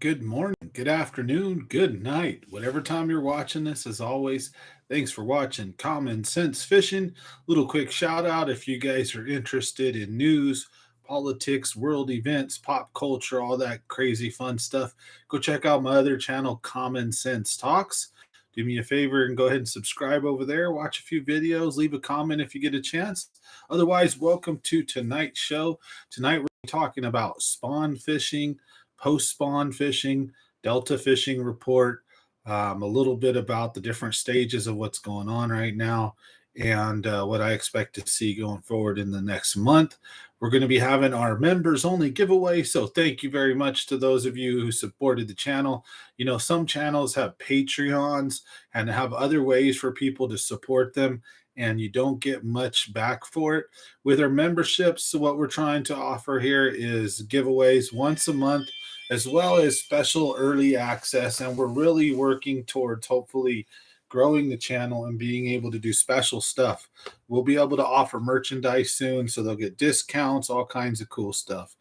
Good morning, good afternoon, good night. Whatever time you're watching this, as always, thanks for watching Common Sense Fishing. Little quick shout out if you guys are interested in news, politics, world events, pop culture, all that crazy fun stuff. Go check out my other channel, Common Sense Talks. Do me a favor and go ahead and subscribe over there. Watch a few videos, leave a comment if you get a chance. Otherwise, welcome to tonight's show. Tonight, we're talking about spawn fishing, post spawn fishing, delta fishing report, a little bit about the different stages of what's going on right now, and what I expect to see going forward in the next month. We're going to be having our members only giveaway. So thank you very much to those of you who supported the channel. You know, some channels have Patreons and have other ways for people to support them, and you don't get much back for it. With our memberships, what we're trying to offer here is giveaways once a month, as well as special early access. And we're really working towards hopefully growing the channel and being able to do special stuff. We'll be able to offer merchandise soon, so they'll get discounts, all kinds of cool stuff,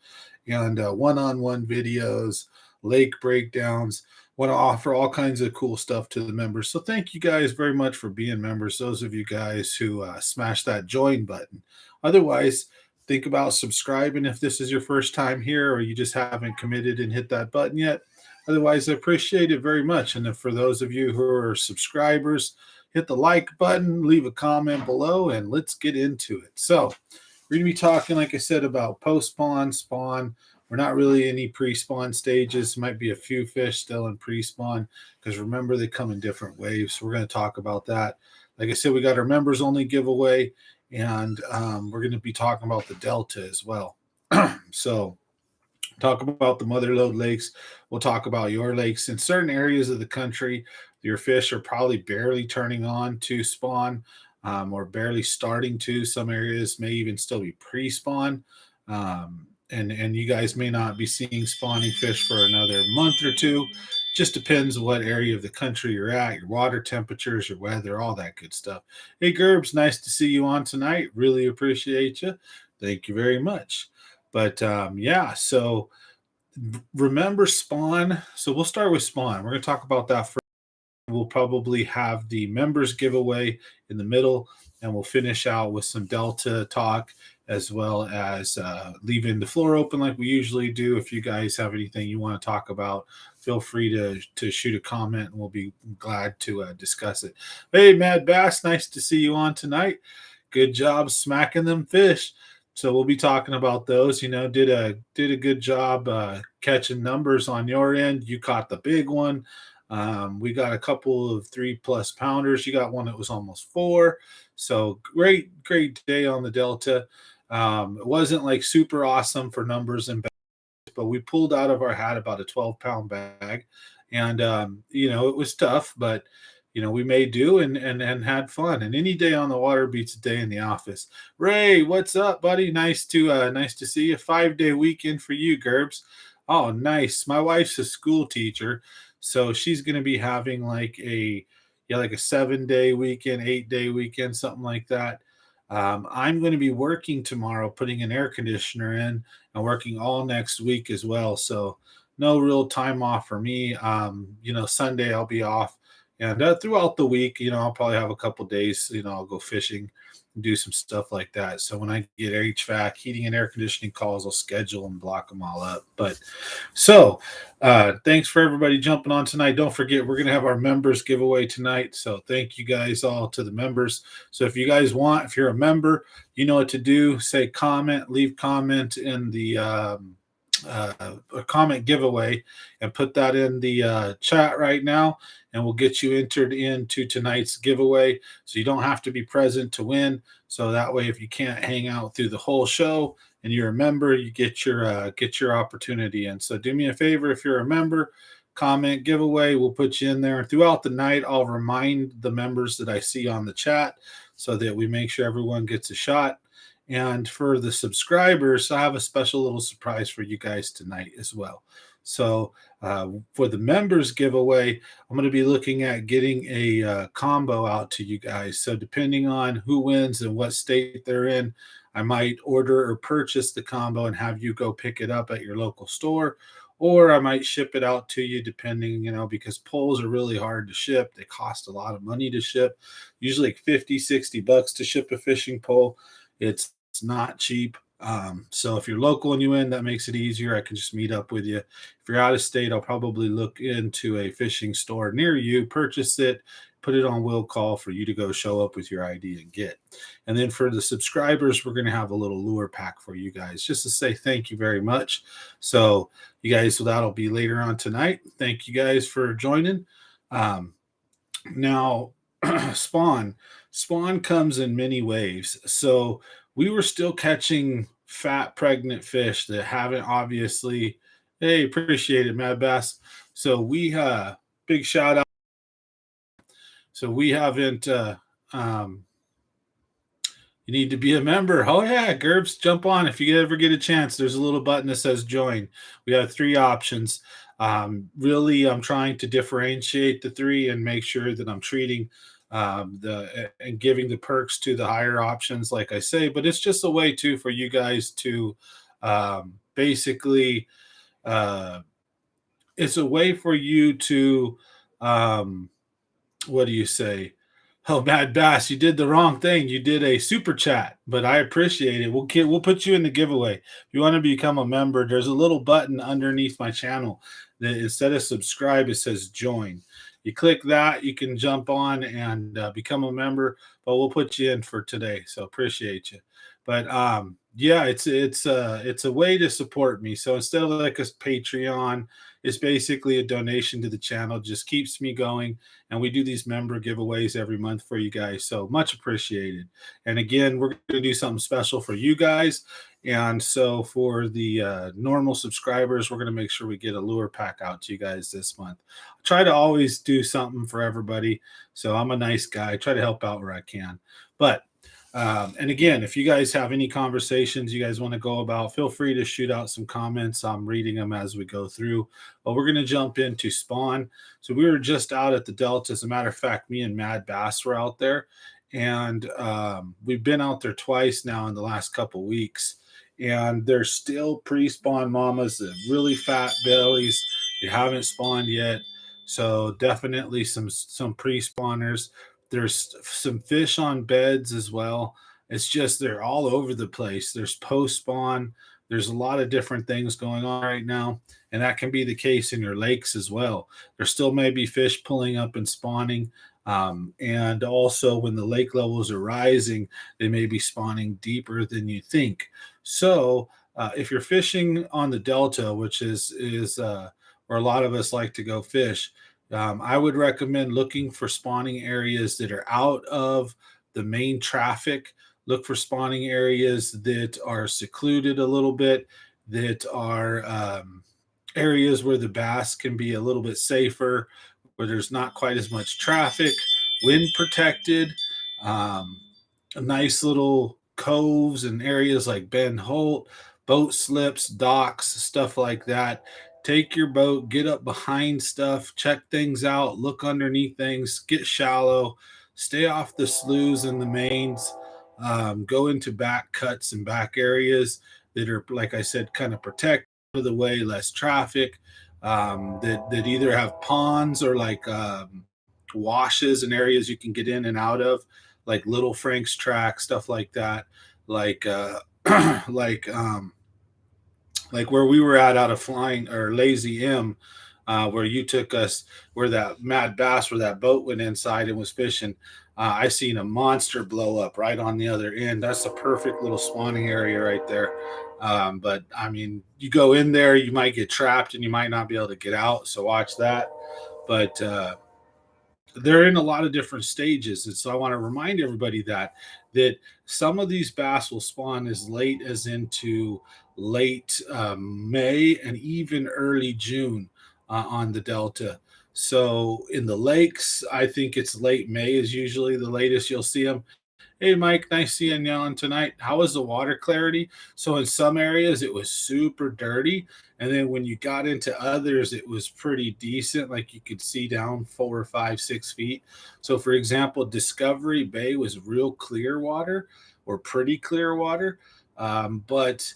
and one-on-one videos, lake breakdowns. Want to offer all kinds of cool stuff to the members. So thank you guys very much for being members. Those of you guys who smash that join button. Otherwise, think about subscribing if this is your first time here or you just haven't committed and hit that button yet. Otherwise, I appreciate it very much. And if for those of you who are subscribers, hit the like button, leave a comment below, and let's get into it. So, we're going to be talking, like I said, about post spawn, spawn. We're not really any pre spawn stages. Might be a few fish still in pre spawn because remember, they come in different waves. So, we're going to talk about that. Like I said, we got our members only giveaway, and we're going to be talking about the Delta as well. So, talk about the mother lode lakes. We'll talk about your lakes. In certain areas of the country, your fish are probably barely turning on to spawn, or barely starting to. Some areas may even still be pre spawn. And you guys may not be seeing spawning fish for another month or two. Just depends what area of the country you're at, your water temperatures, your weather, all that good stuff. Hey, Gerbs, nice to see you on tonight. Really appreciate you. Thank you very much. But yeah, so remember spawn. So we'll start with spawn. We're going to talk about that first. We'll probably have the members giveaway in the middle, and we'll finish out with some Delta talk, as well as leaving the floor open like we usually do. If you guys have anything you want to talk about, feel free to shoot a comment, and we'll be glad to discuss it. Hey, Mad Bass, nice to see you on tonight. Good job smacking them fish. So we'll be talking about those. You know, did a good job catching numbers on your end. You caught the big one. We got a couple of 3+ pounders. You got one that was almost 4. So great day on the Delta. It wasn't like super awesome for numbers and bags, but we pulled out of our hat about a 12-pound bag, and you know, it was tough, but you know, we made do and had fun. And any day on the water beats a day in the office. Ray, what's up, buddy? Nice to see you. 5-day weekend for you, Gerbs. Oh, nice. My wife's a school teacher, so she's going to be having like a 7-day weekend, 8-day weekend, something like that. I'm going to be working tomorrow, putting an air conditioner in, and working all next week as well. So no real time off for me. You know, Sunday I'll be off, and throughout the week, you know, I'll probably have a couple days. You know, I'll go fishing, do some stuff like that. So when I get HVAC, heating and air conditioning calls, I'll schedule and block them all up. But so thanks for everybody jumping on tonight. Don't forget, we're going to have our members giveaway tonight. So thank you guys all to the members. So if you guys want, if you're a member, you know what to do. Say comment, leave comment in the a comment giveaway, and put that in the chat right now, and we'll get you entered into tonight's giveaway. So you don't have to be present to win. So that way, if you can't hang out through the whole show and you're a member, you get your opportunity in. So do me a favor, if you're a member, comment giveaway. We'll put you in there. Throughout the night, I'll remind the members that I see on the chat so that we make sure everyone gets a shot. And for the subscribers, I have a special little surprise for you guys tonight as well. So for the members giveaway, I'm going to be looking at getting a combo out to you guys. So depending on who wins and what state they're in, I might order or purchase the combo and have you go pick it up at your local store. or I might ship it out to you depending, because poles are really hard to ship. They cost a lot of money to ship, usually like 50, $60 to ship a fishing pole. It's not cheap. So if you're local and you in, that makes it easier. I can just meet up with you. If you're out of state, I'll probably look into a fishing store near you, purchase it, put it on will call for you to go show up with your ID and get. And then for the subscribers, we're going to have a little lure pack for you guys just to say thank you very much. So, you guys, so that'll be later on tonight. Thank you guys for joining. Now, spawn. Spawn comes in many waves. So, we were still catching fat, pregnant fish that haven't obviously. Hey, appreciate it, Mad Bass. So, big shout out. So, we haven't. You need to be a member. Oh yeah, Gerbs, jump on if you ever get a chance. There's a little button that says join. We have three options. Really, I'm trying to differentiate the three and make sure that I'm treating the and giving the perks to the higher options, like I say. But it's just a way too for you guys to basically. It's a way for you to. What do you say? Oh, Mad Bass, you did the wrong thing. You did a super chat, but I appreciate it. We'll put you in the giveaway. If you want to become a member, there's a little button underneath my channel that instead of subscribe, it says join. You click that, you can jump on and become a member. But we'll put you in for today, so appreciate you. But yeah, it's a way to support me. So instead of like a Patreon, it's basically a donation to the channel. Just keeps me going. And we do these member giveaways every month for you guys. So much appreciated. And again, we're going to do something special for you guys. And so for the normal subscribers, we're going to make sure we get a lure pack out to you guys this month. I try to always do something for everybody. So I'm a nice guy. I try to help out where I can. But and again, if you guys have any conversations you guys want to go about, feel free to shoot out some comments. I'm reading them as we go through. But we're going to jump into spawn. So we were just out at the Delta. As a matter of fact, me and Mad Bass were out there. And we've been out there twice now in the last couple weeks. And there's still pre-spawn mamas, really fat bellies. They haven't spawned yet. So definitely some pre-spawners. There's some fish on beds as well. It's just they're all over the place. There's post spawn. There's a lot of different things going on right now, and that can be the case in your lakes as well. There still may be fish pulling up and spawning, and also when the lake levels are rising, they may be spawning deeper than you think. So if you're fishing on the delta, which is where a lot of us like to go fish, I would recommend looking for spawning areas that are out of the main traffic. Look for spawning areas that are secluded a little bit, that are areas where the bass can be a little bit safer, where there's not quite as much traffic, wind protected, um, nice little coves and areas like Ben Holt, boat slips, docks, stuff like that. Take your boat, get up behind stuff, check things out, look underneath things, get shallow, stay off the sloughs and the mains, go into back cuts and back areas that are, like I said, kind of protected out of the way, less traffic, that either have ponds or like washes and areas you can get in and out of, like Little Frank's track, stuff like that, like like like where we were at out of Flying or Lazy M, where you took us, where that Mad Bass, where that boat went inside and was fishing. I seen a monster blow up right on the other end. That's a perfect little spawning area right there. But I mean, you go in there, you might get trapped and you might not be able to get out. So watch that. But they're in a lot of different stages, and so I want to remind everybody that some of these bass will spawn as late as into late May and even early June on the Delta. So in the lakes, I think it's late May is usually the latest you'll see them. Hey, Mike, nice seeing you on tonight. How was the water clarity? So, in some areas, it was super dirty. And then when you got into others, it was pretty decent. Like you could see down 4 or 5, 6 feet. So, for example, Discovery Bay was real clear water or pretty clear water. But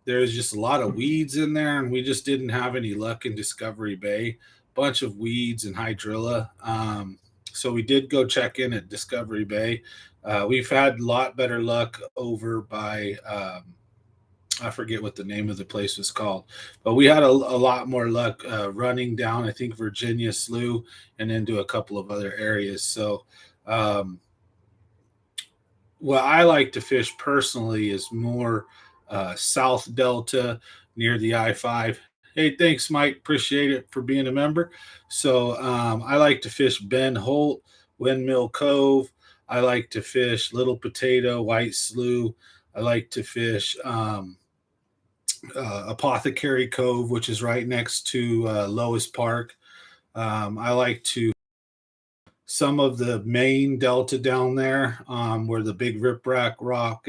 there's just a lot of weeds in there, and we just didn't have any luck in Discovery Bay. Bunch of weeds and hydrilla. So we did go check in at Discovery Bay. We've had a lot better luck over by I forget what the name of the place was called, but we had a lot more luck running down, I think, Virginia Slough and into a couple of other areas. So, um, what I like to fish personally is more South Delta near the I-5. Hey, thanks, Mike. Appreciate it for being a member. So, I like to fish Ben Holt, Windmill Cove. I like to fish Little Potato, White Slough. I like to fish Apothecary Cove, which is right next to Lois Park. I like to some of the main delta down there where the big riprap rock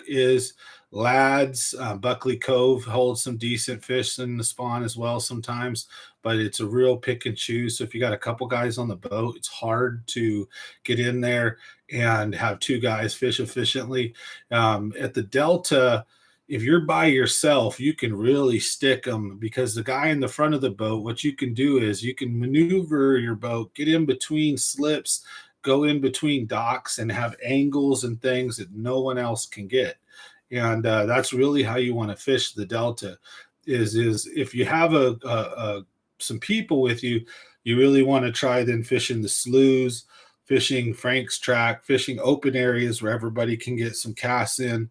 is. Lads, Buckley Cove holds some decent fish in the spawn as well sometimes, but it's a real pick and choose. So if you got a couple guys on the boat, it's hard to get in there and have two guys fish efficiently. At the delta, if you're by yourself, you can really stick them because the guy in the front of the boat, what you can do is you can maneuver your boat, get in between slips, go in between docks, and have angles and things that no one else can get. And that's really how you want to fish the delta. Is if you have some people with you, you really want to try then fishing the sloughs, fishing Frank's track, fishing open areas where everybody can get some casts in.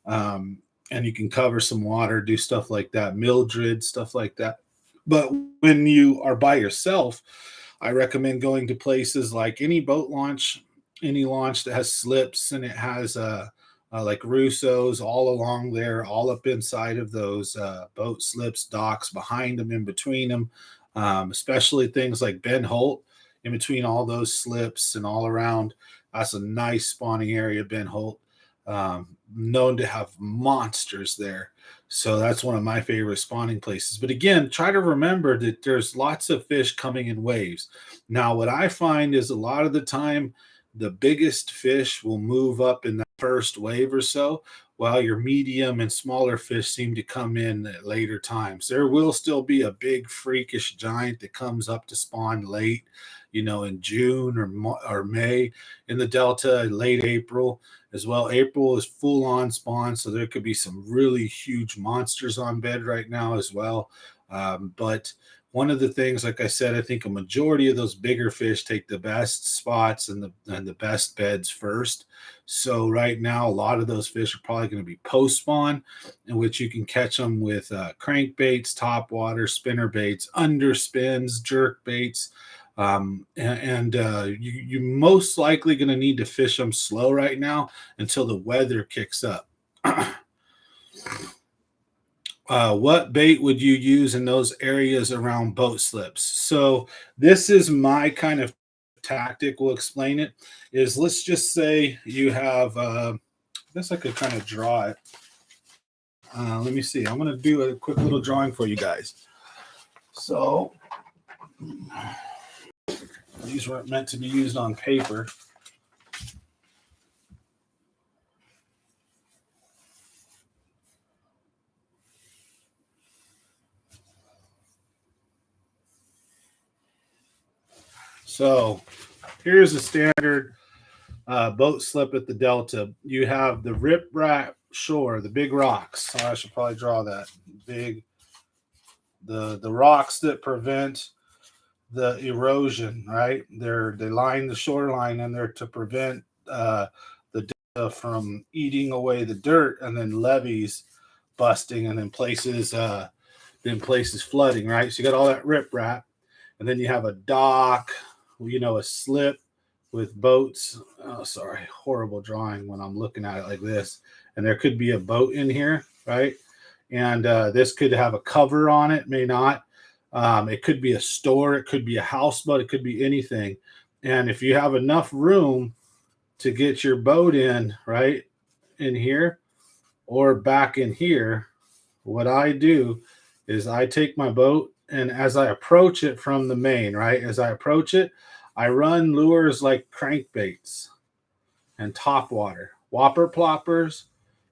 Um, and you can cover some water, do stuff like that, Mildred, stuff like that. But when you are by yourself, I recommend going to places like any boat launch, any launch that has slips and it has like Russo's all along there, all up inside of those boat slips, docks, behind them, in between them, especially things like Ben Holt, in between all those slips and all around. That's a nice spawning area, Ben Holt. Known to have monsters there. So that's one of my favorite spawning places. But again, try to remember that there's lots of fish coming in waves. Now, what I find is a lot of the time, the biggest fish will move up in the first wave or so, while your medium and smaller fish seem to come in at later times. There will still be a big freakish giant that comes up to spawn late, in June or May in the Delta, late April as well. April is full on spawn, so there could be some really huge monsters on bed right now as well. But one of the things, like I said, I think a majority of those bigger fish take the best spots and the best beds first. So right now, a lot of those fish are probably going to be post spawn, in which you can catch them with crankbaits, top water, spinner baits, underspins, jerk baits. You most likely going to need to fish them slow right now until the weather kicks up. What bait would you use in those areas around boat slips? So this is my kind of tactic. We'll explain it. Is let's just say you have. I guess I could kind of draw it. Let me see. I'm going to do a quick little drawing for you guys. So these weren't meant to be used on paper. So here's a standard boat slip at the Delta. You have the riprap shore, the big rocks. I should probably draw that. The rocks that prevent the erosion, right? They line the shoreline in there to prevent the Delta from eating away the dirt, and then levees busting, and then places flooding, right? So you got all that riprap, and then you have a dock, a slip with boats. Oh, sorry, horrible drawing when I'm looking at it like this. And there could be a boat in here, right? And this could have a cover on it, may not. It could be a store, it could be a houseboat, it could be anything. And if you have enough room to get your boat in, right, in here or back in here, what I do is I take my boat, and as I approach it from the main, right, as I approach it, I run lures like crankbaits and top water, whopper ploppers,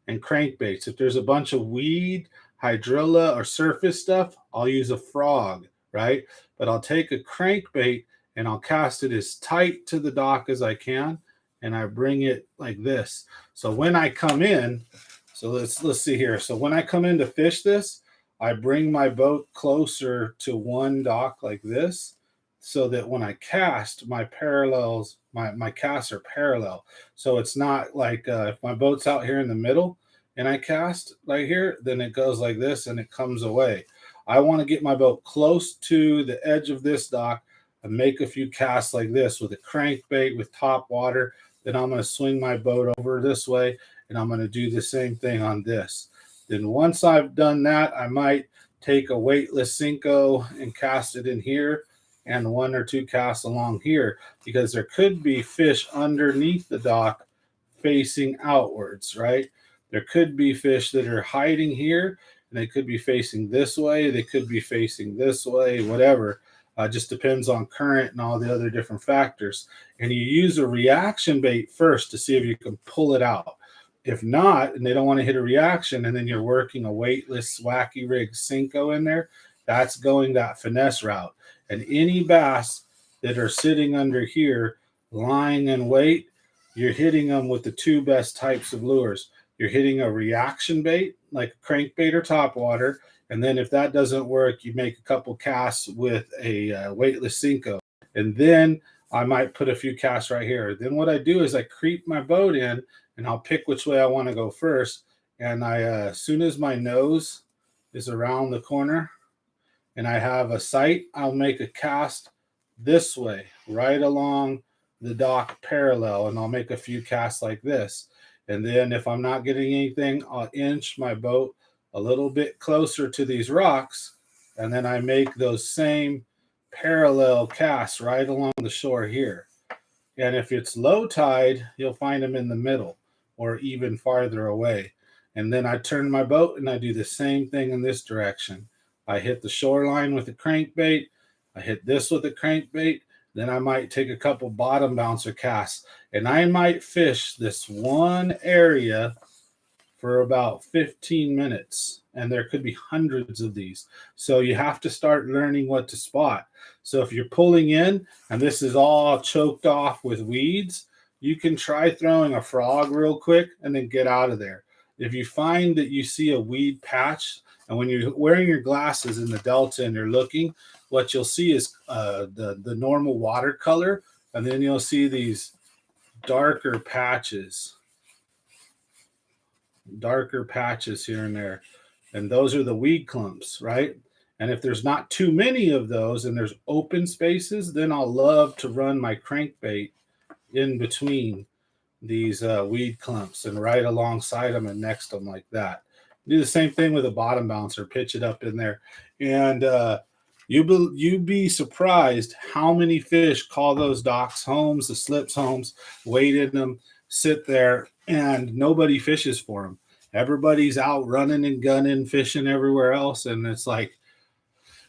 and crankbaits. If there's a bunch of weed, hydrilla, or surface stuff, I'll use a frog, right? But I'll take a crankbait and I'll cast it as tight to the dock as I can, and I bring it like this. So when I come in, so let's see here. So when I come in to fish this, I bring my boat closer to one dock like this, so that when I cast, my casts are parallel. So it's not like if my boat's out here in the middle and I cast right here, then it goes like this and it comes away. I want to get my boat close to the edge of this dock and make a few casts like this with a crankbait with top water. Then I'm going to swing my boat over this way and I'm going to do the same thing on this. Then once I've done that, I might take a weightless Senko and cast it in here and one or two casts along here, because there could be fish underneath the dock facing outwards, right? There could be fish that are hiding here and they could be facing this way. They could be facing this way, whatever. Just depends on current and all the other different factors. And you use a reaction bait first to see if you can pull it out. If not, and they don't want to hit a reaction, and then you're working a weightless Wacky Rig Senko in there, that's going that finesse route. And any bass that are sitting under here, lying in wait, you're hitting them with the two best types of lures. You're hitting a reaction bait, like a crankbait or topwater, and then if that doesn't work, you make a couple casts with a weightless Senko. And then I might put a few casts right here. Then what I do is I creep my boat in, and I'll pick which way I want to go first. And as soon as my nose is around the corner and I have a sight, I'll make a cast this way, right along the dock parallel, and I'll make a few casts like this. And then if I'm not getting anything, I'll inch my boat a little bit closer to these rocks, and then I make those same parallel casts right along the shore here. And if it's low tide, you'll find them in the middle or even farther away. And then I turn my boat and I do the same thing in this direction. I hit the shoreline with a crankbait. I hit this with a crankbait. Then I might take a couple bottom bouncer casts, and I might fish this one area for about 15 minutes. And there could be hundreds of these. So you have to start learning what to spot. So if you're pulling in and this is all choked off with weeds, you can try throwing a frog real quick and then get out of there. If you find that you see a weed patch, and when you're wearing your glasses in the Delta and you're looking, what you'll see is the normal watercolor, and then you'll see these darker patches here and there. And those are the weed clumps, right? And if there's not too many of those and there's open spaces, then I'll love to run my crankbait in between these weed clumps and right alongside them and next to them like that. Do the same thing with a bottom bouncer, pitch it up in there. And you'd be surprised how many fish call those docks homes, the slips homes, wait in them, sit there, and nobody fishes for them. Everybody's out running and gunning, fishing everywhere else. And it's like,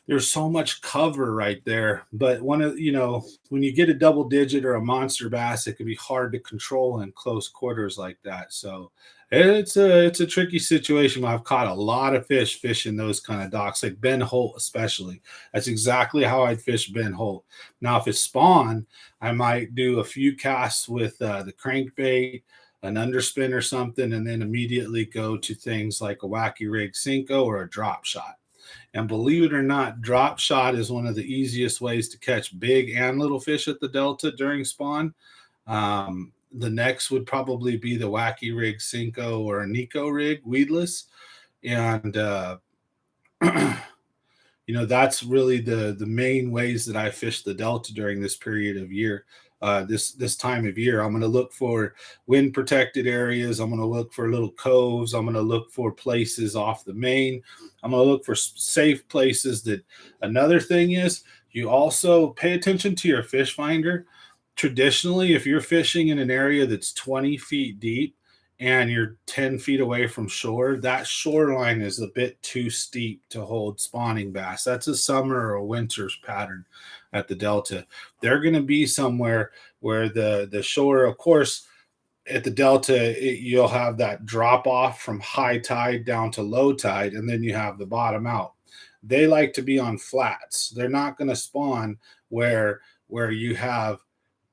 there's so much cover right there. But when you get a double digit or a monster bass, it can be hard to control in close quarters like that. So it's a tricky situation. I've caught a lot of fish fishing those kind of docks, like Ben Holt especially. That's exactly how I'd fish Ben Holt. Now, if it's spawn, I might do a few casts with the crankbait, an underspin or something, and then immediately go to things like a Wacky Rig Senko or a drop shot. And believe it or not, drop shot is one of the easiest ways to catch big and little fish at the Delta during spawn. The next would probably be the Wacky Rig Senko or a Nico rig, weedless. And, that's really the main ways that I fish the Delta during this period of year. This time of year, I'm going to look for wind protected areas. I'm going to look for little coves. I'm going to look for places off the main. I'm going to look for safe places. Another thing is, you also pay attention to your fish finder. Traditionally, if you're fishing in an area that's 20 feet deep and you're 10 feet away from shore, that shoreline is a bit too steep to hold spawning bass. That's a summer or a winter's pattern at the Delta. They're going to be somewhere where the shore, of course, at the delta, you'll have that drop off from high tide down to low tide, and then you have the bottom out. They like to be on flats. They're not going to spawn where you have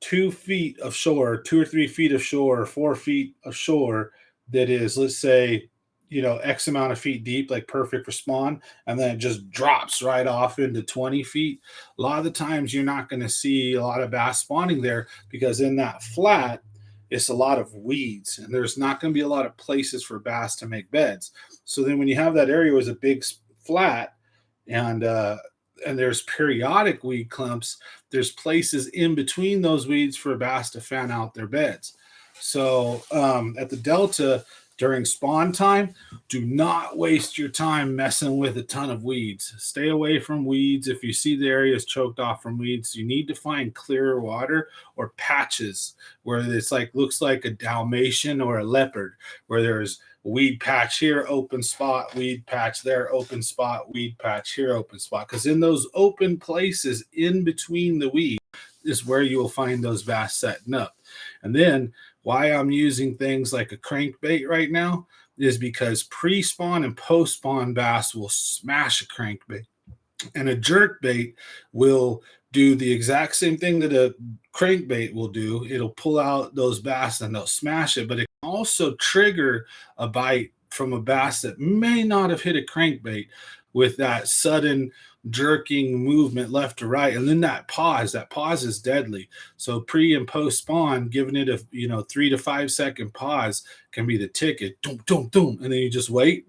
2 feet of shore, 2 or 3 feet of shore, 4 feet of shore that is, let's say, X amount of feet deep, like perfect for spawn, and then it just drops right off into 20 feet. A lot of the times you're not going to see a lot of bass spawning there because in that flat, it's a lot of weeds and there's not going to be a lot of places for bass to make beds. So then when you have that area was a big flat, and there's periodic weed clumps, there's places in between those weeds for bass to fan out their beds. So at the delta during spawn time, do not waste your time messing with a ton of weeds. Stay away from weeds. If you see the area is choked off from weeds, you need to find clearer water or patches where it's like looks like a Dalmatian or a leopard, where there's weed patch here, open spot, weed patch there, open spot, weed patch here, open spot. Because in those open places in between the weeds is where you will find those bass setting up. And then why I'm using things like a crankbait right now is because pre-spawn and post-spawn bass will smash a crankbait. And a jerk bait will do the exact same thing that a crankbait will do. It'll pull out those bass and they'll smash it, but it can also trigger a bite from a bass that may not have hit a crankbait with that sudden jerking movement left to right. And then that pause is deadly. So pre and post spawn, giving it a 3 to 5 second pause can be the ticket. Doom, doom, doom. And then you just wait.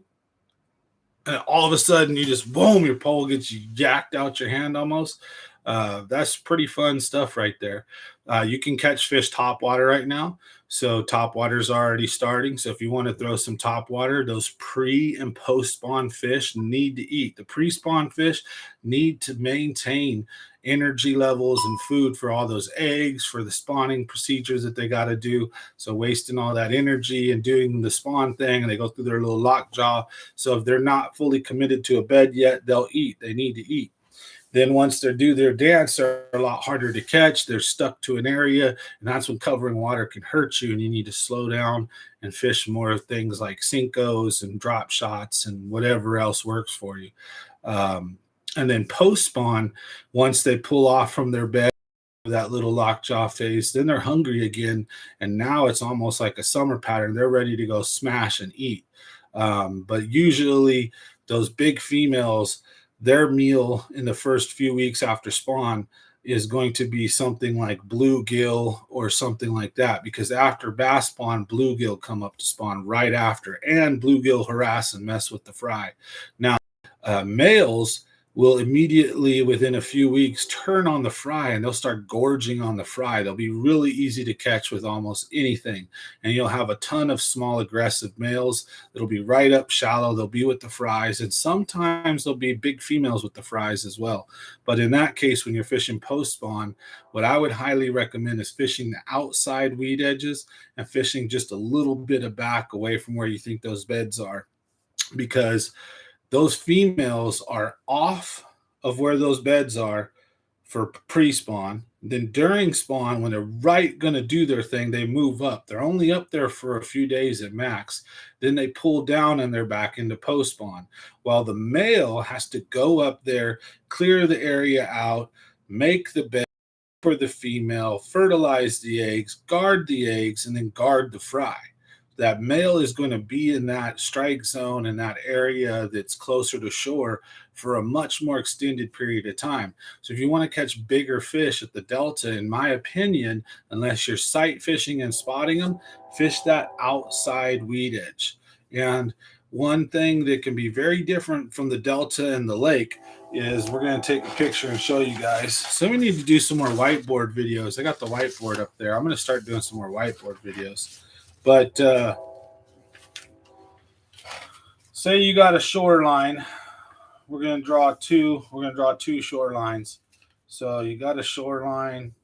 And all of a sudden you just boom, your pole gets yacked out your hand almost. That's pretty fun stuff right there. You can catch fish top water right now. So top water is already starting. So if you want to throw some top water, those pre and post spawn fish need to eat. The pre-spawn fish need to maintain energy levels and food for all those eggs, for the spawning procedures that they got to do. So wasting all that energy and doing the spawn thing, and they go through their little lockjaw. So if they're not fully committed to a bed yet, they'll eat. They need to eat. Then once they do their dance, they're a lot harder to catch. They're stuck to an area, and that's when covering water can hurt you, and you need to slow down and fish more things like Cincos and drop shots and whatever else works for you. And then post spawn, once they pull off from their bed, that little lockjaw phase, then they're hungry again, and now it's almost like a summer pattern. They're ready to go smash and eat. But usually those big females, their meal in the first few weeks after spawn is going to be something like bluegill or something like that, because after bass spawn, bluegill come up to spawn right after, and bluegill harass and mess with the fry. Now, males will immediately within a few weeks turn on the fry, and they'll start gorging on the fry. They'll be really easy to catch with almost anything, and you'll have a ton of small aggressive males that'll be right up shallow. They'll be with the fries, and sometimes there'll be big females with the fries as well. But in that case, when you're fishing post spawn, what I would highly recommend is fishing the outside weed edges and fishing just a little bit of back away from where you think those beds are, because those females are off of where those beds are for pre-spawn. Then during spawn, when they're right going to do their thing, they move up. They're only up there for a few days at max. Then they pull down and they're back into post-spawn. While the male has to go up there, clear the area out, make the bed for the female, fertilize the eggs, and then guard the fry. That male is going to be in that strike zone in that area that's closer to shore for a much more extended period of time. So if you want to catch bigger fish at the delta, in my opinion, unless you're sight fishing and spotting them, fish that outside weed edge. And one thing that can be very different from the delta and the lake is, we're going to take a picture and show you guys. So we need to do some more whiteboard videos. I got the whiteboard up there. I'm going to start doing some more whiteboard videos. But say you got a shoreline. We're going to draw two shorelines. So you got a shoreline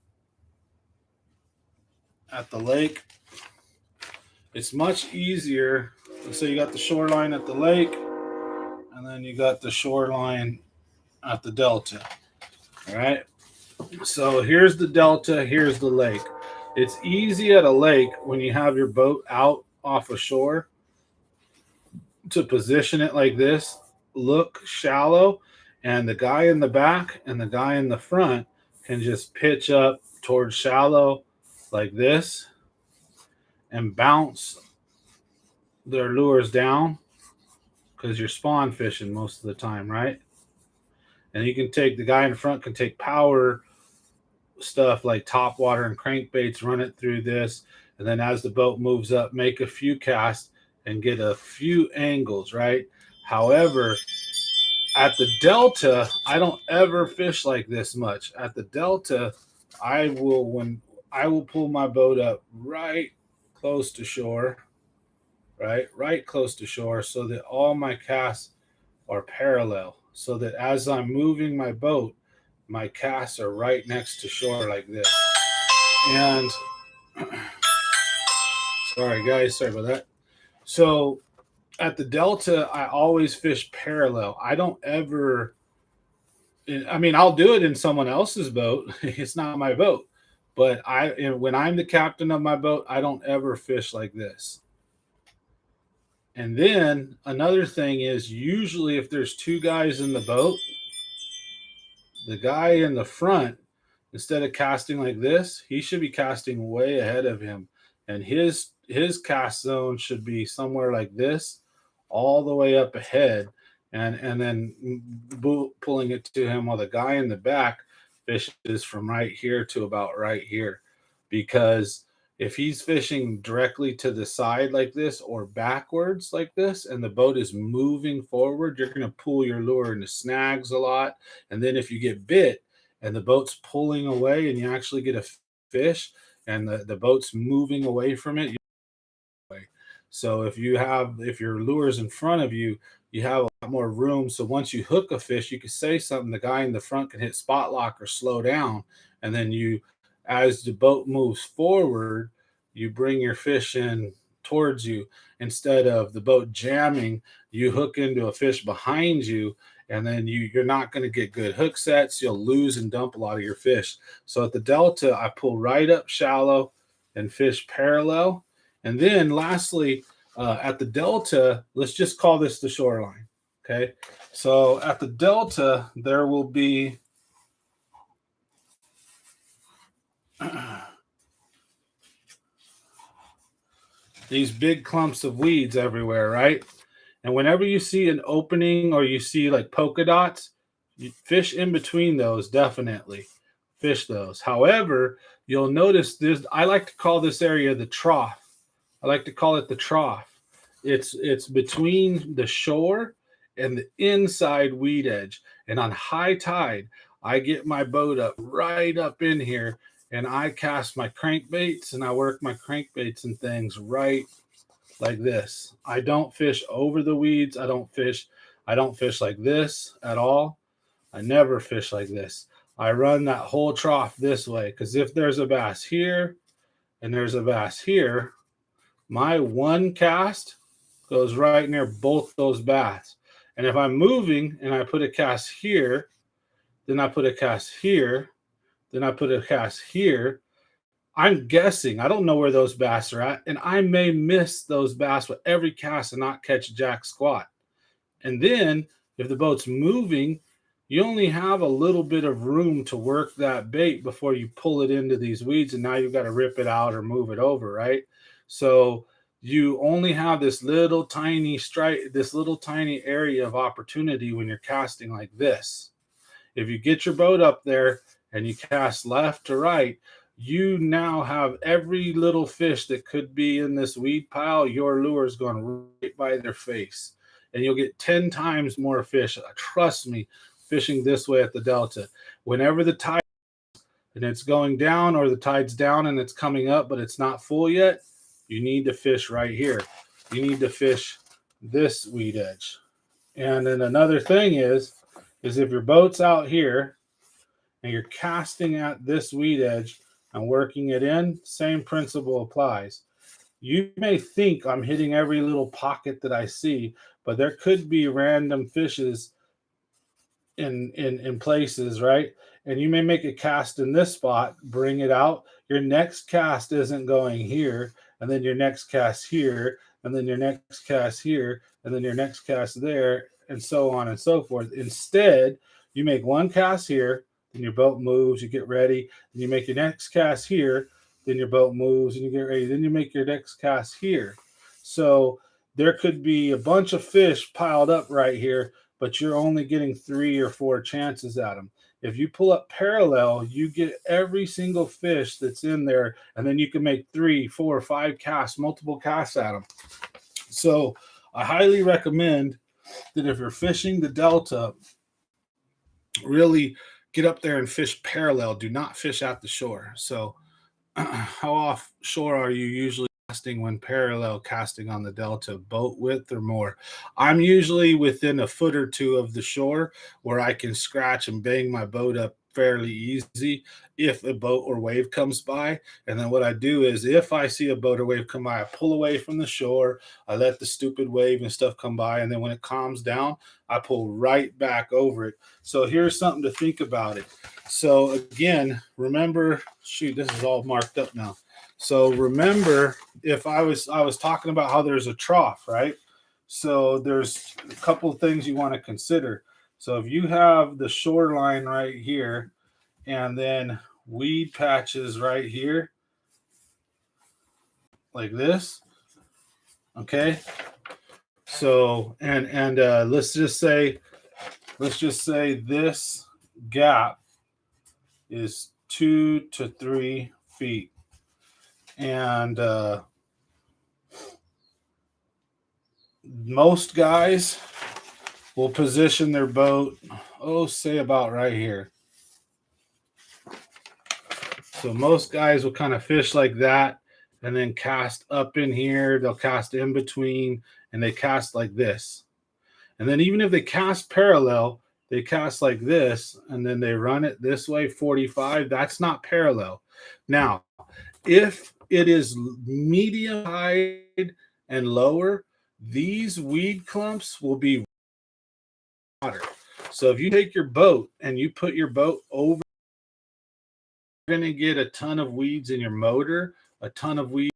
at the lake. It's much easier. Let's say you got the shoreline at the lake, and then you got the shoreline at the delta. All right. So here's the delta, here's the lake. It's easy at a lake when you have your boat out off a shore to position it like this, look shallow, and the guy in the back and the guy in the front can just pitch up towards shallow like this and bounce their lures down because you're spawn fishing most of the time, right? And you can take the guy in front can take power stuff like top water and crankbaits, run it through this, and then as the boat moves up, make a few casts and get a few angles, right? However, at the Delta, I don't ever fish like this much. At the Delta, I will pull my boat up right close to shore, right close to shore, so that all my casts are parallel. So that as I'm moving my boat, my casts are right next to shore like this. And sorry guys, sorry about that. So at the Delta, I always fish parallel. I don't ever, I mean, I'll do it in someone else's boat. It's not my boat. But when I'm the captain of my boat, I don't ever fish like this. And then another thing is usually if there's two guys in the boat, the guy in the front, instead of casting like this, he should be casting way ahead of him. And his cast zone should be somewhere like this, all the way up ahead, and then pulling it to him while the guy in the back fishes from right here to about right here. Because if he's fishing directly to the side like this or backwards like this, and the boat is moving forward, you're going to pull your lure into snags a lot. And then if you get bit and the boat's pulling away and you actually get a fish and the boat's moving away from it, so if your lure's in front of you, you have a lot more room. So once you hook a fish, you can say something. The guy in the front can hit spot lock or slow down, and then as the boat moves forward, you bring your fish in towards you instead of the boat jamming. You hook into a fish behind you, and then you're not going to get good hook sets. You'll lose and dump a lot of your fish. So at the Delta, I pull right up shallow and fish parallel. And then lastly, at the Delta, let's just call this the shoreline. Okay. So at the Delta, there will be these big clumps of weeds everywhere, right? And whenever you see an opening or you see like polka dots, you fish in between those, definitely fish those. However, you'll notice this, I like to call this area the trough. I like to call it the trough. It's between the shore and the inside weed edge. And on high tide, I get my boat up right up in here and I cast my crankbaits and I work my crankbaits and things right like this. I don't fish over the weeds. I don't fish like this at all. I never fish like this. I run that whole trough this way because if there's a bass here and there's a bass here, my one cast goes right near both those bass. And if I'm moving and I put a cast here, then I put a cast here, then I put a cast here, I'm guessing, I don't know where those bass are at, and I may miss those bass with every cast and not catch jack squat. And then if the boat's moving, you only have a little bit of room to work that bait before you pull it into these weeds, and now you've got to rip it out or move it over, right? So you only have this little tiny area of opportunity when you're casting like this. If you get your boat up there and you cast left to right, you now have every little fish that could be in this weed pile, your lure is going right by their face. And you'll get 10 times more fish. Trust me, fishing this way at the Delta. Whenever the tide and it's going down or the tide's down and it's coming up, but it's not full yet, you need to fish right here. You need to fish this weed edge. And then another thing is if your boat's out here and you're casting at this weed edge and working it in, same principle applies. You may think I'm hitting every little pocket that I see, but there could be random fishes in places, right? and you may make a cast in this spot, bring it out. Your next cast isn't going here, and then your next cast here, and then your next cast here, and then your next cast there, and so on and so forth. Instead, you make one cast here, then your boat moves, you get ready, then you make your next cast here, then your boat moves and you get ready, then you make your next cast here. So there could be a bunch of fish piled up right here, but you're only getting 3 or 4 chances at them. If you pull up parallel, you get every single fish that's in there, and then you can make 3, 4, 5 casts, multiple casts at them. So I highly recommend that if you're fishing the Delta, really get up there and fish parallel. Do not fish at the shore. So how offshore are you usually casting when parallel casting on the Delta? Boat width or more? I'm usually within a foot or two of the shore where I can scratch and bang my boat up fairly easy if a boat or wave comes by. And then what I do is if I see a boat or wave come by, I pull away from the shore, I let the stupid wave and stuff come by, and then when it calms down, I pull right back over it. So here's something to think about it. So again, remember, shoot, this is all marked up now. So remember, if I was talking about how there's a trough, right? So there's a couple of things you want to consider. So if you have the shoreline right here, and then weed patches right here, like this, okay. So and let's just say this gap is 2 to 3 feet, and most guys will position their boat, say about right here. So most guys will kind of fish like that and then cast up in here. They'll cast in between, and they cast like this. And then even if they cast parallel, they cast like this, and then they run it this way, 45. That's not parallel. Now, if it is medium tide and lower, these weed clumps will be water. So if you take your boat and you put your boat over, you're going to get a ton of weeds in your motor, a ton of weeds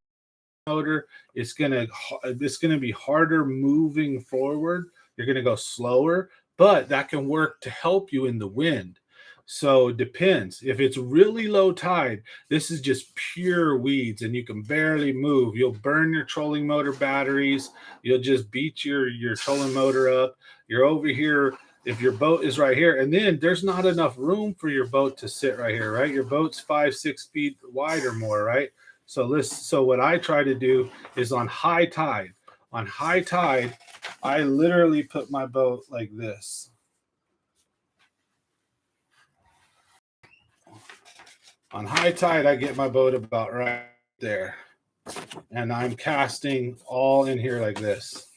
in your motor. It's going to be harder moving forward. You're going to go slower, but that can work to help you in the wind. So it depends. If it's really low tide, this is just pure weeds and you can barely move. You'll burn your trolling motor batteries. You'll just beat your trolling motor up. You're over here. If your boat is right here, and then there's not enough room for your boat to sit right here, right? Your boat's 5-6 feet wide or more, right? So what I try to do is on high tide. On high tide, I literally put my boat like this. On high tide, I get my boat about right there. And I'm casting all in here like this.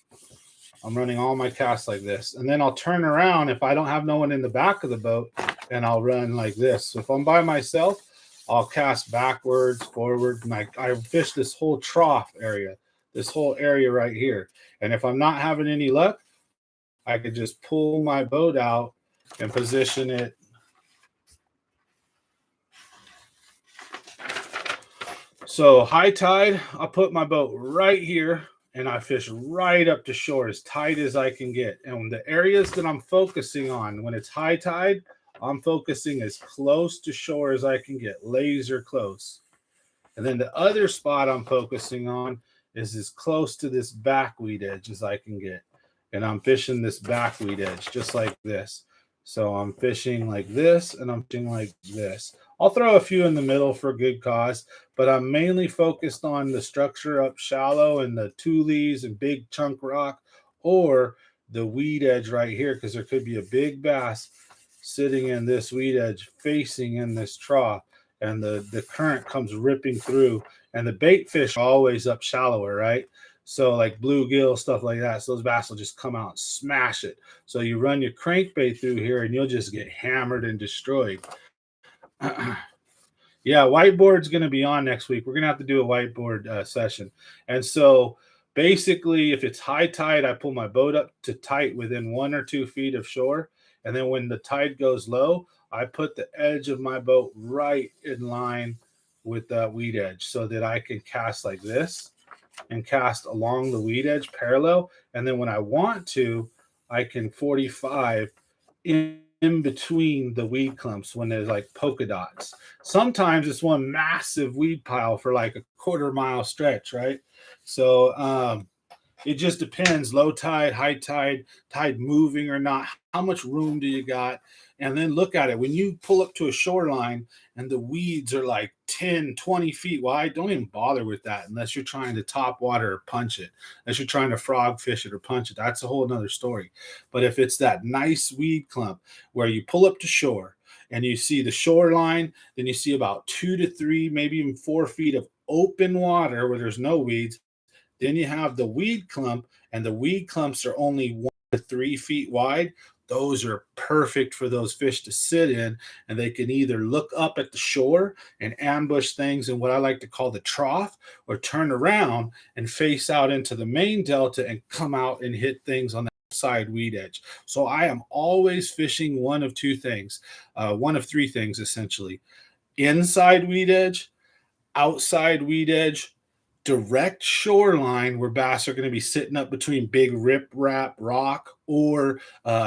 I'm running all my casts like this. And then I'll turn around if I don't have no one in the back of the boat, and I'll run like this. So if I'm by myself, I'll cast backwards, forward, and I fish this whole trough area, this whole area right here. And if I'm not having any luck, I could just pull my boat out and position it. So high tide, I'll put my boat right here and I fish right up to shore as tight as I can get. And the areas that I'm focusing on, when it's high tide, I'm focusing as close to shore as I can get, laser close. And then the other spot I'm focusing on is as close to this backweed edge as I can get. And I'm fishing this backweed edge just like this. So I'm fishing like this and I'm fishing like this. I'll throw a few in the middle for good cause, but I'm mainly focused on the structure up shallow and the tules and big chunk rock, or the weed edge right here, because there could be a big bass sitting in this weed edge facing in this trough, and the current comes ripping through, and the bait fish are always up shallower, right? So like bluegill, stuff like that. So those bass will just come out and smash it. So you run your crankbait through here and you'll just get hammered and destroyed. Yeah, whiteboard's going to be on next week. We're going to have to do a whiteboard session. And so Basically, if it's high tide, I pull my boat up to tight within 1 or 2 feet of shore. And then when the tide goes low, I put the edge of my boat right in line with that weed edge so that I can cast like this and cast along the weed edge parallel. And then when I want to, I can 45 in between the weed clumps when there's like polka dots. Sometimes it's one massive weed pile for like a quarter-mile stretch, right? So it just depends, low tide, high tide, tide moving or not. How much room do you got? And then look at it. When you pull up to a shoreline and the weeds are like 10, 20 feet wide, don't even bother with that unless you're trying to top water or punch it, unless you're trying to frog fish it or punch it. That's a whole nother story. But if it's that nice weed clump where you pull up to shore and you see the shoreline, then you see about 2 to 3, maybe even 4 feet of open water where there's no weeds. Then you have the weed clump, and the weed clumps are only 1 to 3 feet wide. Those are perfect for those fish to sit in, and they can either look up at the shore and ambush things in what I like to call the trough, or turn around and face out into the main delta and come out and hit things on the side weed edge. So I am always fishing one of two things, one of three things essentially: inside weed edge, outside weed edge, direct shoreline where bass are going to be sitting up between big riprap rock, or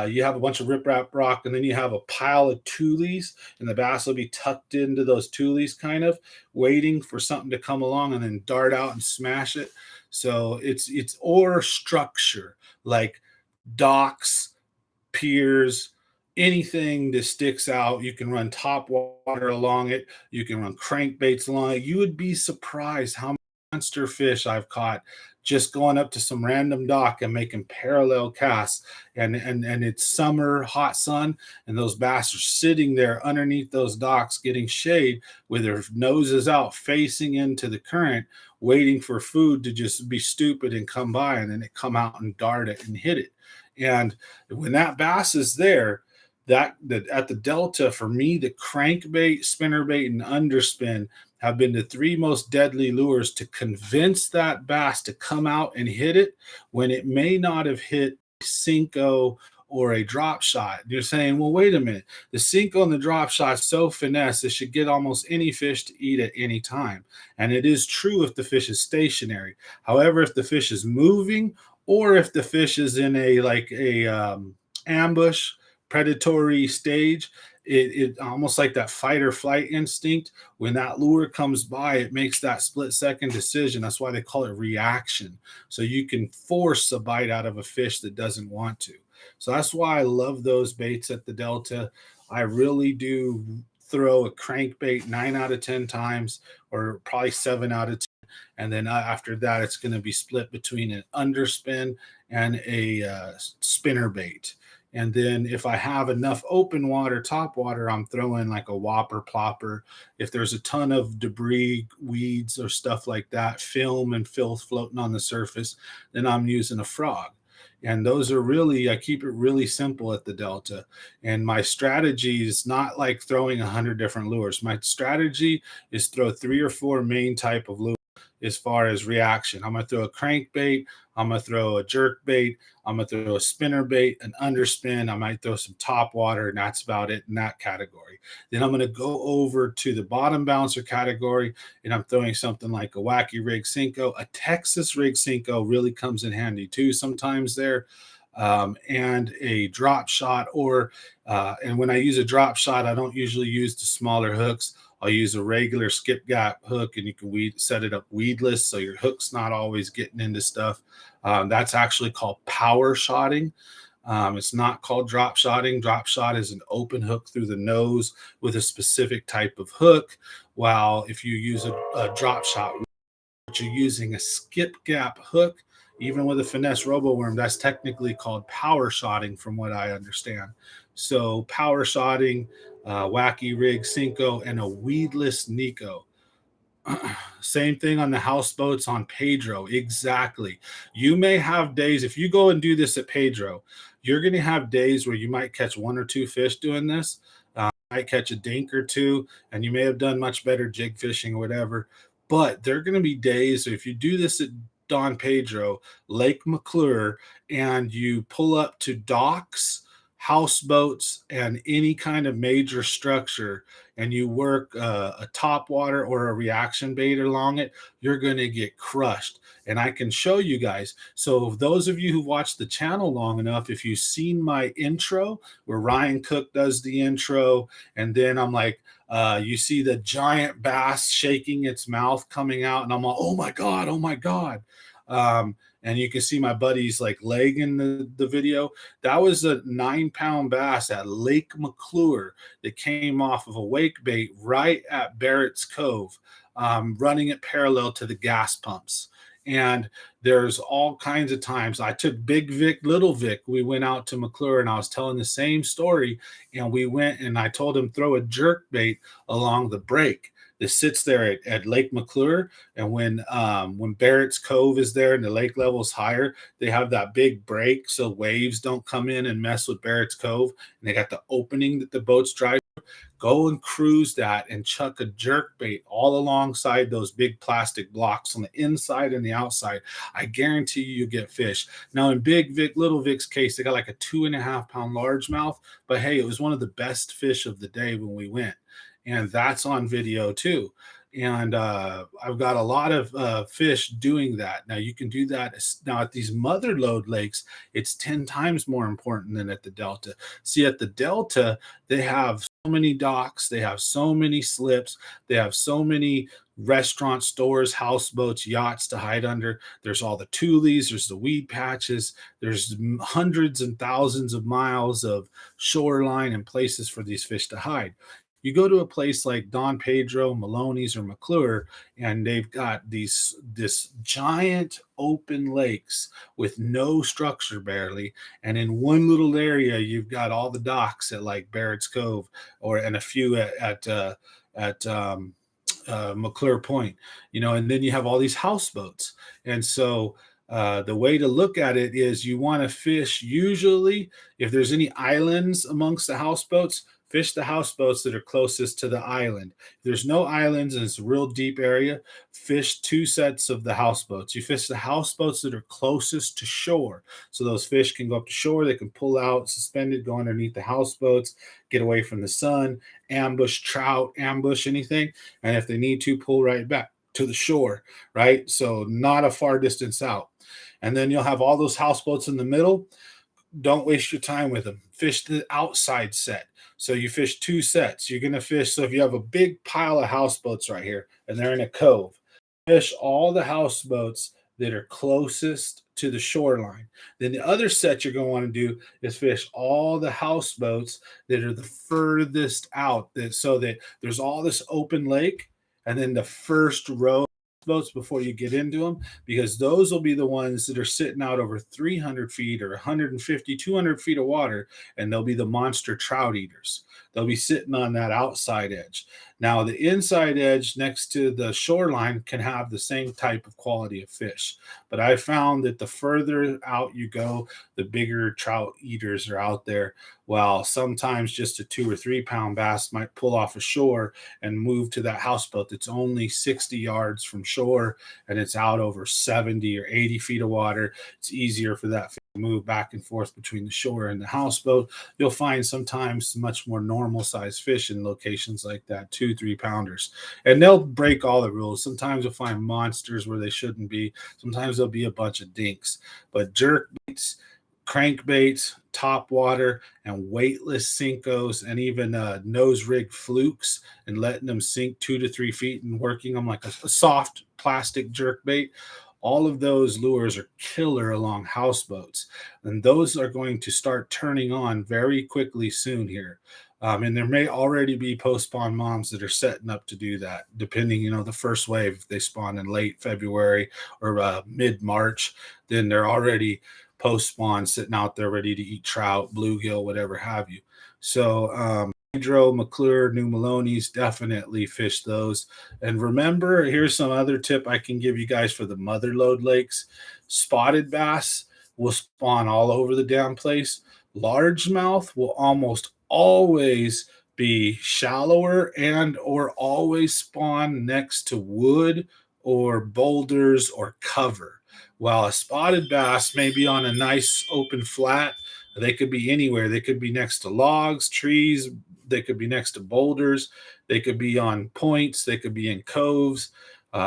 you have a bunch of riprap rock and then you have a pile of tules, and the bass will be tucked into those tules, kind of waiting for something to come along and then dart out and smash it. So it's or structure like docks, piers, anything that sticks out. You can run top water along it. You can run crankbaits along it. You would be surprised how many monster fish I've caught just going up to some random dock and making parallel casts. And it's summer, hot sun, and those bass are sitting there underneath those docks getting shade with their noses out facing into the current, waiting for food to just be stupid and come by, and then it come out and dart it and hit it. And when that bass is there, that at the delta, for me, the crankbait, spinnerbait, and underspin have been the three most deadly lures to convince that bass to come out and hit it when it may not have hit Cinco or a drop shot. You're saying, well, wait a minute. The Cinco and the drop shot so finesse, it should get almost any fish to eat at any time. And it is true if the fish is stationary. However, if the fish is moving, or if the fish is in a ambush predatory stage, it almost like that fight or flight instinct. When that lure comes by, it makes that split second decision. That's why they call it reaction. So you can force a bite out of a fish that doesn't want to. So that's why I love those baits at the delta. I really do throw a crankbait 9 out of 10 times, or probably 7 out of 10. And then after that, it's going to be split between an underspin and a spinner bait. And then if I have enough open water, top water, I'm throwing like a whopper plopper. If there's a ton of debris, weeds, or stuff like that, film and filth floating on the surface, then I'm using a frog. And those are really, I keep it really simple at the delta. And my strategy is not like throwing 100 different lures. My strategy is throw 3 or 4 main type of lures as far as reaction. I'm going to throw a crankbait. I'm going to throw a jerk bait. I'm going to throw a spinner bait, an underspin. I might throw some top water, and that's about it in that category. Then I'm going to go over to the bottom bouncer category, and I'm throwing something like a Wacky Rig Cinco. A Texas Rig Cinco really comes in handy too sometimes there. And a drop shot, and when I use a drop shot, I don't usually use the smaller hooks. I'll use a regular skip gap hook, and you can set it up weedless, so your hook's not always getting into stuff. That's actually called power shotting. It's not called drop shotting. Drop shot is an open hook through the nose with a specific type of hook, while if you use a drop shot, you're using a skip gap hook, even with a finesse robo worm, that's technically called power shotting from what I understand. So power shotting, Wacky Rig Cinco, and a weedless Nico. Same thing on the houseboats on Pedro. Exactly. You may have days, if you go and do this at Pedro, you're going to have days where you might catch 1 or 2 fish doing this. Might catch a dink or two, and you may have done much better jig fishing or whatever. But there are going to be days, if you do this at Don Pedro, Lake McClure, and you pull up to docks, houseboats, and any kind of major structure, and you work a top water or a reaction bait along it, you're going to get crushed. And I can show you guys. So, those of you who watch the channel long enough, if you've seen my intro where Ryan Cook does the intro, and then I'm like, you see the giant bass shaking its mouth coming out, and I'm all, oh my God, oh my God. And you can see my buddy's like leg in the video. That was a 9 pound bass at Lake McClure that came off of a wake bait right at Barrett's Cove, running it parallel to the gas pumps. And there's all kinds of times I took Big Vic, Little Vic. We went out to McClure and I was telling the same story. And we went and I told him throw a jerk bait along the break that sits there at Lake McClure. And when Barrett's Cove is there and the lake level is higher, they have that big break so waves don't come in and mess with Barrett's Cove. And they got the opening that the boats drive. Go and cruise that and chuck a jerk bait all alongside those big plastic blocks on the inside and the outside. I guarantee you get fish. Now, in Big Vic, Little Vic's case, they got like a 2.5 pound largemouth, but hey, it was one of the best fish of the day when we went. And that's on video too. And I've got a lot of fish doing that. Now you can do that now at these mother lode lakes. It's 10 times more important than at the Delta. See, at the Delta, they have so many docks, they have so many slips, they have so many restaurants, stores, houseboats, yachts to hide under. There's all the tules, there's the weed patches, there's hundreds and thousands of miles of shoreline and places for these fish to hide. You go to a place like Don Pedro, Maloney's, or McClure, and they've got this giant open lakes with no structure barely. And in one little area, you've got all the docks at like Barrett's Cove, and a few at McClure Point, and then you have all these houseboats. And so the way to look at it is you want to fish usually if there's any islands amongst the houseboats, fish the houseboats that are closest to the island. If there's no islands and it's a real deep area, fish two sets of the houseboats. You fish the houseboats that are closest to shore. So those fish can go up to shore, they can pull out suspended, go underneath the houseboats, get away from the sun, ambush trout, ambush anything. And if they need to, pull right back to the shore, right? So not a far distance out. And then you'll have all those houseboats in the middle. Don't waste your time with them. Fish the outside set. So you fish two sets. You're going to fish. So if you have a big pile of houseboats right here and they're in a cove, fish all the houseboats that are closest to the shoreline. Then the other set you're going to want to do is fish all the houseboats that are the furthest out, so that there's all this open lake and then the first row boats before you get into them, because those will be the ones that are sitting out over 300 feet or 150, 200 feet of water, and they'll be the monster trout eaters. They'll be sitting on that outside edge. Now, the inside edge next to the shoreline can have the same type of quality of fish, but I found that the further out you go, the bigger trout eaters are out there. While sometimes just a 2 or 3 pound bass might pull off ashore and move to that houseboat that's only 60 yards from shore and it's out over 70 or 80 feet of water. It's easier for that fish to move back and forth between the shore and the houseboat. You'll find sometimes much more normal sized fish in locations like that, 2 3 pounders, and they'll break all the rules. Sometimes you'll find monsters where they shouldn't be. Sometimes there'll be a bunch of dinks, but jerk baits, crankbaits, top water, and weightless Sinkos, and even nose rig flukes, and letting them sink 2 to 3 feet and working them like a soft plastic jerk bait. All of those lures are killer along houseboats, and those are going to start turning on very quickly soon here. And there may already be post-spawn moms that are setting up to do that, depending, the first wave, if they spawn in late February or mid-March, then they're already post-spawn sitting out there ready to eat trout, bluegill, whatever have you. So Pedro, McClure, New Maloney's, definitely fish those. And remember, here's some other tip I can give you guys for the mother lode lakes. Spotted bass will spawn all over the damn place. Largemouth will almost always be shallower and or always spawn next to wood or boulders or cover. while a spotted bass may be on a nice open flat. They could be anywhere. They could be next to logs, trees. They could be next to boulders. They could be on points. They could be in coves.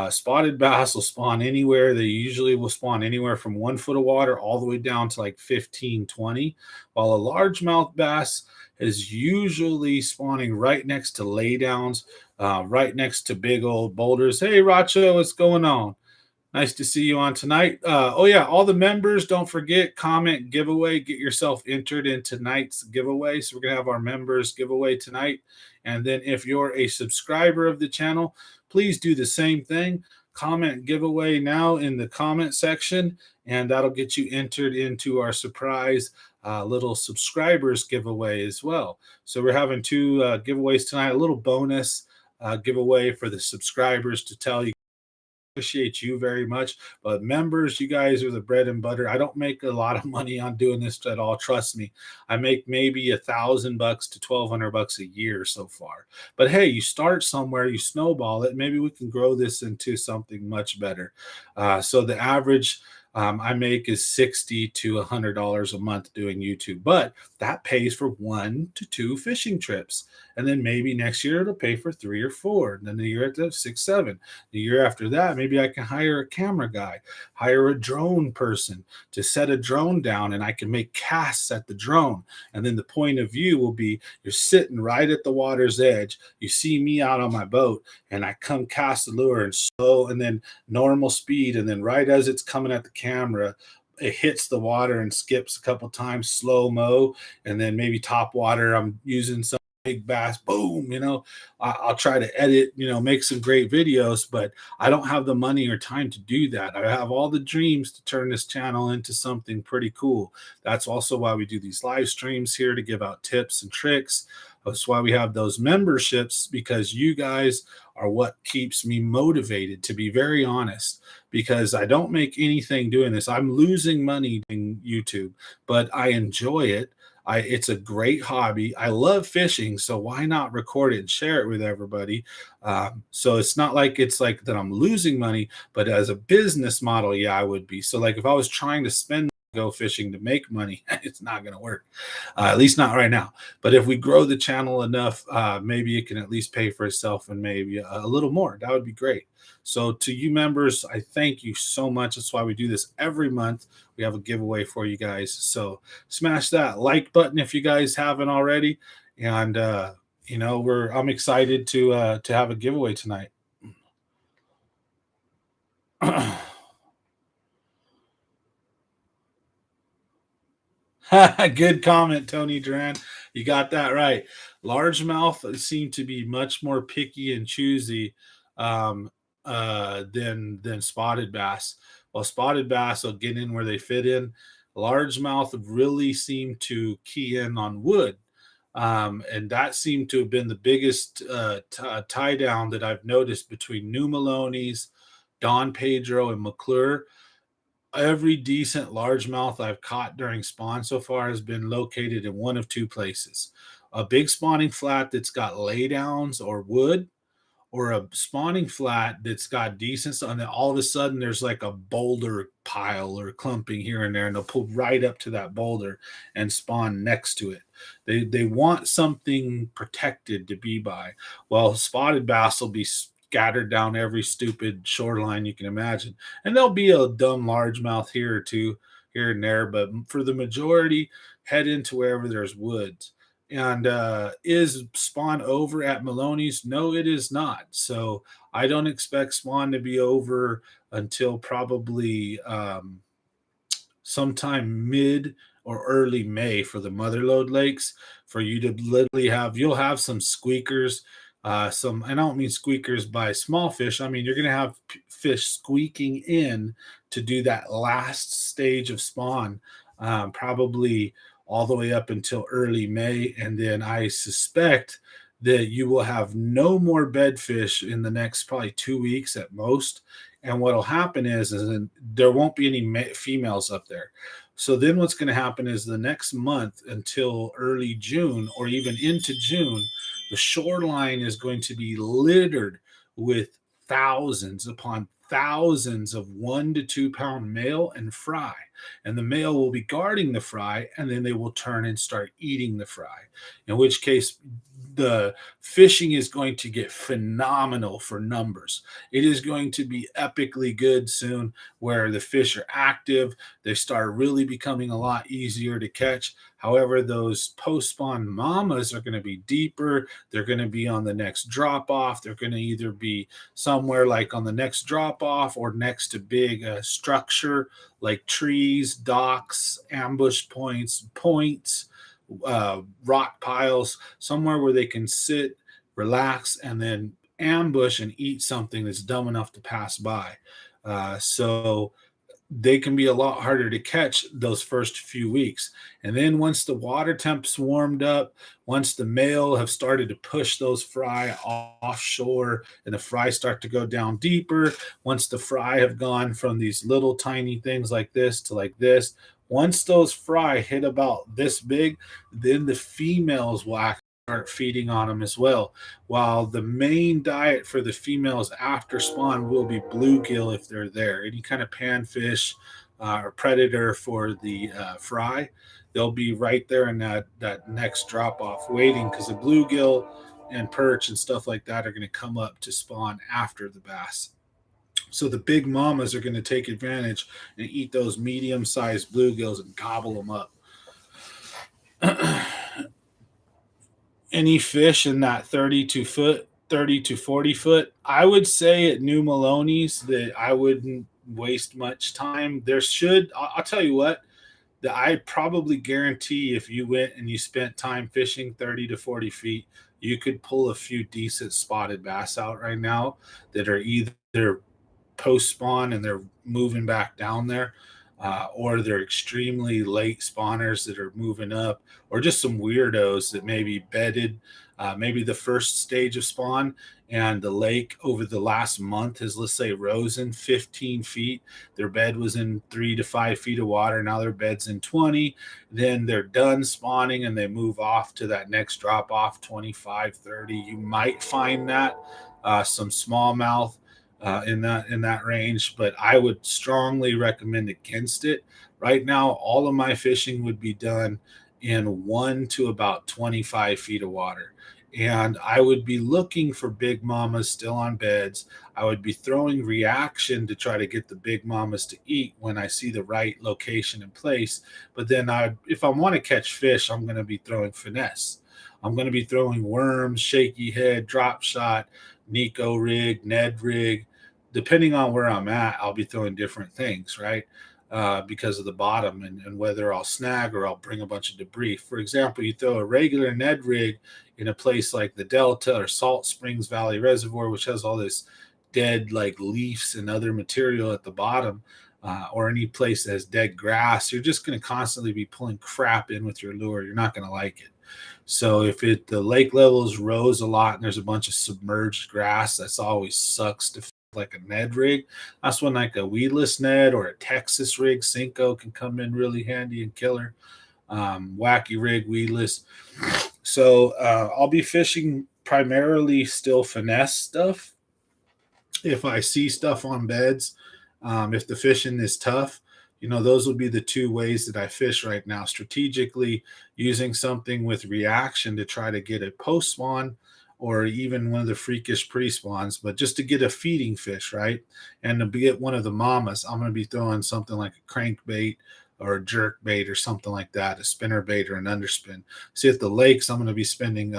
Spotted bass will spawn anywhere. They usually will spawn anywhere from 1 foot of water all the way down to like 15, 20. While a largemouth bass is usually spawning right next to laydowns, right next to big old boulders. Hey, Racho, what's going on? Nice to see you on tonight. Oh yeah, all the members, don't forget, comment giveaway, get yourself entered in tonight's giveaway. So we're gonna have our members giveaway tonight. And then if you're a subscriber of the channel, please do the same thing. Comment giveaway now in the comment section, and that'll get you entered into our surprise little subscribers giveaway as well. So we're having two giveaways tonight, a little bonus giveaway for the subscribers to tell you appreciate you very much. But members, you guys are the bread and butter. I don't make a lot of money on doing this at all. Trust me. I make maybe $1,000 to $1,200 a year so far. But hey, you start somewhere, you snowball it. Maybe we can grow this into something much better. So the average I make is $60 to $100 a month doing YouTube, but that pays for 1 to 2 fishing trips. And then maybe next year it'll pay for 3 or 4. And then the year after 6, 7. The year after that, maybe I can hire a camera guy, hire a drone person to set a drone down, and I can make casts at the drone. And then the point of view will be you're sitting right at the water's edge. You see me out on my boat, and I come cast the lure and slow, and then normal speed. And then right as it's coming at the camera, it hits the water and skips a couple times, slow mo, and then maybe top water. I'm using some big bass, boom. I'll try to edit, make some great videos, but I don't have the money or time to do that. I have all the dreams to turn this channel into something pretty cool. That's also why we do these live streams here, to give out tips and tricks. That's why we have those memberships, because you guys are what keeps me motivated, to be very honest, because I don't make anything doing this. I'm losing money in YouTube, but I enjoy it. It's a great hobby. I love fishing, so why not record it and share it with everybody? So it's not like it's like that I'm losing money, but as a business model, yeah, I would be. So like if I was trying to spend go fishing to make money, it's not going to work, at least not right now. But if we grow the channel enough, maybe it can at least pay for itself, and maybe a little more. That would be great. So to you members, I thank you so much. That's why we do this every month. We have a giveaway for you guys. So smash that like button if you guys haven't already. And I'm excited to have a giveaway tonight. Good comment, Tony Duran. You got that right. Largemouth seem to be much more picky and choosy um, than spotted bass. While spotted bass will get in where they fit in, largemouth really seem to key in on wood. And that seemed to have been the biggest tie down that I've noticed between New Maloney's, Don Pedro, and McClure. Every decent largemouth I've caught during spawn so far has been located in one of two places: a big spawning flat that's got laydowns or wood, or a spawning flat that's got decent, and then all of a sudden there's like a boulder pile or clumping here and there, and they'll pull right up to that boulder and spawn next to it. They want something protected to be by. Well, spotted bass will be scattered down every stupid shoreline you can imagine, and there'll be a dumb largemouth here or two here and there, but for the majority, head into wherever there's woods. And is spawn over at Maloney's? No, it is not. So I don't expect spawn to be over until probably sometime mid or early May for the motherlode lakes, for you to literally you'll have some squeakers. I don't mean squeakers by small fish. I mean, you're going to have fish squeaking in to do that last stage of spawn, probably all the way up until early May. And then I suspect that you will have no more bedfish in the next probably 2 weeks at most. And what'll happen is there won't be any females up there. So then what's going to happen is the next month until early June or even into June, the shoreline is going to be littered with thousands upon thousands of 1 to 2 pound male and fry. And the male will be guarding the fry, and then they will turn and start eating the fry. In which case, the fishing is going to get phenomenal for numbers. It is going to be epically good soon, where the fish are active. They start really becoming a lot easier to catch. However, those post spawn mamas are going to be deeper. They're going to be on the next drop off. They're going to either be somewhere like on the next drop off or next to big structure like trees, docks, ambush points, rock piles, somewhere where they can sit, relax, and then ambush and eat something that's dumb enough to pass by. So they can be a lot harder to catch those first few weeks. And then once the water temps warmed up, once the male have started to push those fry offshore and the fry start to go down deeper, once the fry have gone from these little tiny things like this to like this, once those fry hit about this big, then the females will start feeding on them as well. While the main diet for the females after spawn will be bluegill if they're there. Any kind of panfish or predator for the fry, they'll be right there in that next drop off waiting, because the bluegill and perch and stuff like that are going to come up to spawn after the bass. So the big mamas are going to take advantage and eat those medium sized bluegills and gobble them up. Any fish in that 30 to 40 foot, I would say at New Maloney's that I wouldn't waste much time. I'll tell you what, that I probably guarantee if you went and you spent time fishing 30 to 40 feet, you could pull a few decent spotted bass out right now that are either post spawn and they're moving back down there, or they're extremely late spawners that are moving up, or just some weirdos that maybe bedded maybe the first stage of spawn, and the lake over the last month has, let's say, risen 15 feet. Their bed was in 3 to 5 feet of water. Now their bed's in 20. Then they're done spawning and they move off to that next drop off, 25, 30. You might find that some smallmouth in that range, but I would strongly recommend against it. Right now, all of my fishing would be done in 1 to about 25 feet of water. And I would be looking for big mamas still on beds. I would be throwing reaction to try to get the big mamas to eat when I see the right location and place. But then if I want to catch fish, I'm going to be throwing finesse. I'm going to be throwing worms, shaky head, drop shot, Nico rig, Ned rig. Depending on where I'm at, I'll be throwing different things, right? Because of the bottom and whether I'll snag or I'll bring a bunch of debris. For example, you throw a regular Ned rig in a place like the Delta or Salt Springs Valley Reservoir, which has all this dead like leaves and other material at the bottom, or any place that has dead grass, you're just going to constantly be pulling crap in with your lure. You're not going to like it. So if the lake levels rose a lot and there's a bunch of submerged grass, that's always sucks to like a Ned rig. That's when like a weedless Ned or a Texas rig, Cinco, can come in really handy and killer. Wacky rig, weedless. So I'll be fishing primarily still finesse stuff. If I see stuff on beds, if the fishing is tough, those would be the two ways that I fish right now. Strategically using something with reaction to try to get a post spawn, or even one of the freakish pre-spawns, but just to get a feeding fish, right? And to get one of the mamas, I'm going to be throwing something like a crankbait or a jerk bait or something like that, a spinner bait or an underspin. See, at the lakes, I'm going to be throwing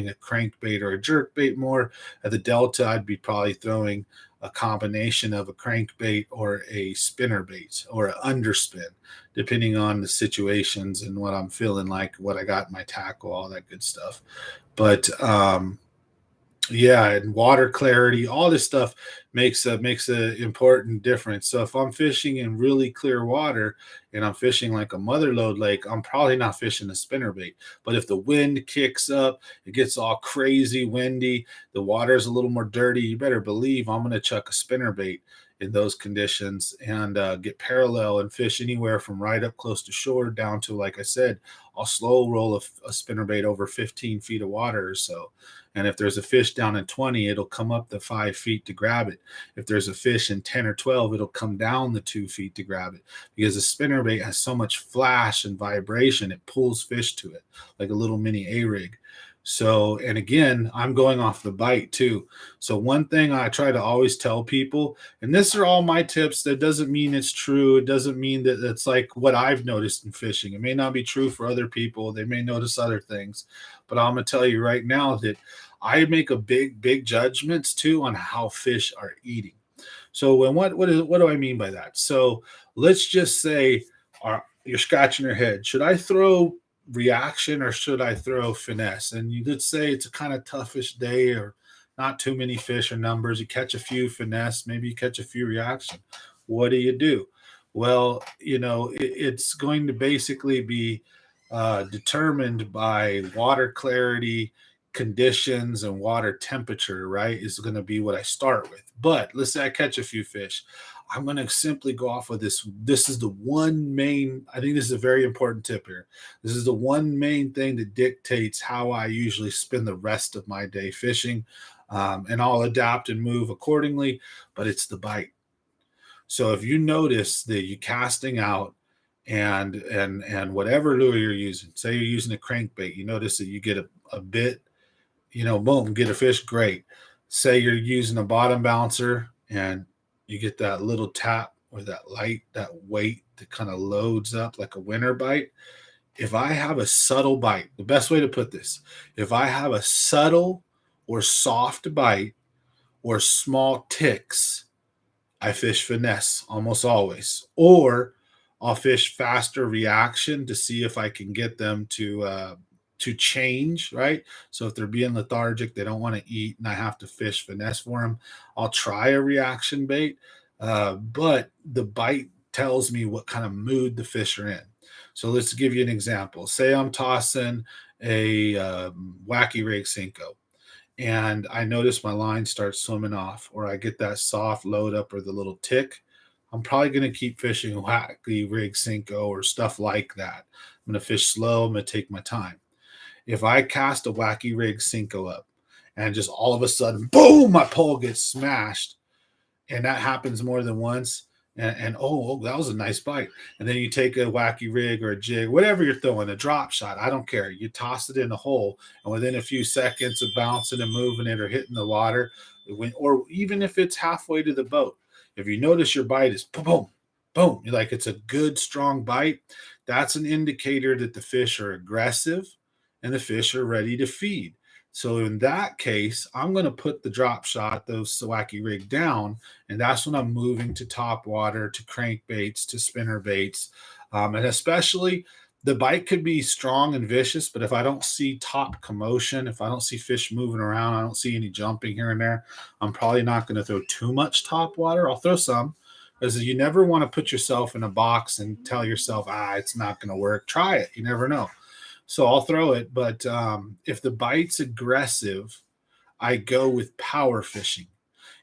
a crankbait or a jerk bait more. At the Delta, I'd be probably throwing a combination of a crankbait or a spinner bait or an underspin, depending on the situations and what I'm feeling like, what I got in my tackle, all that good stuff. But yeah, and water clarity, all this stuff makes a important difference. So if I'm fishing in really clear water and I'm fishing like a mother lode lake, I'm probably not fishing a spinner bait. But if the wind kicks up, it gets all crazy windy, the water's a little more dirty, you better believe I'm going to chuck a spinner bait in those conditions and get parallel and fish anywhere from right up close to shore down to, like I said, I'll slow roll a spinnerbait over 15 feet of water or so. And if there's a fish down in 20, it'll come up the 5 feet to grab it. If there's a fish in 10 or 12, it'll come down the 2 feet to grab it, because the spinnerbait has so much flash and vibration, it pulls fish to it like a little mini A-rig. So, and again, I'm going off the bite too. So, one thing I try to always tell people, and these are all my tips, that doesn't mean it's true. It doesn't mean that it's like what I've noticed in fishing. It may not be true for other people. They may notice other things. But I'm going to tell you right now that I make a big judgments too on how fish are eating. So, when what do I mean by that? So, let's just say you're scratching your head. Should I throw reaction or should I throw finesse? And you did say it's a kind of toughish day, or not too many fish or numbers. You catch a few finesse, maybe you catch a few reaction. What do you do? Well, it's going to basically be determined by water clarity, conditions, and water temperature, right? Is going to be what I start with. But let's say I catch a few fish. I'm going to simply go off of this. This is the one main, I think this is a very important tip here. This is the one main thing that dictates how I usually spend the rest of my day fishing. And I'll adapt and move accordingly, but it's the bite. So if you notice that you're casting out and whatever lure you're using, say you're using a crankbait, you notice that you get a bit, boom, get a fish, great. Say you're using a bottom bouncer and you get that little tap or that light, that weight that kind of loads up like a winter bite. If I have a subtle bite, the best way to put this, if I have a subtle or soft bite or small ticks, I fish finesse almost always. Or I'll fish faster reaction to see if I can get them to change, right? So if they're being lethargic, they don't want to eat, and I have to fish finesse for them, I'll try a reaction bait. But the bite tells me what kind of mood the fish are in. So let's give you an example. Say I'm tossing a Wacky Rig Cinco, and I notice my line starts swimming off, or I get that soft load up or the little tick. I'm probably going to keep fishing Wacky Rig Cinco or stuff like that. I'm going to fish slow. I'm going to take my time. If I cast a Wacky Rig Cinco up and just all of a sudden, boom, my pole gets smashed, and that happens more than once, and oh, that was a nice bite. And then you take a Wacky Rig or a jig, whatever you're throwing, a drop shot, I don't care. You toss it in the hole, and within a few seconds of bouncing and moving it or hitting the water, or even if it's halfway to the boat, if you notice your bite is boom, boom, boom, you're like, it's a good strong bite, that's an indicator that the fish are aggressive and the fish are ready to feed. So in that case, I'm going to put the drop shot, those Wacky Rig down, and that's when I'm moving to top water, to crankbaits, to spinner baits. And especially the bite could be strong and vicious, but if I don't see top commotion, if I don't see fish moving around, I don't see any jumping here and there, I'm probably not going to throw too much top water. I'll throw some, because you never want to put yourself in a box and tell yourself, it's not going to work. Try it. You never know. So I'll throw it. But if the bite's aggressive, I go with power fishing.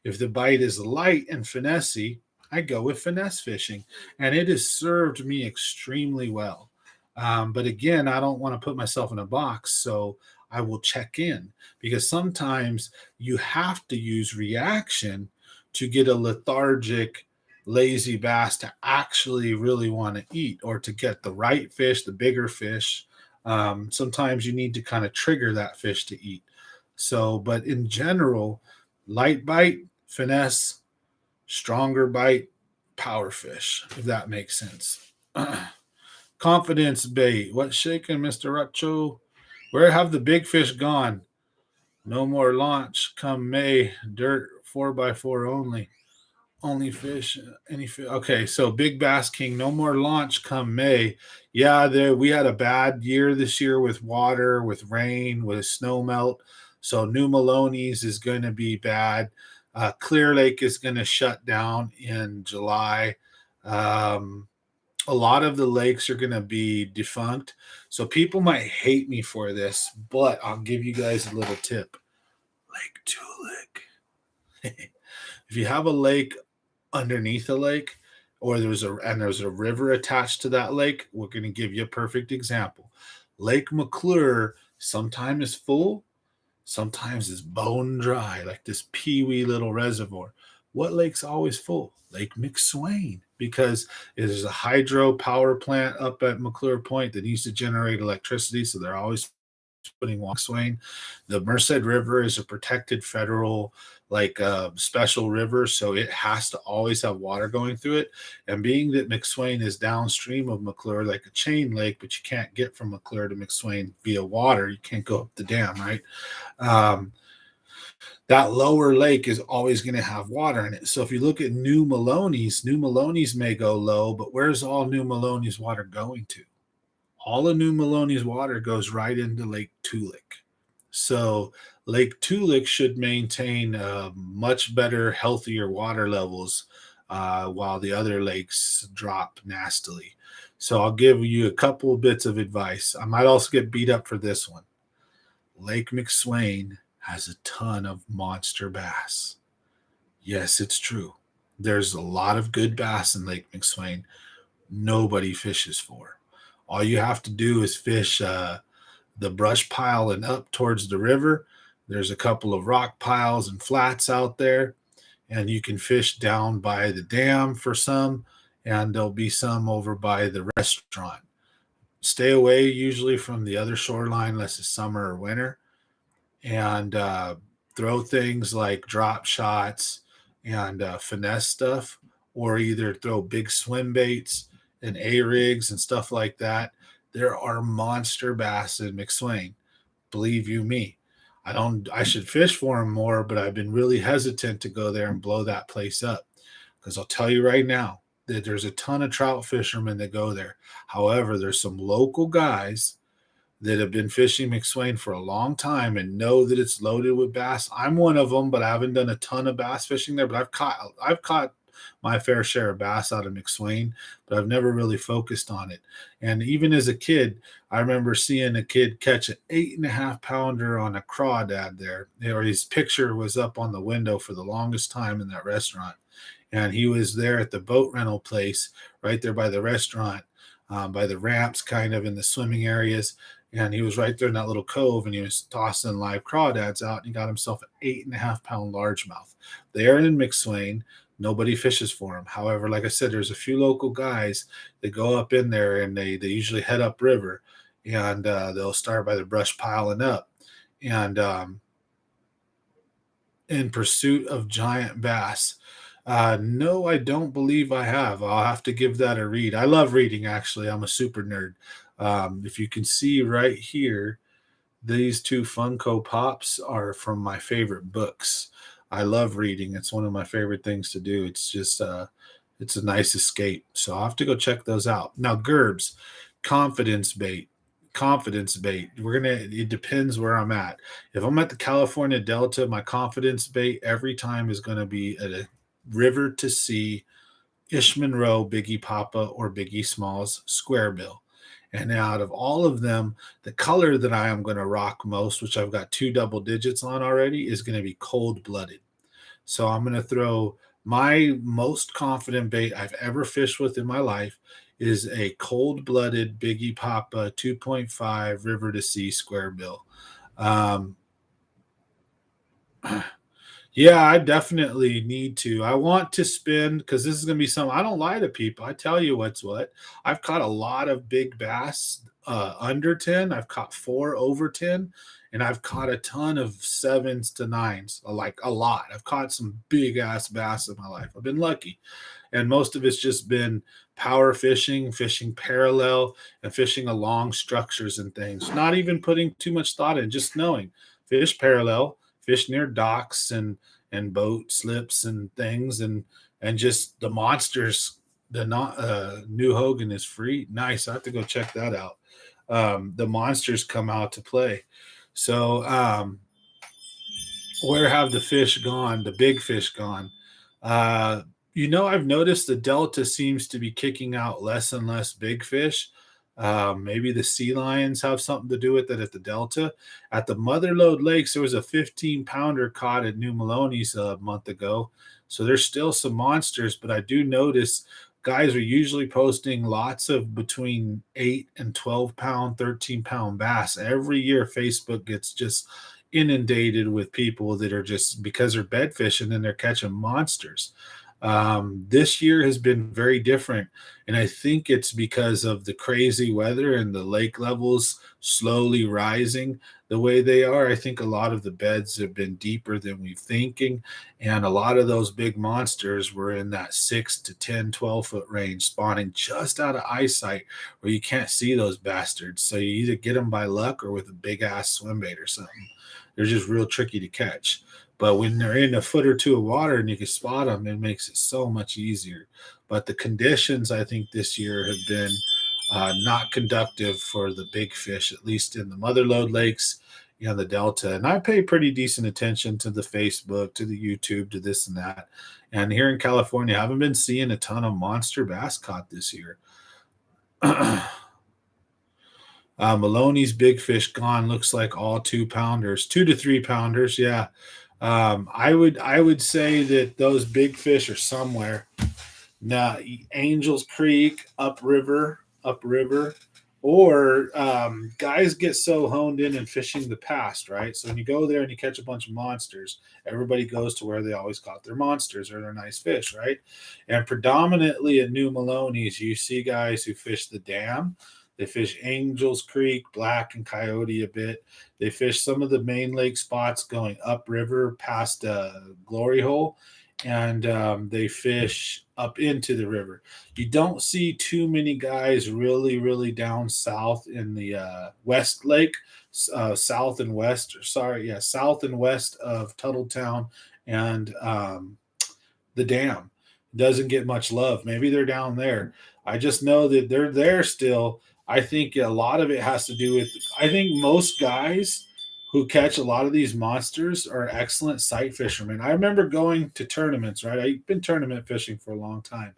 If the bite is light and finessey, I go with finesse fishing. And it has served me extremely well. But again, I don't want to put myself in a box. So I will check in, because sometimes you have to use reaction to get a lethargic, lazy bass to actually really want to eat, or to get the right fish, the bigger fish. Sometimes you need to kind of trigger that fish to eat. So, but in general, light bite, finesse, stronger bite, power fish, if that makes sense. Confidence bait. What's shaking, Mr. Rucho? Where have the big fish gone? No more launch come May. Dirt 4x4 only. Only fish, any fish. Okay, so Big Bass King, no more launch come May. Yeah, we had a bad year this year with water, with rain, with snow melt. So New Maloney's is going to be bad. Clear Lake is going to shut down in July. A lot of the lakes are going to be defunct. So people might hate me for this, but I'll give you guys a little tip. Lake Tulik. If you have a lake underneath a lake, or there's a river attached to that lake, we're going to give you a perfect example. Lake McClure sometimes is full, sometimes it's bone dry, like this peewee little reservoir. What lake's always full? Lake McSwain, because there's a hydro power plant up at McClure Point that needs to generate electricity, so they're always putting McSwain. The Merced River is a protected federal, like special river, so it has to always have water going through it. And being that McSwain is downstream of McClure, like a chain lake, but you can't get from McClure to McSwain via water. You can't go up the dam, right? Um, that lower lake is always going to have water in it. So if you look at New Maloney's may go low, but where's all New Maloney's water going to? All of New Maloney's water goes right into Lake Toolik. So Lake Toolik should maintain much better, healthier water levels while the other lakes drop nastily. So I'll give you a couple of bits of advice. I might also get beat up for this one. Lake McSwain has a ton of monster bass. Yes, it's true. There's a lot of good bass in Lake McSwain. Nobody fishes for. All you have to do is fish the brush pile and up towards the river. There's a couple of rock piles and flats out there, and you can fish down by the dam for some, and there'll be some over by the restaurant. Stay away usually from the other shoreline unless it's summer or winter, and throw things like drop shots and finesse stuff, or either throw big swim baits and A-rigs and stuff like that. There are monster bass in McSwain. Believe you me. I should fish for them more, but I've been really hesitant to go there and blow that place up. Because I'll tell you right now that there's a ton of trout fishermen that go there. However, there's some local guys that have been fishing McSwain for a long time and know that it's loaded with bass. I'm one of them, but I haven't done a ton of bass fishing there. But I've caught my fair share of bass out of McSwain, but I've never really focused on it. And even as a kid, I remember seeing a kid catch an 8.5 pounder on a crawdad there. Or his picture was up on the window for the longest time in that restaurant. And he was there at the boat rental place right there by the restaurant, by the ramps, kind of in the swimming areas. And he was right there in that little cove, and he was tossing live crawdads out, and he got himself an 8.5 pound largemouth. They are in McSwain. Nobody fishes for them. However, like I said, there's a few local guys that go up in there, and they usually head up river, and they'll start by the brush pile and up, and in pursuit of giant bass. No, I don't believe I have. I'll have to give that a read. I love reading, actually. I'm a super nerd. If you can see right here, these two Funko Pops are from my favorite books. I love reading. It's one of my favorite things to do. It's just it's a nice escape. So I'll have to go check those out. Now, Gerbs, confidence bait. Confidence bait. It depends where I'm at. If I'm at the California Delta, my confidence bait every time is gonna be at a river to sea Ish Monroe, Biggie Papa, or Biggie Smalls square bill. And out of all of them, the color that I am going to rock most, which I've got 2 double digits on already, is going to be cold blooded. So I'm going to throw my most confident bait I've ever fished with in my life is a cold blooded Biggie Papa 2.5 river to sea square bill. Um, Yeah, I definitely need to. I want to spend because this is going to be some. I don't lie to people. I tell you what's what. I've caught a lot of big bass under 10. I've caught 4 over 10, and I've caught a ton of 7s to 9s, like a lot. I've caught some big ass bass in my life. I've been lucky, and most of it's just been power fishing, fishing parallel, and fishing along structures and things. Not even putting too much thought in, just knowing fish parallel, fish near docks and boat slips and things, and just the monsters. The not New Hogan is free. Nice. I have to go check that out. The monsters come out to play. So where have the fish gone? The big fish gone? Uh, I've noticed the Delta seems to be kicking out less and less big fish. Maybe the sea lions have something to do with it at the Delta. At the Motherlode Lakes, there was a 15 pounder caught at New Maloney's a month ago. So there's still some monsters, but I do notice guys are usually posting lots of between 8 and 12 pound, 13 pound bass. Every year, Facebook gets just inundated with people that are just because they're bed fishing and they're catching monsters. This year has been very different, and I think it's because of the crazy weather and the lake levels slowly rising the way they are. I think a lot of the beds have been deeper than we thinking, and a lot of those big monsters were in that 6 to 10, 12 foot range, spawning just out of eyesight where you can't see those bastards. So you either get them by luck or with a big ass swim bait or something. They're just real tricky to catch. But when they're in a foot or two of water and you can spot them, it makes it so much easier. But the conditions, I think, this year have been not conductive for the big fish, at least in the mother lode lakes, the Delta. And I pay pretty decent attention to the Facebook, to the YouTube, to this and that. And here in California, I haven't been seeing a ton of monster bass caught this year. Maloney's big fish gone. Looks like all 2 pounders, 2 to 3 pounders. Yeah. I would say that those big fish are somewhere. Now, Angels Creek, upriver, or guys get so honed in and fishing the past, right? So when you go there and you catch a bunch of monsters, everybody goes to where they always caught their monsters or their nice fish, right? And predominantly at New Maloney's, you see guys who fish the dam. They fish Angels Creek, Black, and Coyote a bit. They fish some of the main lake spots going upriver past Glory Hole, and they fish up into the river. You don't see too many guys really down south in the West Lake, south and west. Sorry, yeah, south and west of Tuttletown and the dam. Doesn't get much love. Maybe they're down there. I just know that they're there still. I think a lot of it has to do with. I think most guys who catch a lot of these monsters are excellent sight fishermen. I remember going to tournaments, right? I've been tournament fishing for a long time.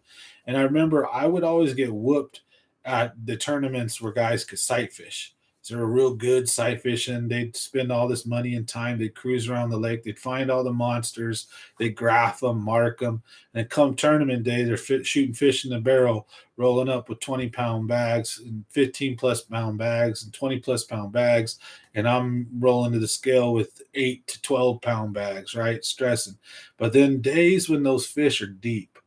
And I remember I would always get whooped at the tournaments where guys could sight fish. So they were real good sight fishing. They'd spend all this money and time. They'd cruise around the lake. They'd find all the monsters. They'd graph them, mark them. And come tournament day, they're shooting fish in the barrel, rolling up with 20-pound bags and 15-plus-pound bags and 20-plus-pound bags, and I'm rolling to the scale with 8 to 12-pound bags, right? Stressing. But then days when those fish are deep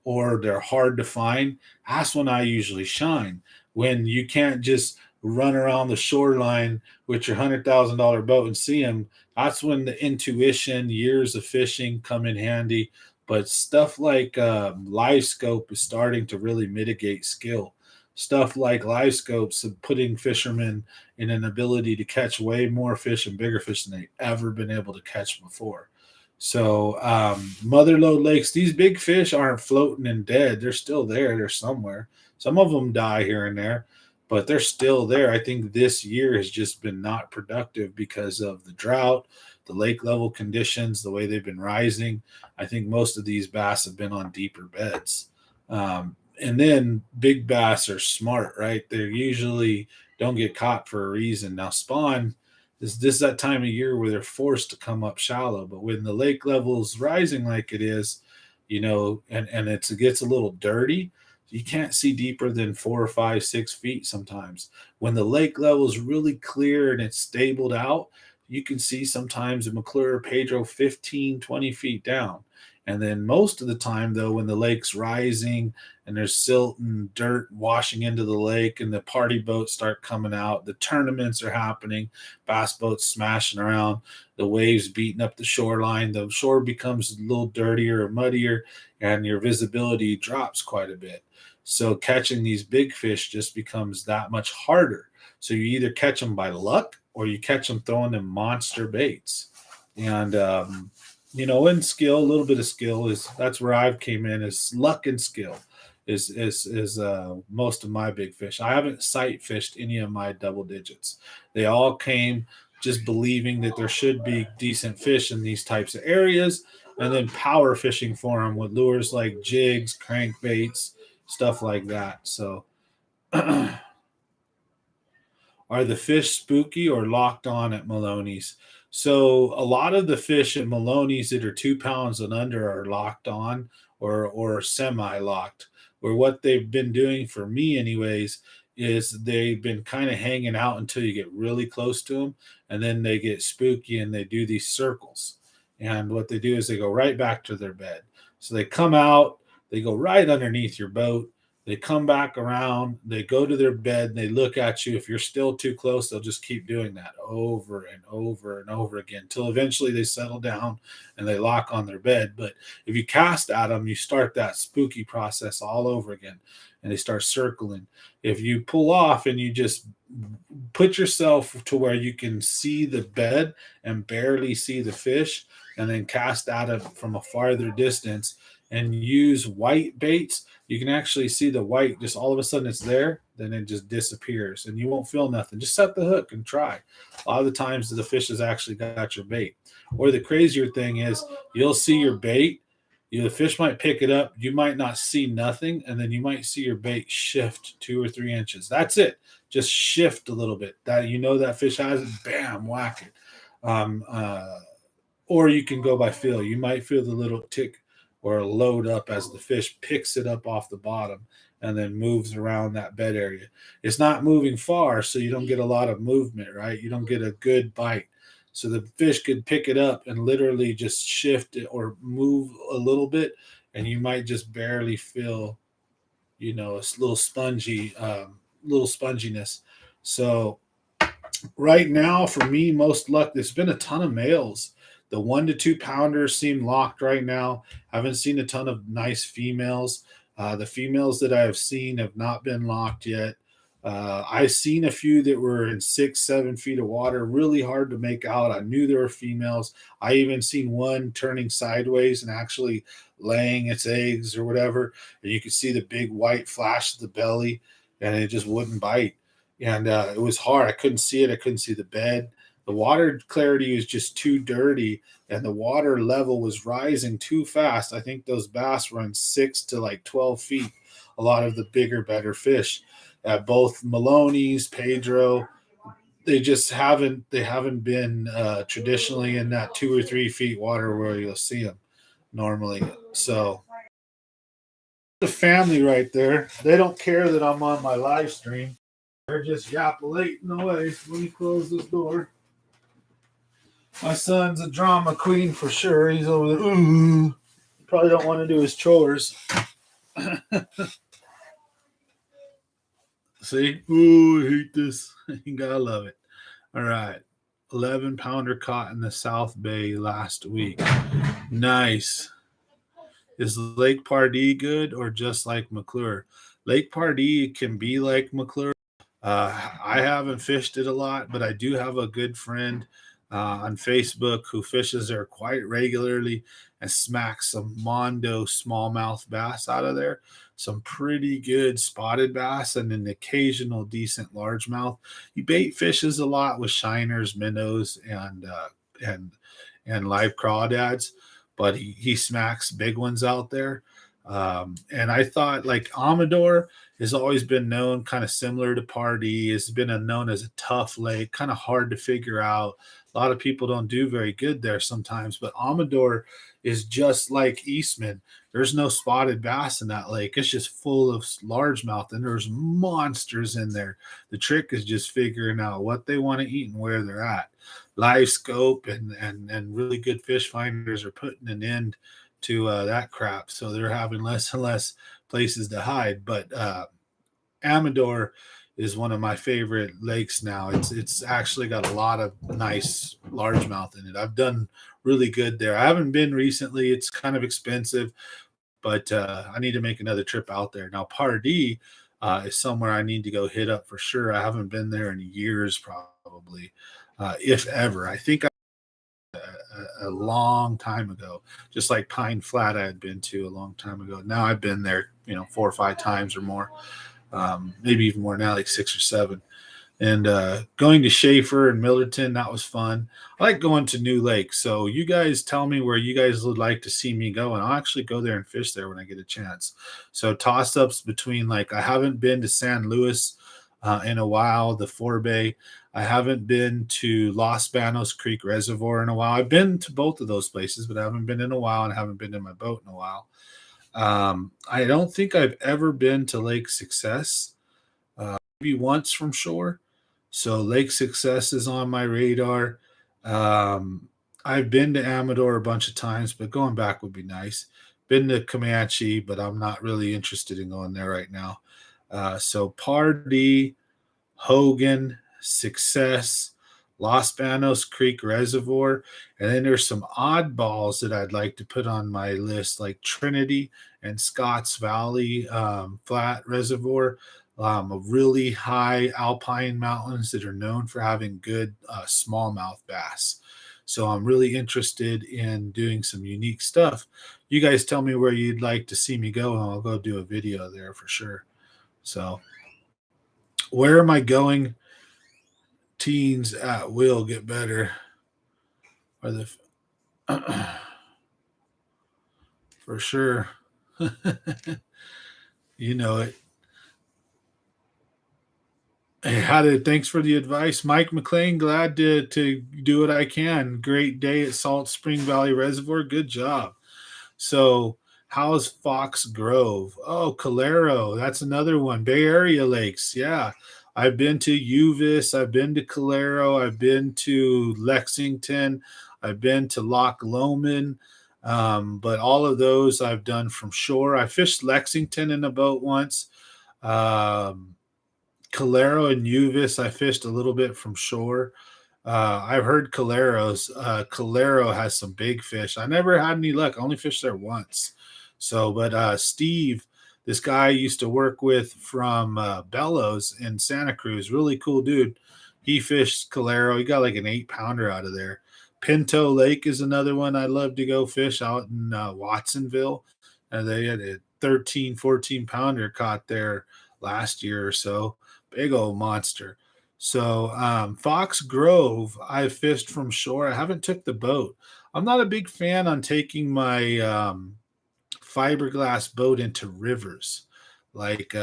or they're hard to find, that's when I usually shine. When you can't just run around the shoreline with your $100,000 boat and see them, that's when the intuition, years of fishing come in handy. But stuff like live scope is starting to really mitigate skill. Stuff like live scopes of putting fishermen in an ability to catch way more fish and bigger fish than they've ever been able to catch before. So mother lode lakes, these big fish aren't floating and dead. They're still there. They're somewhere. Some of them die here and there, but they're still there. I think this year has just been not productive because of the drought, the lake level conditions, the way they've been rising. I think most of these bass have been on deeper beds. And then big bass are smart, right? They usually don't get caught for a reason. Now, spawn is this that time of year where they're forced to come up shallow. But when the lake level's rising like it is, and it gets a little dirty, you can't see deeper than 4 or 5, 6 feet sometimes. When the lake level is really clear and it's stabled out, you can see sometimes in McClure, Pedro, 15, 20 feet down. And then most of the time, though, when the lake's rising and there's silt and dirt washing into the lake and the party boats start coming out, the tournaments are happening, bass boats smashing around, the waves beating up the shoreline, the shore becomes a little dirtier or muddier, and your visibility drops quite a bit. So catching these big fish just becomes that much harder. So you either catch them by luck or you catch them throwing them monster baits. And, and skill, a little bit of skill that's where I've came in is luck and skill is most of my big fish. I haven't sight fished any of my double digits. They all came just believing that there should be decent fish in these types of areas and then power fishing for them with lures like jigs, crankbaits, stuff like that. So are the fish spooky or locked on at Maloney's? So a lot of the fish at Maloney's that are 2 pounds and under are locked on or semi-locked, Or what they've been doing for me, anyways, is they've been kind of hanging out until you get really close to them, and then they get spooky and they do these circles. And what they do is they go right back to their bed. So they come out, they go right underneath your boat, they come back around, they go to their bed, and they look at you. If you're still too close, they'll just keep doing that over and over and over again until eventually they settle down and they lock on their bed. But if you cast at them, you start that spooky process all over again and they start circling. If you pull off and you just put yourself to where you can see the bed and barely see the fish, and then cast at it from a farther distance and use white baits, you can actually see the white just all of a sudden it's there, then it just disappears and you won't feel nothing. Just set the hook and try. A lot of the times the fish has actually got your bait. Or the crazier thing is you'll see your bait, the fish might pick it up, you might not see nothing, and then you might see your bait shift 2 or 3 inches. That's it. Just shift a little bit. That that fish has it, bam, whack it. Or you can go by feel. You might feel the little tick or load up as the fish picks it up off the bottom and then moves around that bed area. It's not moving far, so you don't get a lot of movement, right? You don't get a good bite. So the fish could pick it up and literally just shift it or move a little bit, and you might just barely feel, a little sponginess. So right now, for me, most luck, there's been a ton of males. The 1 to 2 pounders seem locked right now. Haven't seen a ton of nice females. The females that I have seen have not been locked yet. I've seen a few that were in 6, 7 feet of water, really hard to make out. I knew there were females. I even seen one turning sideways and actually laying its eggs or whatever. And you could see the big white flash of the belly, and it just wouldn't bite. And it was hard. I couldn't see it. I couldn't see the bed. The water clarity was just too dirty, and the water level was rising too fast. I think those bass were in 6 to like 12 feet. A lot of the bigger, better fish. Both Maloney's, Pedro, they just haven't. They haven't been traditionally in that 2 or 3 feet water where you'll see them normally. So the family right there, they don't care that I'm on my live stream. They're just yapping away. Let me close this door. My son's a drama queen for sure. He's over there. Ooh, probably don't want to do his chores. See? Ooh, I hate this. You gotta love it. All right. 11-pounder caught in the South Bay last week. Nice. Is Lake Pardee good or just like McClure? Lake Pardee can be like McClure. I haven't fished it a lot, but I do have a good friend on Facebook who fishes there quite regularly and smacks some Mondo smallmouth bass out of there. Some pretty good spotted bass and an occasional decent largemouth. He bait fishes a lot with shiners, minnows, and live crawdads, but he smacks big ones out there. And I thought like Amador has always been known kind of similar to Pardee. It's been known as a tough lake, kind of hard to figure out. A lot of people don't do very good there sometimes, but Amador is just like Eastman. There's no spotted bass in that lake. It's just full of largemouth, and there's monsters in there. The trick is just figuring out what they want to eat and where they're at. Live scope and really good fish finders are putting an end to that crap, so they're having less and less places to hide. But Amador is one of my favorite lakes now. It's actually got a lot of nice largemouth in it. I've done really good there. I haven't been recently. It's kind of expensive, but I need to make another trip out there. Now Pardee is somewhere I need to go hit up for sure. I haven't been there in years, probably, if ever. I think a long time ago, just like Pine Flat I had been to a long time ago. Now I've been there, 4 or 5 times or more, maybe even more now, like 6 or 7. And going to Schaefer and Millerton, that was fun. I like going to new lakes. So you guys tell me where you guys would like to see me go, and I'll actually go there and fish there when I get a chance. So toss-ups between, like, I haven't been to San Luis in a while, the Forebay. I haven't been to Los Banos Creek Reservoir in a while. I've been to both of those places, but I haven't been in a while, and I haven't been in my boat in a while. I don't think I've ever been to Lake Success, maybe once from shore. So Lake Success is on my radar. Um, I've been to Amador a bunch of times, but going back would be nice. Been to Comanche, but I'm not really interested in going there right now. So Pardee, Hogan, Success, Los Banos Creek Reservoir, and then there's some oddballs that I'd like to put on my list, like Trinity and Scotts Valley Flat Reservoir, really high alpine mountains that are known for having good smallmouth bass. So I'm really interested in doing some unique stuff. You guys tell me where you'd like to see me go, and I'll go do a video there for sure. So, where am I going? Teens at will get better. Or the for sure. You know it. Hey, thanks for the advice, Mike McLean. Glad to do what I can. Great day at Salt Spring Valley Reservoir. Good job. So, how's Fox Grove? Oh, Calero. That's another one. Bay Area lakes. Yeah. I've been to Uvis. I've been to Calero. I've been to Lexington. I've been to Loch Lomond. But all of those I've done from shore. I fished Lexington in a boat once. Um, Calero and Uvis, I fished a little bit from shore. I've heard Calero has some big fish. I never had any luck. I only fished there once. So, but Steve, this guy I used to work with from Bellows in Santa Cruz, really cool dude. He fished Calero. He got like an 8-pounder out of there. Pinto Lake is another one I'd love to go fish out in Watsonville. And they had a 13, 14-pounder caught there last year or so. Big old monster. So Fox Grove, I've fished from shore. I haven't took the boat. I'm not a big fan on taking my fiberglass boat into rivers, like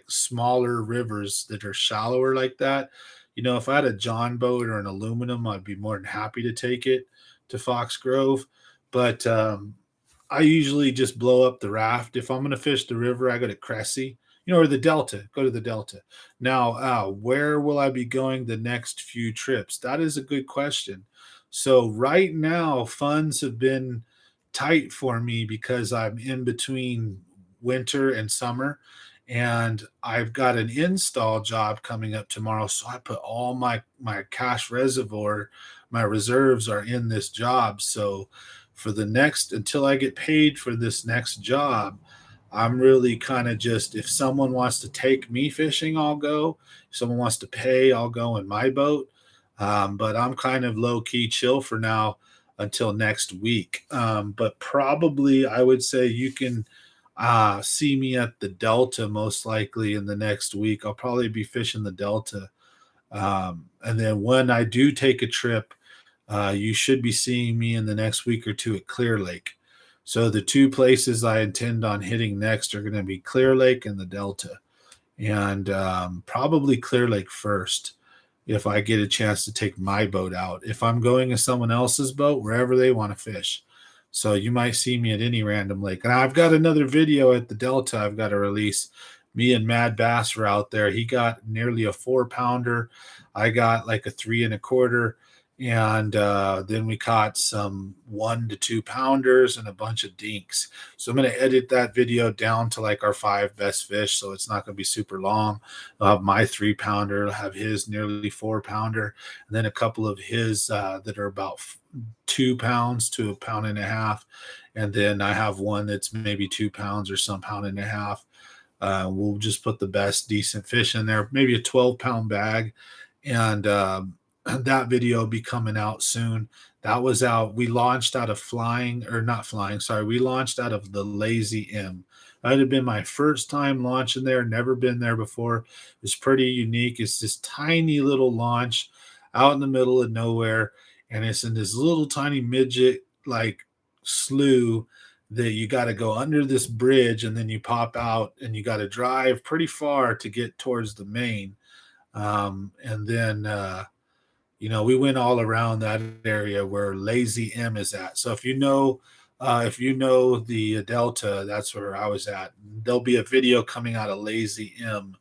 smaller rivers that are shallower like that. You know, if I had a John boat or an aluminum, I'd be more than happy to take it to Fox Grove. But I usually just blow up the raft. If I'm going to fish the river, I go to Cressy, or the Delta. Go to the Delta. Now, where will I be going the next few trips? That is a good question. So right now, funds have been tight for me because I'm in between winter and summer, and I've got an install job coming up tomorrow. So I put all my cash reservoir, my reserves are in this job. So for the next until I get paid for this next job, I'm really kind of just, if someone wants to take me fishing, I'll go. If someone wants to pay, I'll go in my boat. But I'm kind of low key chill for now until next week. But probably I would say you can see me at the Delta most likely in the next week. I'll probably be fishing the Delta. And then when I do take a trip, you should be seeing me in the next week or two at Clear Lake. So the two places I intend on hitting next are going to be Clear Lake and the Delta, and probably Clear Lake first if I get a chance to take my boat out. If I'm going to someone else's boat, wherever they want to fish. So you might see me at any random lake. And I've got another video at the Delta I've got to release. Me and Mad Bass were out there. He got nearly a 4-pounder. I got like a 3 1/4. And then we caught some 1 to 2-pounders and a bunch of dinks. So I'm going to edit that video down to like our 5 best fish. So it's not going to be super long. I'll have my 3-pounder, I'll have his nearly 4-pounder, and then a couple of his that are about 2 pounds to a pound and a half. And then I have one that's maybe 2 pounds or some pound and a half. We'll just put the best decent fish in there, maybe a 12-pound bag. And that video will be coming out soon. That was out. We launched out of we launched out of the Lazy M. That had been my first time launching there. Never been there before. It's pretty unique. It's this tiny little launch out in the middle of nowhere, and it's in this little tiny midget like slough that you got to go under this bridge, and then you pop out, and you got to drive pretty far to get towards the main. And then we went all around that area where Lazy M is at. So if you know If you know the Delta, that's where I was at. There'll be a video coming out of Lazy M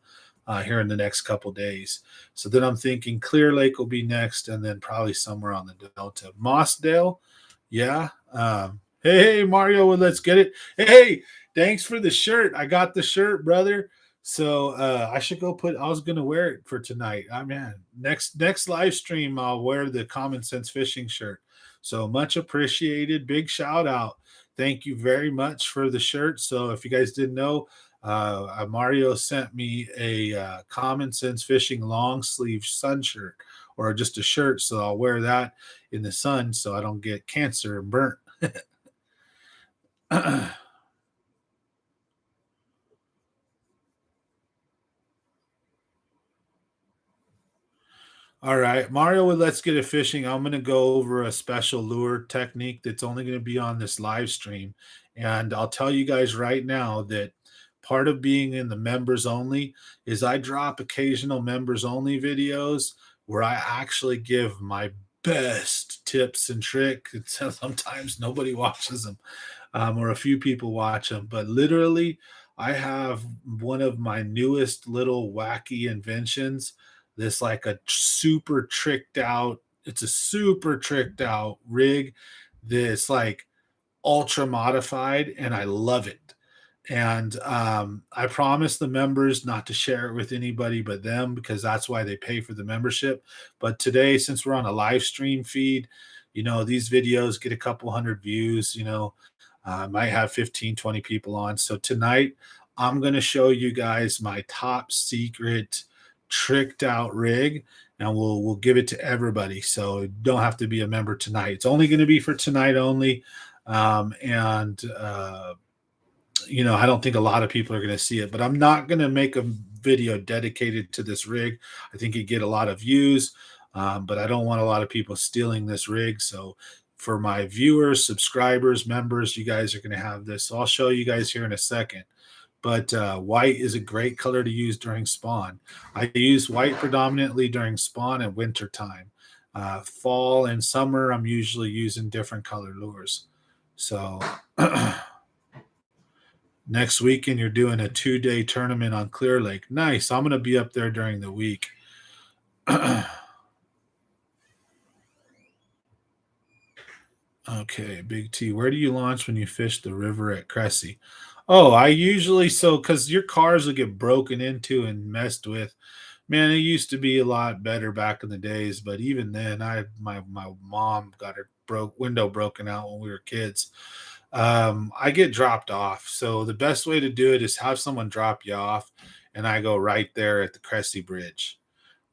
here in the next couple days. So then I'm thinking Clear Lake will be next, and then probably somewhere on the Delta. Mossdale, yeah. Hey, Mario, well, let's get it. Hey, thanks for the shirt. I got the shirt, brother. So I should go put. I was gonna wear it for tonight. I man, next live stream, I'll wear the Common Sense Fishing shirt. So much appreciated. Big shout out. Thank you very much for the shirt. So if you guys didn't know, Mario sent me a Common Sense Fishing long sleeve sun shirt, or just a shirt. So I'll wear that in the sun so I don't get cancer and burnt. All right, Mario with Let's Get It Fishing. I'm going to go over a special lure technique that's only going to be on this live stream. And I'll tell you guys right now that part of being in the members only is I drop occasional members only videos where I actually give my best tips and tricks. Sometimes nobody watches them, or a few people watch them, but literally, I have one of my newest little wacky inventions. This like a super tricked out. It's a super tricked out rig that's like ultra modified, and I love it. And I promise the members not to share it with anybody but them, because that's why they pay for the membership. But today, since we're on a live stream feed, these videos get a couple hundred views. Might have 15, 20 people on. So tonight, I'm going to show you guys my top secret tricked out rig, and we'll give it to everybody. So you don't have to be a member tonight. It's only going to be for tonight only. And I don't think a lot of people are going to see it, but I'm not going to make a video dedicated to this rig. I think it get a lot of views, but I don't want a lot of people stealing this rig. So for my viewers, subscribers, members, you guys are going to have this. So I'll show you guys here in a second. But white is a great color to use during spawn. I use white predominantly during spawn and winter time. Fall and summer, I'm usually using different color lures. So next weekend, you're doing a 2-day tournament on Clear Lake. Nice. I'm going to be up there during the week. Okay, Big T. Where do you launch when you fish the river at Cressy? Oh, I usually because your cars will get broken into and messed with. Man, it used to be a lot better back in the days, but even then, my mom got her window broken out when we were kids. I get dropped off. So the best way to do it is have someone drop you off, and I go right there at the Cressy Bridge,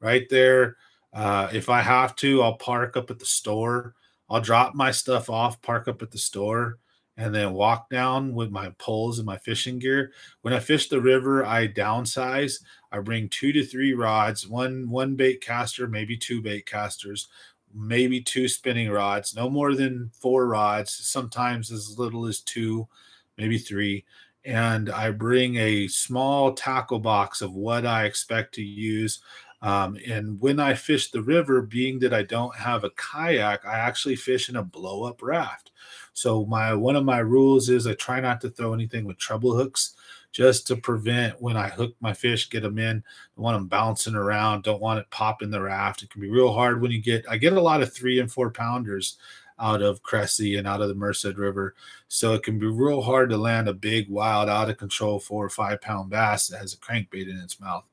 right there. If I have to, I'll park up at the store. I'll drop my stuff off, park up at the store, and then walk down with my poles and my fishing gear. When I fish the river, I downsize. I bring 2 to 3 rods, one bait caster, maybe 2 bait casters, maybe 2 spinning rods, no more than 4 rods, sometimes as little as 2, maybe 3. And I bring a small tackle box of what I expect to use. And when I fish the river, being that I don't have a kayak, I actually fish in a blow up raft. So one of my rules is I try not to throw anything with treble hooks, just to prevent when I hook my fish, get them in. I want them bouncing around. Don't want it popping the raft. It can be real hard when I get a lot of 3 and 4 pounders out of Cressy and out of the Merced River. So it can be real hard to land a big, wild, out of control 4 or 5 pound bass that has a crankbait in its mouth.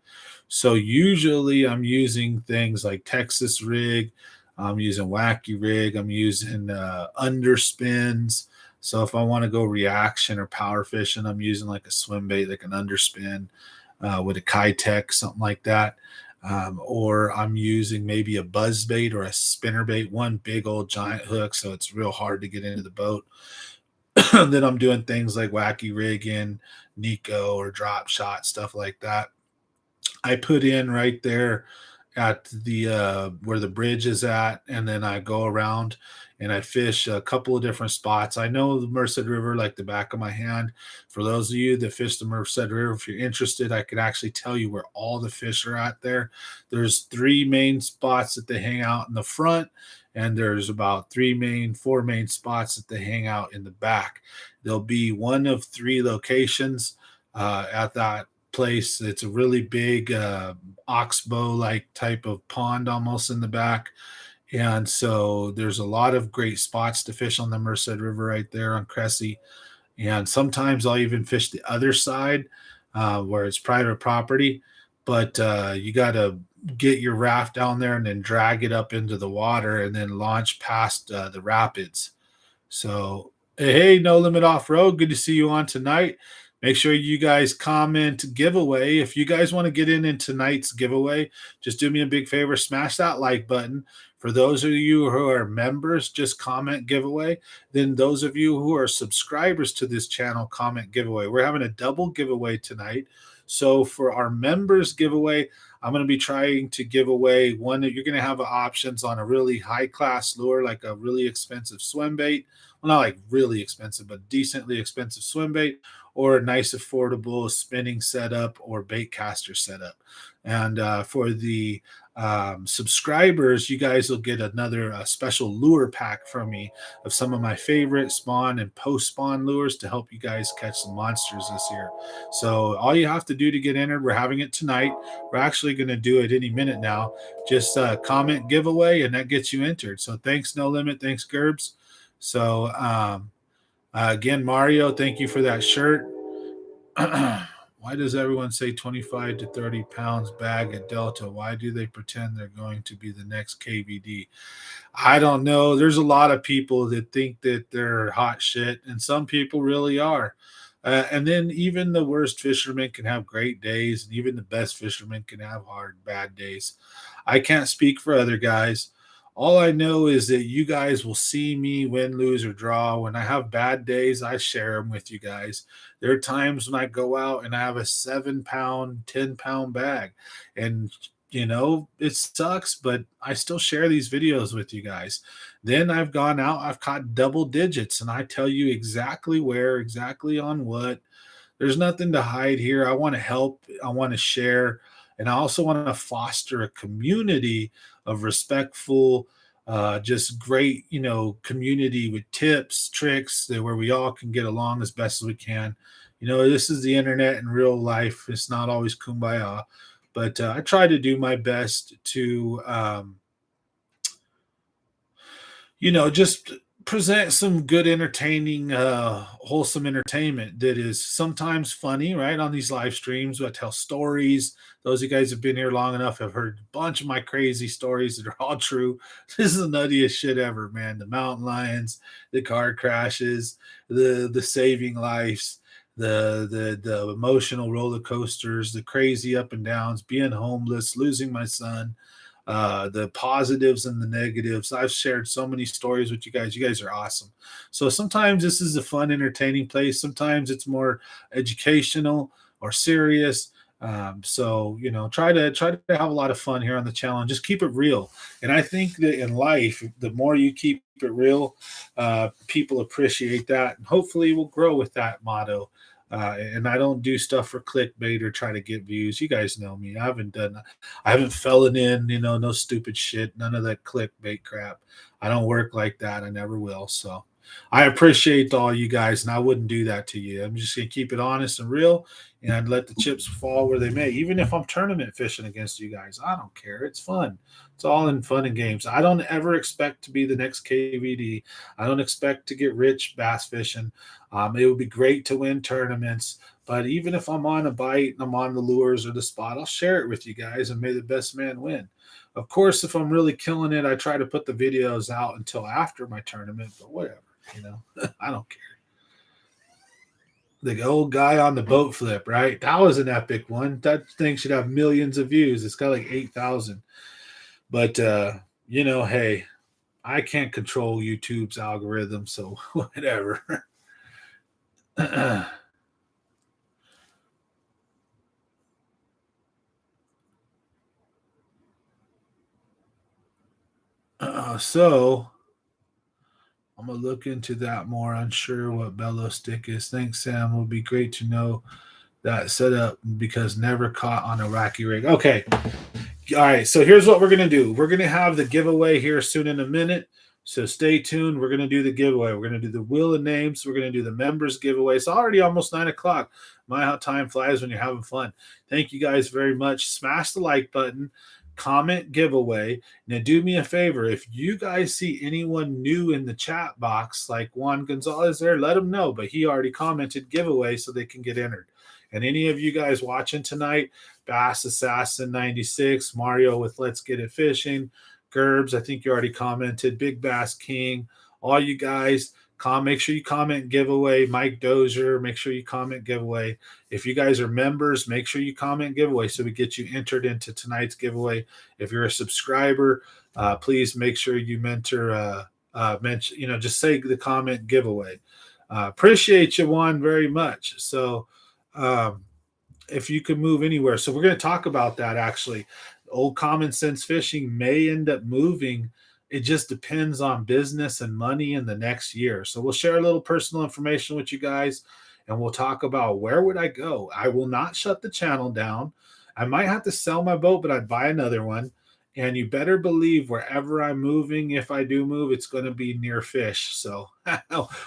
So usually I'm using things like Texas rig. I'm using Wacky Rig. I'm using underspins. So if I want to go reaction or power fishing, I'm using like a swim bait, like an underspin with a Kitech, something like that. Or I'm using maybe a buzz bait or a spinner bait, one big old giant hook, so it's real hard to get into the boat. Then I'm doing things like Wacky Rigging, Nico, or drop shot, stuff like that. I put in right there at the where the bridge is at, and then I go around and I fish a couple of different spots. I know the Merced River like the back of my hand. For those of you that fish the Merced River, if you're interested, I could actually tell you where all the fish are at there. There's three main spots that they hang out in the front, and there's about four main spots that they hang out in the back. There'll be one of three locations at that place. It's a really big oxbow like type of pond almost in the back. And so there's a lot of great spots to fish on the Merced River right there on Cressy. And sometimes I'll even fish the other side where it's private property. But you got to get your raft down there and then drag it up into the water and then launch past the rapids. So, hey, No Limit Off Road, good to see you on tonight. Make sure you guys comment giveaway. If you guys want to get in tonight's giveaway, just do me a big favor, smash that like button. For those of you who are members, just comment giveaway. Then those of you who are subscribers to this channel, comment giveaway. We're having a double giveaway tonight. So for our members giveaway, I'm going to be trying to give away one that you're going to have options on a really high class lure, like a really expensive swim bait. Well, not like really expensive, but decently expensive swim bait, or a nice affordable spinning setup or bait caster setup. And for the subscribers, you guys will get another special lure pack from me of some of my favorite spawn and post spawn lures to help you guys catch some monsters this year. So all you have to do to get entered, we're having it tonight. We're actually going to do it any minute now. Just comment giveaway and that gets you entered. So thanks, No Limit. Thanks, Gerbs. So again, Mario, thank you for that shirt. Why does everyone say 25 to 30 pounds bag at Delta? Why do they pretend they're going to be the next KVD? I don't know. There's a lot of people that think that they're hot shit, and some people really are. And then even the worst fishermen can have great days, and even the best fishermen can have hard, bad days. I can't speak for other guys. All I know is that you guys will see me win, lose, or draw. When I have bad days, I share them with you guys. There are times when I go out and I have a 7 pound, 10 pound bag. And, it sucks, but I still share these videos with you guys. Then I've gone out, I've caught double digits, and I tell you exactly where, exactly on what. There's nothing to hide here. I want to help, I want to share, and I also want to foster a community of respectful, just great, community with tips, tricks that where we all can get along as best as we can. This is the internet in real life. It's not always kumbaya, but I try to do my best to just present some good entertaining wholesome entertainment that is sometimes funny, right, on these live streams. I tell stories. Those of you guys have been here long enough have heard a bunch of my crazy stories that are all true. This is the nuttiest shit ever, man. The mountain lions, the car crashes, the saving lives, the emotional roller coasters, the crazy up and downs, being homeless, losing my son, the positives and the negatives. I've shared so many stories with you guys. You guys are awesome. So sometimes this is a fun, entertaining place. Sometimes it's more educational or serious. So try to have a lot of fun here on the channel and just keep it real. And I think that in life, the more you keep it real, people appreciate that, and hopefully we'll grow with that motto. And I don't do stuff for clickbait or try to get views. You guys know me. I haven't fallen in, no stupid shit, none of that clickbait crap. I don't work like that. I never will. So I appreciate all you guys, and I wouldn't do that to you. I'm just going to keep it honest and real and let the chips fall where they may. Even if I'm tournament fishing against you guys, I don't care. It's fun. It's all in fun and games. I don't ever expect to be the next KVD. I don't expect to get rich bass fishing. It would be great to win tournaments, but even if I'm on a bite and I'm on the lures or the spot, I'll share it with you guys, and may the best man win. Of course, if I'm really killing it, I try to put the videos out until after my tournament, but whatever, I don't care. The old guy on the boat flip, right? That was an epic one. That thing should have millions of views. It's got like 8,000. But, hey, I can't control YouTube's algorithm, so whatever. So I'm gonna look into that more. Unsure what bellow stick is. Thanks, Sam. It would be great to know that setup because never caught on a Wacky Rig. Okay. All right. So here's what we're gonna do. We're gonna have the giveaway here soon in a minute. So stay tuned. We're gonna do the giveaway. We're gonna do the wheel of names. We're gonna do the members giveaway. It's already almost 9 o'clock. My, how time flies when you're having fun. Thank you guys very much. Smash the like button. Comment giveaway. Now, do me a favor. If you guys see anyone new in the chat box, like Juan Gonzalez there, let them know. But he already commented giveaway so they can get entered. And any of you guys watching tonight, Bass Assassin 96, Mario with Let's Get It Fishing, Gerbs, I think you already commented, Big Bass King, all you guys, make sure you comment giveaway. Mike Dozier, make sure you comment giveaway. If you guys are members, make sure you comment giveaway so we get you entered into tonight's giveaway. If you're a subscriber, please make sure you mention, just say the comment giveaway. Appreciate you, Juan, very much. So, if you could move anywhere. So we're going to talk about that actually. Old Common Sense Fishing may end up moving. It just depends on business and money in the next year. So we'll share a little personal information with you guys and we'll talk about where would I go. I will not shut the channel down. I might have to sell my boat, but I'd buy another one. And you better believe wherever I'm moving, if I do move, it's going to be near fish. So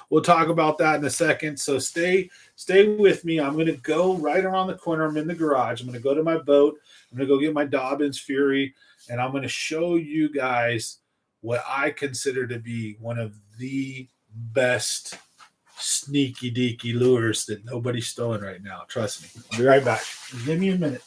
we'll talk about that in a second. So stay with me. I'm going to go right around the corner. I'm in the garage. I'm going to go to my boat. I'm going to go get my Dobbins Fury, and I'm going to show you guys what I consider to be one of the best sneaky deaky lures that nobody's stolen right now. Trust me. I'll be right back. Give me a minute.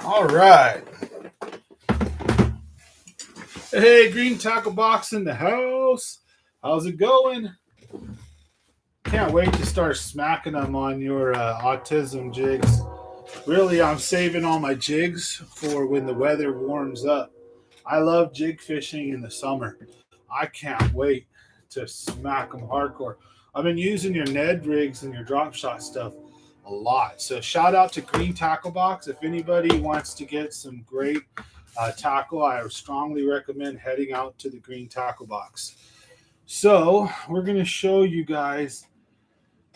All right. Hey, Green Tackle Box in the house. How's it going? Can't wait to start smacking them on your autism jigs. Really, I'm saving all my jigs for when the weather warms up. I love jig fishing in the summer. I can't wait to smack them hardcore. I've been using your Ned rigs and your drop shot stuff a lot. So shout out to Green Tackle Box. If anybody wants to get some great tackle, I strongly recommend heading out to the Green Tackle Box. So we're going to show you guys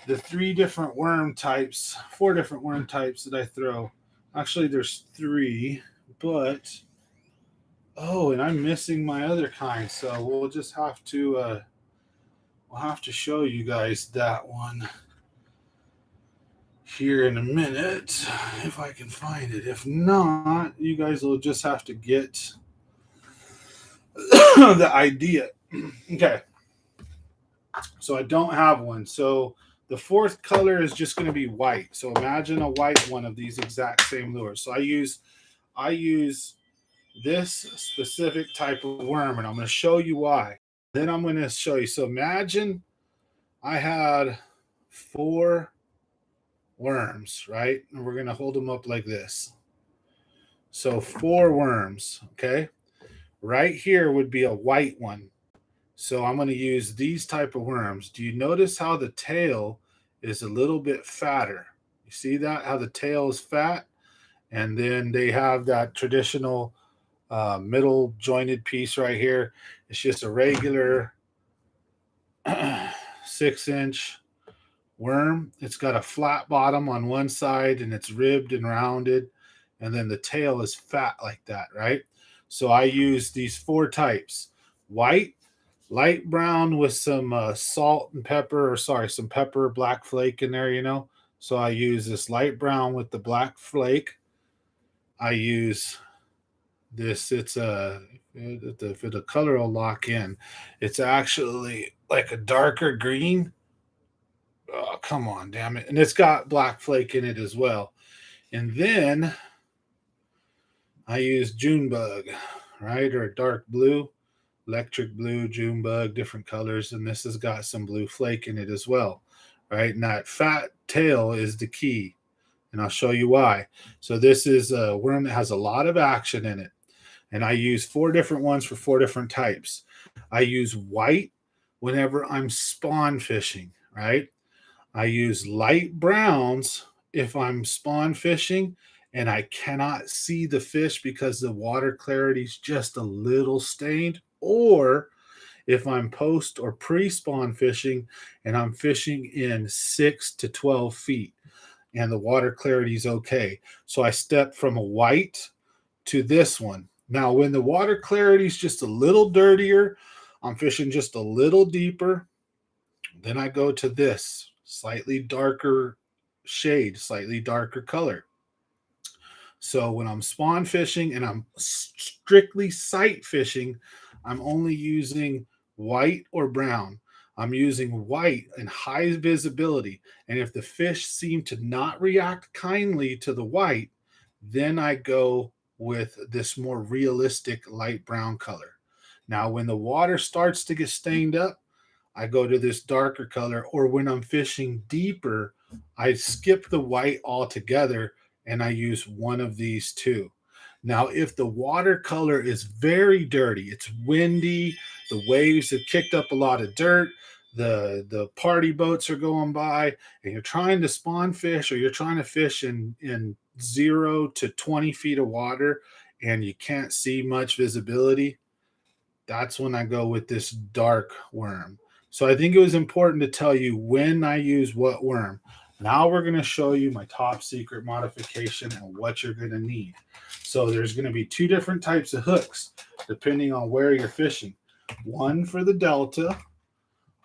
the 4 different worm types that I throw. Actually, there's 3, but and I'm missing my other kind. So we'll just have to show you guys that one here in a minute if I can find it. If not, you guys will just have to get the idea. Okay. So I don't have one. So the 4th color is just going to be white. So imagine a white one of these exact same lures. So I use this specific type of worm, and I'm going to show you why. Then I'm going to show you. So imagine I had 4 worms, right? And we're going to hold them up like this. So 4 worms, okay? Right here would be a white one. So I'm going to use these type of worms. Do you notice how the tail is a little bit fatter? You see that? How the tail is fat? And then they have that traditional middle jointed piece right here. It's just a regular 6-inch worm. It's got a flat bottom on one side and it's ribbed and rounded. And then the tail is fat like that, right? So I use these 4 types. White, light brown with some salt and pepper, some pepper, black flake in there, So I use this light brown with the black flake. I use this, it's a If the color will lock in, it's actually like a darker green. Oh, come on, damn it. And it's got black flake in it as well. And then I use Junebug, right? Or dark blue, electric blue, Junebug, different colors. And this has got some blue flake in it as well, right? And that fat tail is the key. And I'll show you why. So this is a worm that has a lot of action in it. And I use 4 different ones for 4 different types. I use white whenever I'm spawn fishing, right? I use light browns if I'm spawn fishing and I cannot see the fish because the water clarity is just a little stained, or if I'm post or pre-spawn fishing and I'm fishing in 6 to 12 feet and the water clarity is okay. So I step from a white to this one. Now, when the water clarity is just a little dirtier, I'm fishing just a little deeper. Then I go to this slightly darker shade, slightly darker color. So when I'm spawn fishing and I'm strictly sight fishing, I'm only using white or brown. I'm using white and high visibility. And if the fish seem to not react kindly to the white, then I go with this more realistic light brown color. Now, when the water starts to get stained up, I go to this darker color, or when I'm fishing deeper, I skip the white altogether and I use one of these two. Now, if the watercolor is very dirty, it's windy, the waves have kicked up a lot of dirt, the party boats are going by, and you're trying to spawn fish or you're trying to fish in 0 to 20 feet of water and you can't see much visibility, that's when I go with this dark worm. So I think it was important to tell you when I use what worm. Now we're going to show you my top secret modification and what you're going to need. So there's going to be 2 different types of hooks depending on where you're fishing. One for the Delta,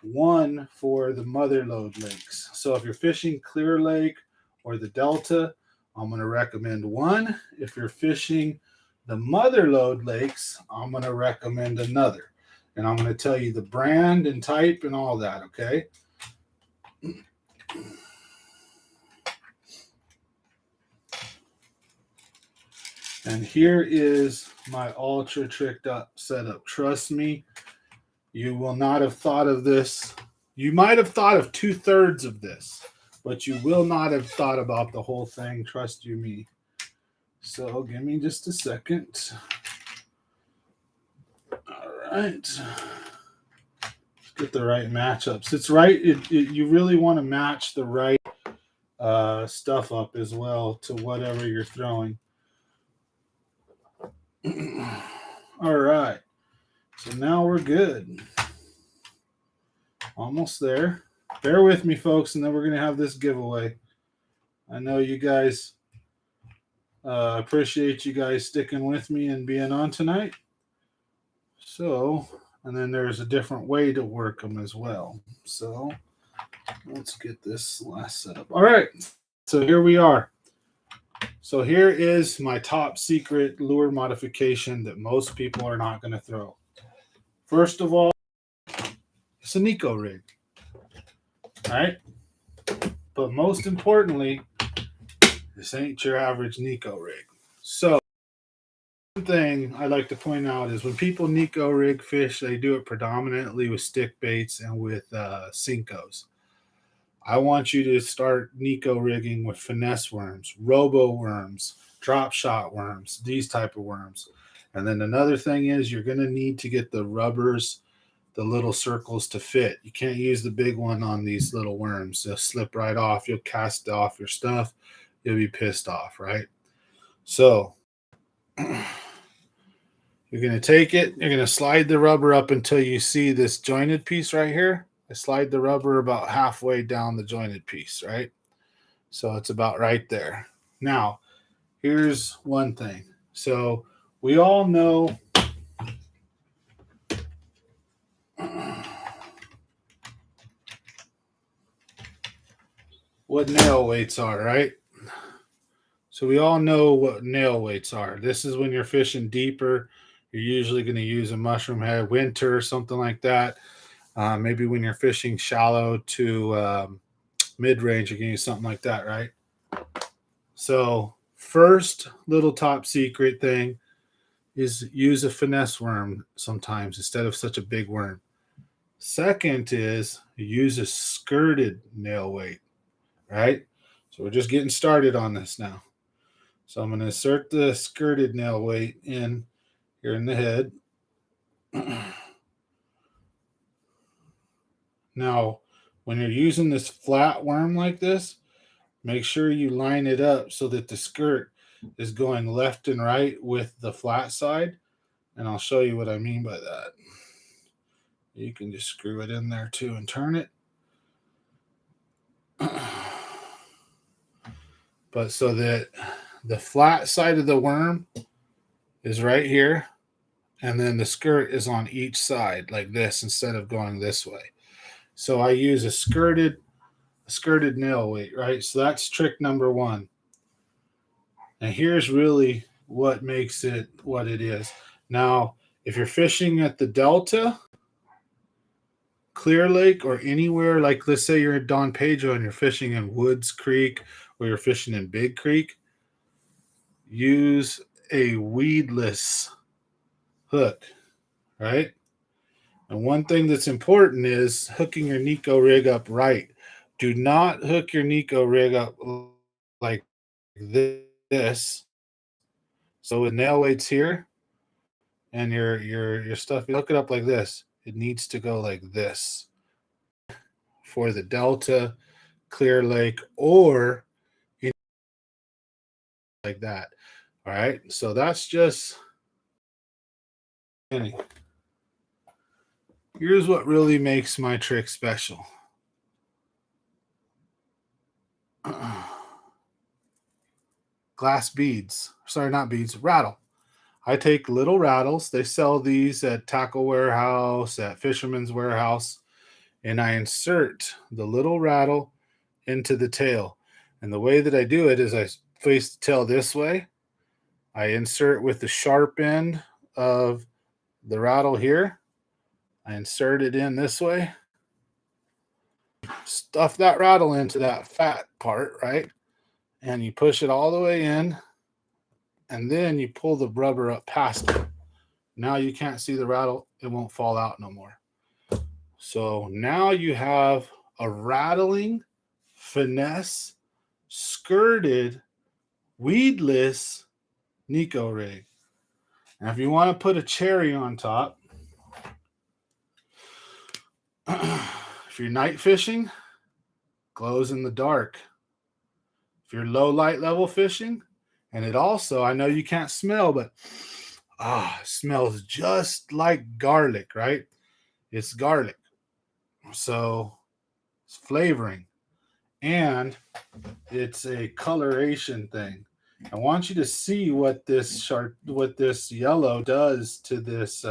one for the mother lode lakes. So if you're fishing Clear Lake or the Delta, I'm going to recommend one. If you're fishing the mother lode lakes, I'm going to recommend another. And I'm going to tell you the brand and type and all that, okay? And here is my ultra tricked up setup. Trust me, you will not have thought of this. You might have thought of 2/3 of this, but you will not have thought about the whole thing. Trust you me. So give me just a second. All right. Let's get the right matchups. It's right. You really want to match the right stuff up as well to whatever you're throwing. All right. So now we're good. Almost there. Bear with me, folks, and then we're going to have this giveaway. I know you guys appreciate you guys sticking with me and being on tonight. So, and then there's a different way to work them as well. So, let's get this last set up. All right. So here we are. So here is my top secret lure modification that most people are not going to throw. First of all, it's a Nico rig. All right. But most importantly, this ain't your average Nico rig. So, one thing I like to point out is when people Nico rig fish, they do it predominantly with stick baits and with Cincos. I want you to start Nico rigging with finesse worms, robo worms, drop shot worms, these type of worms. And then another thing is you're going to need to get the rubbers, the little circles to fit. You can't use the big one on these little worms. They'll slip right off. You'll cast off your stuff. You'll be pissed off, right? So you're going to take it. You're going to slide the rubber up until you see this jointed piece right here. I slide the rubber about halfway down the jointed piece, right? So it's about right there. Now, here's one thing. So we all know what nail weights are, right? So we all know what nail weights are. This is when you're fishing deeper you're usually going to use a mushroom head winter or something like that. Maybe when you're fishing shallow to mid-range, you can use something like that, right? So first little top secret thing is use a finesse worm sometimes instead of such a big worm. Second is use a skirted nail weight, right? So we're just getting started on this now. So I'm going to insert the skirted nail weight in here in the head. Now, when you're using this flat worm like this, make sure you line it up so that the skirt is going left and right with the flat side. And I'll show you what I mean by that. You can just screw it in there too and turn it. But so that the flat side of the worm is right here, and then the skirt is on each side like this instead of going this way. So I use a skirted nail weight, right? So that's trick number one. And here's really what makes it what it is. Now, if you're fishing at the Delta, Clear Lake, or anywhere, like let's say you're at Don Pedro and you're fishing in Woods Creek or you're fishing in Big Creek, use a weedless hook, right? And one thing that's important is hooking your Nico rig up right. Do not hook your Nico rig up like this. So with nail weights here and your stuff, you hook it up like this. It needs to go like this for the Delta, Clear Lake, or like that. All right. So that's just here's what really makes my trick special. Glass beads. Sorry, not beads, rattle. I take little rattles. They sell these at Tackle Warehouse, at Fisherman's Warehouse, and I insert the little rattle into the tail. And the way that I do it is I face the tail this way. I insert with the sharp end of the rattle here. I insert it in this way. Stuff that rattle into that fat part, right? And you push it all the way in, and then you pull the rubber up past it. Now you can't see the rattle. It won't fall out no more. So now you have a rattling, finesse, skirted, weedless Nico rig. Now, if you want to put a cherry on top, if you're night fishing, glows in the dark. If you're low light level fishing, and it also, I know you can't smell, but it smells just like garlic, right? It's garlic. So it's flavoring. And it's a coloration thing. I want you to see what this yellow does to this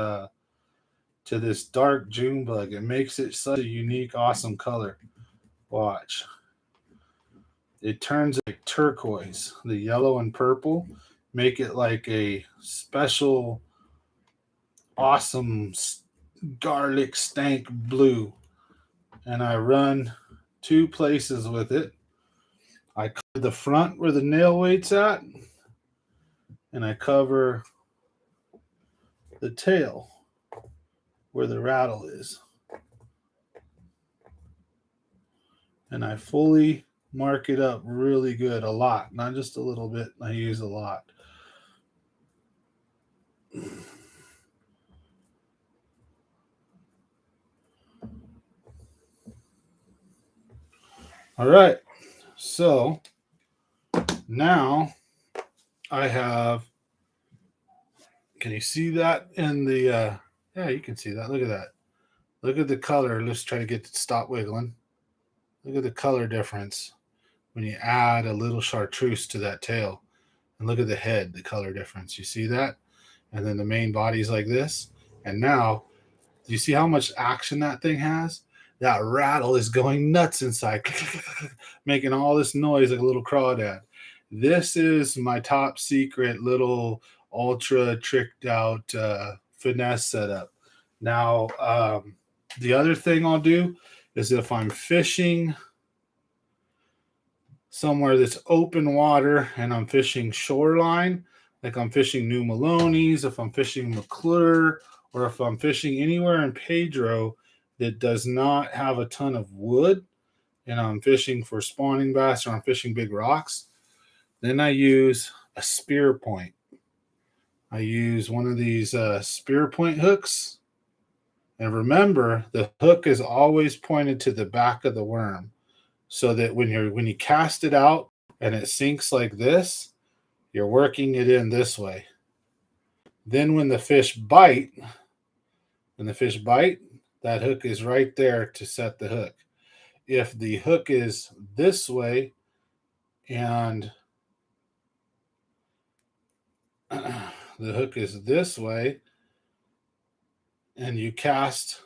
dark June bug. It makes it such a unique, awesome color. Watch. It turns like turquoise. The yellow and purple make it like a special, awesome garlic stank blue. And I run 2 places with it. I cover the front where the nail weight's at, and I cover the tail where the rattle is. And I fully mark it up really good, a lot, not just a little bit. I use a lot. All right, so now I have, can you see that in the, yeah, you can see that. Look at that. Look at the color. Let's try to get it to stop wiggling. Look at the color difference when you add a little chartreuse to that tail. And look at the head, the color difference. You see that? And then the main body's like this. And now, do you see how much action that thing has? That rattle is going nuts inside, making all this noise like a little crawdad. This is my top secret little ultra tricked out finesse setup. Now, the other thing I'll do is if I'm fishing somewhere that's open water and I'm fishing shoreline, like I'm fishing New Maloney's, if I'm fishing McClure, or if I'm fishing anywhere in Pedro that does not have a ton of wood, and I'm fishing for spawning bass or I'm fishing big rocks, then I use a spear point. I use one of these spear point hooks. And remember, the hook is always pointed to the back of the worm, so that when you cast it out and it sinks like this, you're working it in this way. Then when the fish bite, that hook is right there to set the hook. If the hook is this way and the hook is this way, and you cast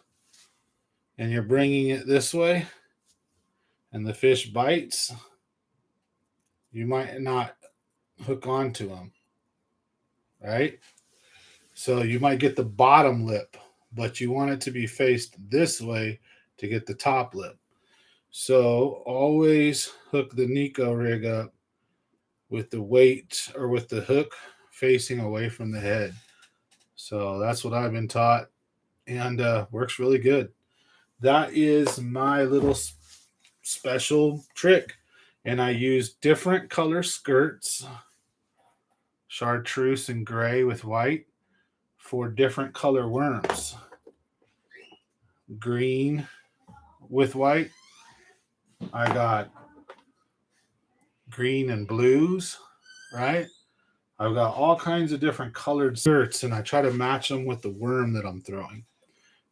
and you're bringing it this way, and the fish bites, you might not hook onto them, right? So you might get the bottom lip, but you want it to be faced this way to get the top lip. So always hook the Nico rig up with the weight or with the hook facing away from the head. So that's what I've been taught, and works really good. That is my little special trick. And I use different color skirts, chartreuse and gray with white, for different color worms. Green with white. I got green and blues, right? I've got all kinds of different colored skirts, and I try to match them with the worm that I'm throwing.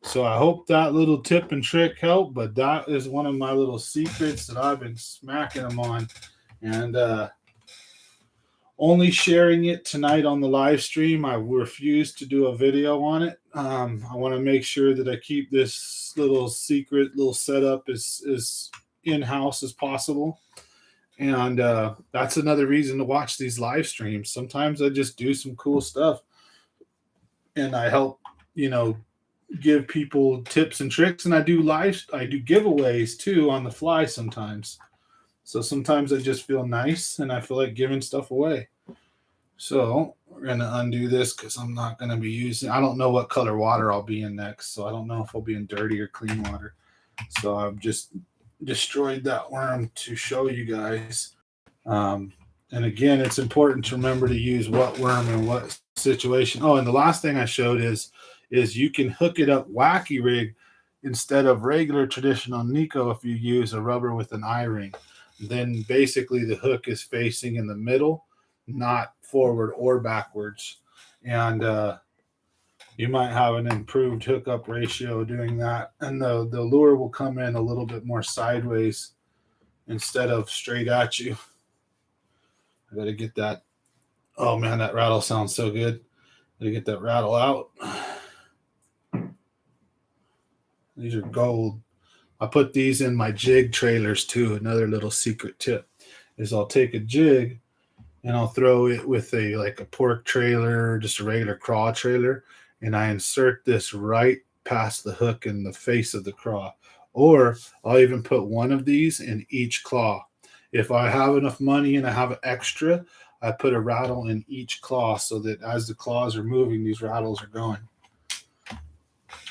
So I hope that little tip and trick helped, but that is one of my little secrets that I've been smacking them on, and only sharing it tonight on the live stream. I refuse to do a video on it. I want to make sure that I keep this little secret, little setup as in-house as possible. And that's another reason to watch these live streams. Sometimes I just do some cool stuff, and I help, give people tips and tricks, and I do giveaways too on the fly sometimes. So sometimes I just feel nice and I feel like giving stuff away. So we're going to undo this because I'm not going to be using, I don't know what color water I'll be in next. So I don't know if I'll be in dirty or clean water. So I've just destroyed that worm to show you guys. And again, it's important to remember to use what worm in what situation. Oh, and the last thing I showed is you can hook it up Wacky Rig instead of regular traditional Nico if you use a rubber with an eye-ring. Then basically the hook is facing in the middle, not forward or backwards. And you might have an improved hookup ratio doing that. And the lure will come in a little bit more sideways instead of straight at you. I got to get that. Oh, man, that rattle sounds so good. Got to get that rattle out. These are gold. I put these in my jig trailers too. Another little secret tip is I'll take a jig and I'll throw it with a pork trailer, just a regular craw trailer, and I insert this right past the hook in the face of the craw. Or I'll even put one of these in each claw. If I have enough money and I have extra, I put a rattle in each claw so that as the claws are moving, these rattles are going.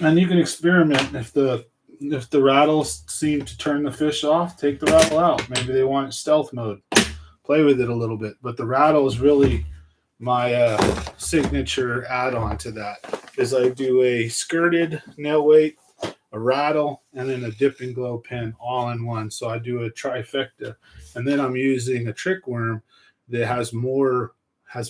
And you can experiment. If the rattles seem to turn the fish off, take the rattle out. Maybe they want stealth mode. Play with it a little bit. But the rattle is really my signature add-on to that. Is I do a skirted nail weight, a rattle, and then a dip and glow pin all in one. So I do a trifecta. And then I'm using a trick worm that has more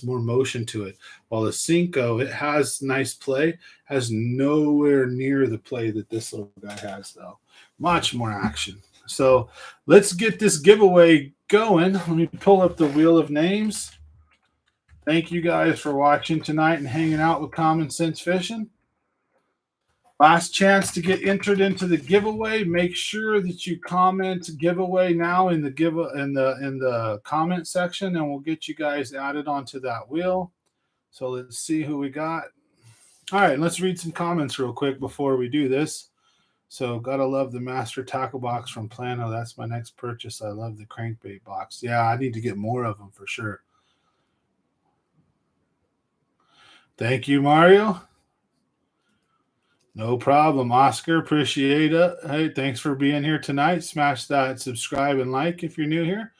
motion to it. While the Cinco, it has nice play, has nowhere near the play that this little guy has, though. Much more action. So let's get this giveaway going. Let me pull up the wheel of names. Thank you guys for watching tonight and hanging out with Common Sense Fishing. Last chance to get entered into the giveaway. Make sure that you comment giveaway now in the comment section, and we'll get you guys added onto that wheel. So let's see who we got. All right, let's read some comments real quick before we do this. So, gotta love the Master Tackle Box from Plano. That's my next purchase. I love the crankbait box. Yeah, I need to get more of them for sure. Thank you, Mario. No problem, Oscar. Appreciate it. Hey, thanks for being here tonight. Smash that subscribe and like if you're new here.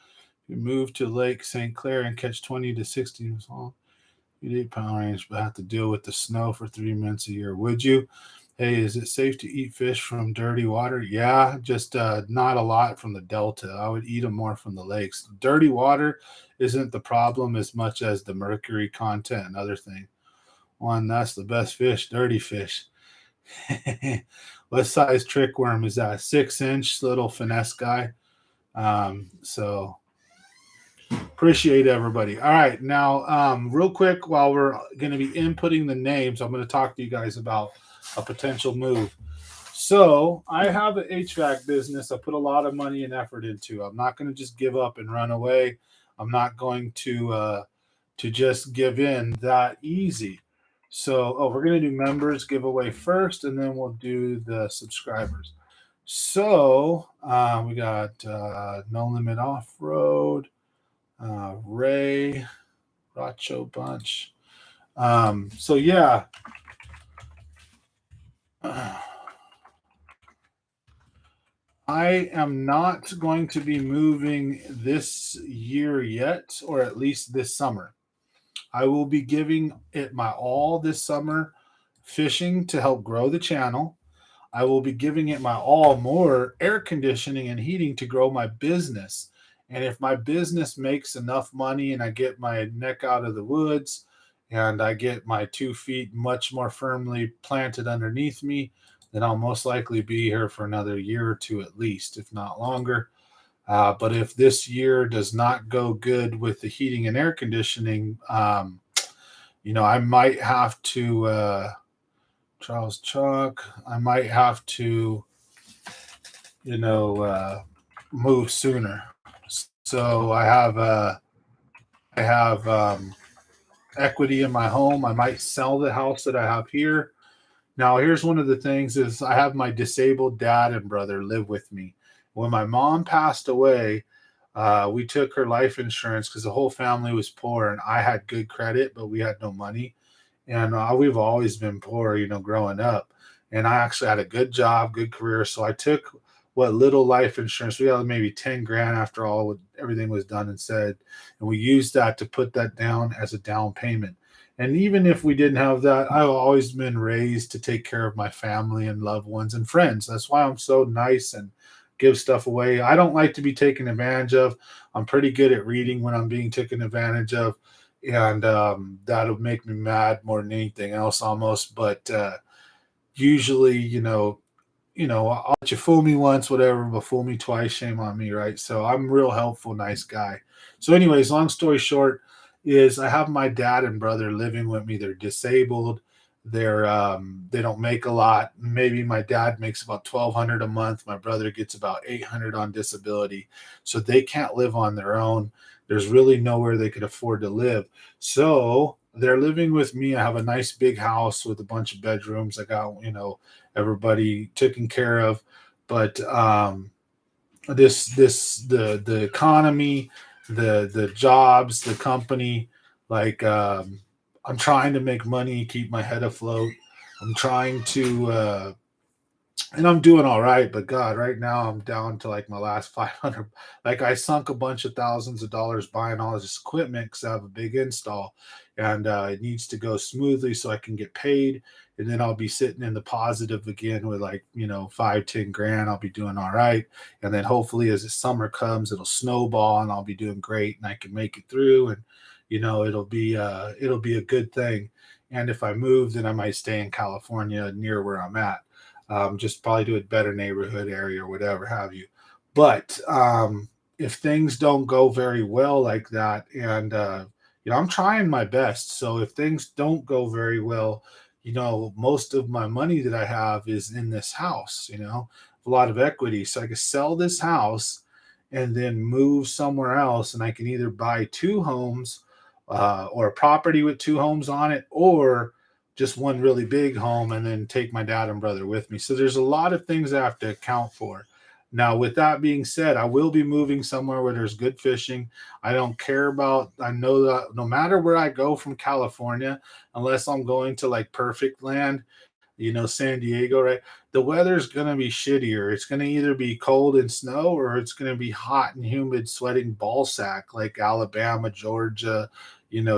You move to Lake St. Clair and catch 20 to 60 small. You'd 8 pound range, but have to deal with the snow for 3 months a year. Would you? Hey, is it safe to eat fish from dirty water? Yeah, just not a lot from the delta. I would eat them more from the lakes. Dirty water isn't the problem as much as the mercury content and other thing. One, that's the best fish, dirty fish. What size trick worm is that? 6-inch little finesse guy. So appreciate everybody. All right, now real quick, while we're going to be inputting the names, I'm going to talk to you guys about a potential move. So I have an HVAC business I put a lot of money and effort into. I'm not going to just give up and run away. I'm not going to just give in that easy. So, we're going to do members giveaway first, and then we'll do the subscribers. So, we got No Limit Off Road, Ray, Racho Bunch. So, yeah. I am not going to be moving this year yet, or at least this summer. I will be giving it my all this summer fishing to help grow the channel. I will be giving it my all more air conditioning and heating to grow my business. And if my business makes enough money and I get my neck out of the woods and I get my 2 feet much more firmly planted underneath me, then I'll most likely be here for another year or two at least, if not longer. But if this year does not go good with the heating and air conditioning, I might have to, Charles Chalk, I might have to, move sooner. So I have equity in my home. I might sell the house that I have here. Now, here's one of the things is I have my disabled dad and brother live with me. When my mom passed away, we took her life insurance because the whole family was poor and I had good credit, but we had no money. And we've always been poor, growing up. And I actually had a good job, good career. So I took what little life insurance we got, maybe 10 grand after everything was done and said, and we used that to put that down as a down payment. And even if we didn't have that, I've always been raised to take care of my family and loved ones and friends. That's why I'm so nice and give stuff away. I don't like to be taken advantage of. I'm pretty good at reading when I'm being taken advantage of. And that'll make me mad more than anything else almost. But usually, I'll let you fool me once, whatever, but fool me twice, shame on me, right? So I'm a real helpful, nice guy. So, anyways, long story short, is I have my dad and brother living with me. They're disabled. They don't make a lot. Maybe my dad makes about $1,200 a month. My brother gets about $800 on disability. So they can't live on their own. There's really nowhere they could afford to live. So they're living with me. I have a nice big house with a bunch of bedrooms. I got, everybody taken care of. But the economy, the jobs, the company, like I'm trying to make money, keep my head afloat. I'm trying to and I'm doing all right, but God, right now I'm down to like my last 500. Like I sunk a bunch of thousands of dollars buying all this equipment because I have a big install, and it needs to go smoothly so I can get paid, and then I'll be sitting in the positive again with like 5-10 grand. I'll be doing all right, and then hopefully as the summer comes, it'll snowball and I'll be doing great, and I can make it through, and it'll be a good thing. And if I move, then I might stay in California near where I'm at. Just probably do a better neighborhood area or whatever have you. But if things don't go very well like that, and I'm trying my best. So if things don't go very well, most of my money that I have is in this house. A lot of equity, so I can sell this house and then move somewhere else, and I can either buy 2 homes or a property with two homes on it, or just one really big home and then take my dad and brother with me. So there's a lot of things I have to account for. Now, with that being said, I will be moving somewhere where there's good fishing. I don't care about, I know that no matter where I go from California, unless I'm going to like perfect land, San Diego, right? The weather's going to be shittier. It's going to either be cold and snow or it's going to be hot and humid, sweating ball sack like Alabama, Georgia,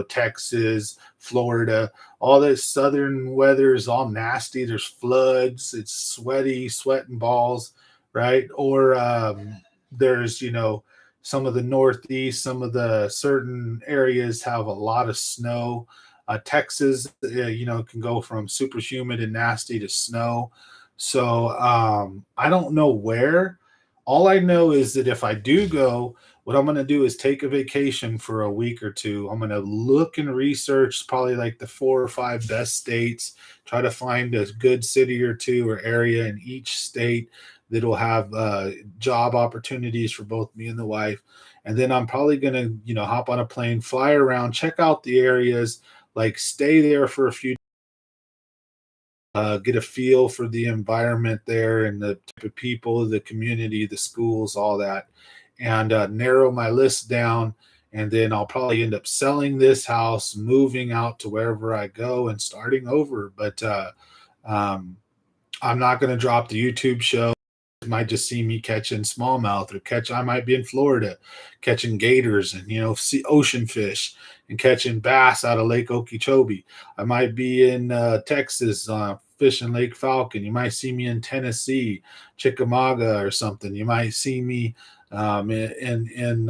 Texas, Florida. All this southern weather is all nasty. There's floods. It's sweaty, sweating balls, right? Or there's, some of the Northeast, some of the certain areas have a lot of snow. Texas, can go from super humid and nasty to snow. So I don't know where. All I know is that if I do go, what I'm going to do is take a vacation for a week or two. I'm going to look and research probably like the 4 or 5 best states, try to find a good city or two or area in each state that'll have job opportunities for both me and the wife. And then I'm probably going to, hop on a plane, fly around, check out the areas, like stay there for a few, get a feel for the environment there and the type of people, the community, the schools, all that, and narrow my list down. And then I'll probably end up selling this house, moving out to wherever I go and starting over. But um, I'm not going to drop the YouTube show. Might just see me catching smallmouth, or I might be in Florida catching gators and see ocean fish and catching bass out of Lake Okeechobee. I might be in Texas fishing Lake Falcon. You might see me in Tennessee, Chickamauga or something. You might see me in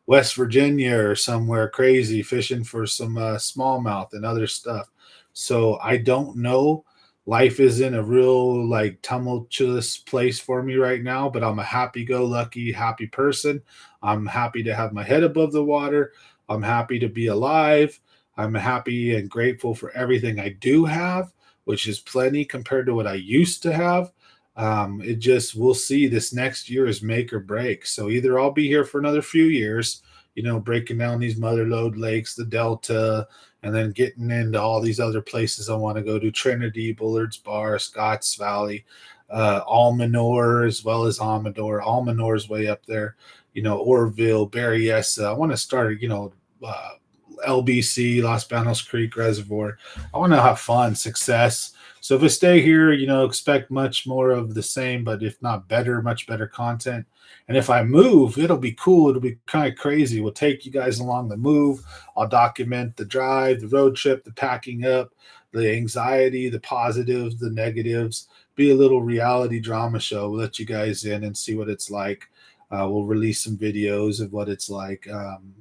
West Virginia or somewhere crazy fishing for some smallmouth and other stuff. So I don't know. Life is in a real like tumultuous place for me right now, but I'm a happy-go-lucky, happy person. I'm happy to have my head above the water. I'm happy to be alive. I'm happy and grateful for everything I do have, which is plenty compared to what I used to have. It just, we'll see. This next year is make or break. So either I'll be here for another few years, breaking down these mother lode lakes, the Delta, and then getting into all these other places I want to go to: Trinity, Bullard's Bar, Scotts Valley, Almanor, as well as Amador. Almanor's way up there, Orville, Berryessa. I want to start, LBC, Los Banos Creek Reservoir. I want to have fun, success. So if I stay here, expect much more of the same, but if not better, much better content. And if I move, it'll be cool. It'll be kind of crazy. We'll take you guys along the move. I'll document the drive, the road trip, the packing up, the anxiety, the positives, the negatives. Be a little reality drama show. We'll let you guys in and see what it's like. We'll release some videos of what it's like.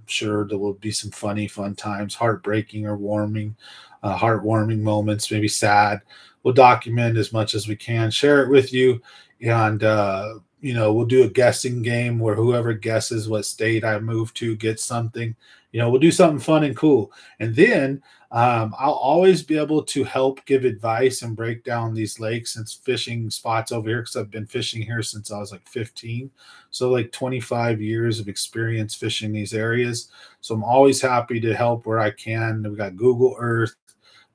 Sure, there will be some funny, fun times, heartbreaking or heartwarming moments, maybe sad. We'll document as much as we can, share it with you, and we'll do a guessing game where whoever guesses what state I move to gets something. We'll do something fun and cool, and then I'll always be able to help give advice and break down these lakes and fishing spots over here, because I've been fishing here since I was like 15. So like 25 years of experience fishing these areas. So I'm always happy to help where I can. We got Google Earth,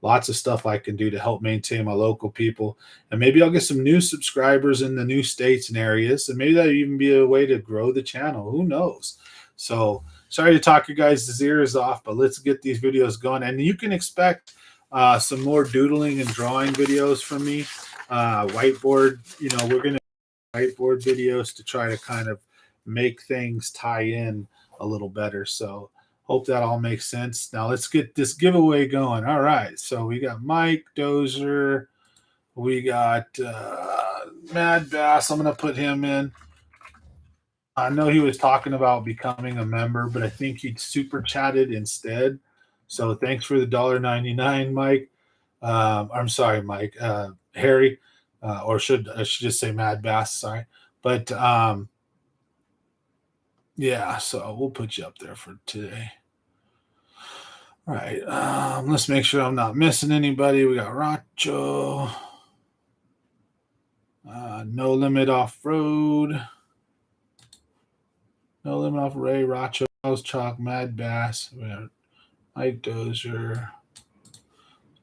lots of stuff I can do to help maintain my local people. And maybe I'll get some new subscribers in the new states and areas. And maybe that'll even be a way to grow the channel. Who knows? So sorry to talk your guys' ears off, but let's get these videos going. And you can expect some more doodling and drawing videos from me. Whiteboard, we're going to whiteboard videos to try to kind of make things tie in a little better. So hope that all makes sense. Now let's get this giveaway going. All right. So we got Mike Dozer. We got Mad Bass. I'm going to put him in. I know he was talking about becoming a member, but I think he super chatted instead. So thanks for the $1.99, Mike. I'm sorry, Mike. Harry, or I should just say Mad Bass. Sorry, but yeah. So we'll put you up there for today. All right. Let's make sure I'm not missing anybody. We got Racho. No Limit Off Road. No Limit Off Ray, Racho, Chalk, Mad Bass. We got Mike Dozier.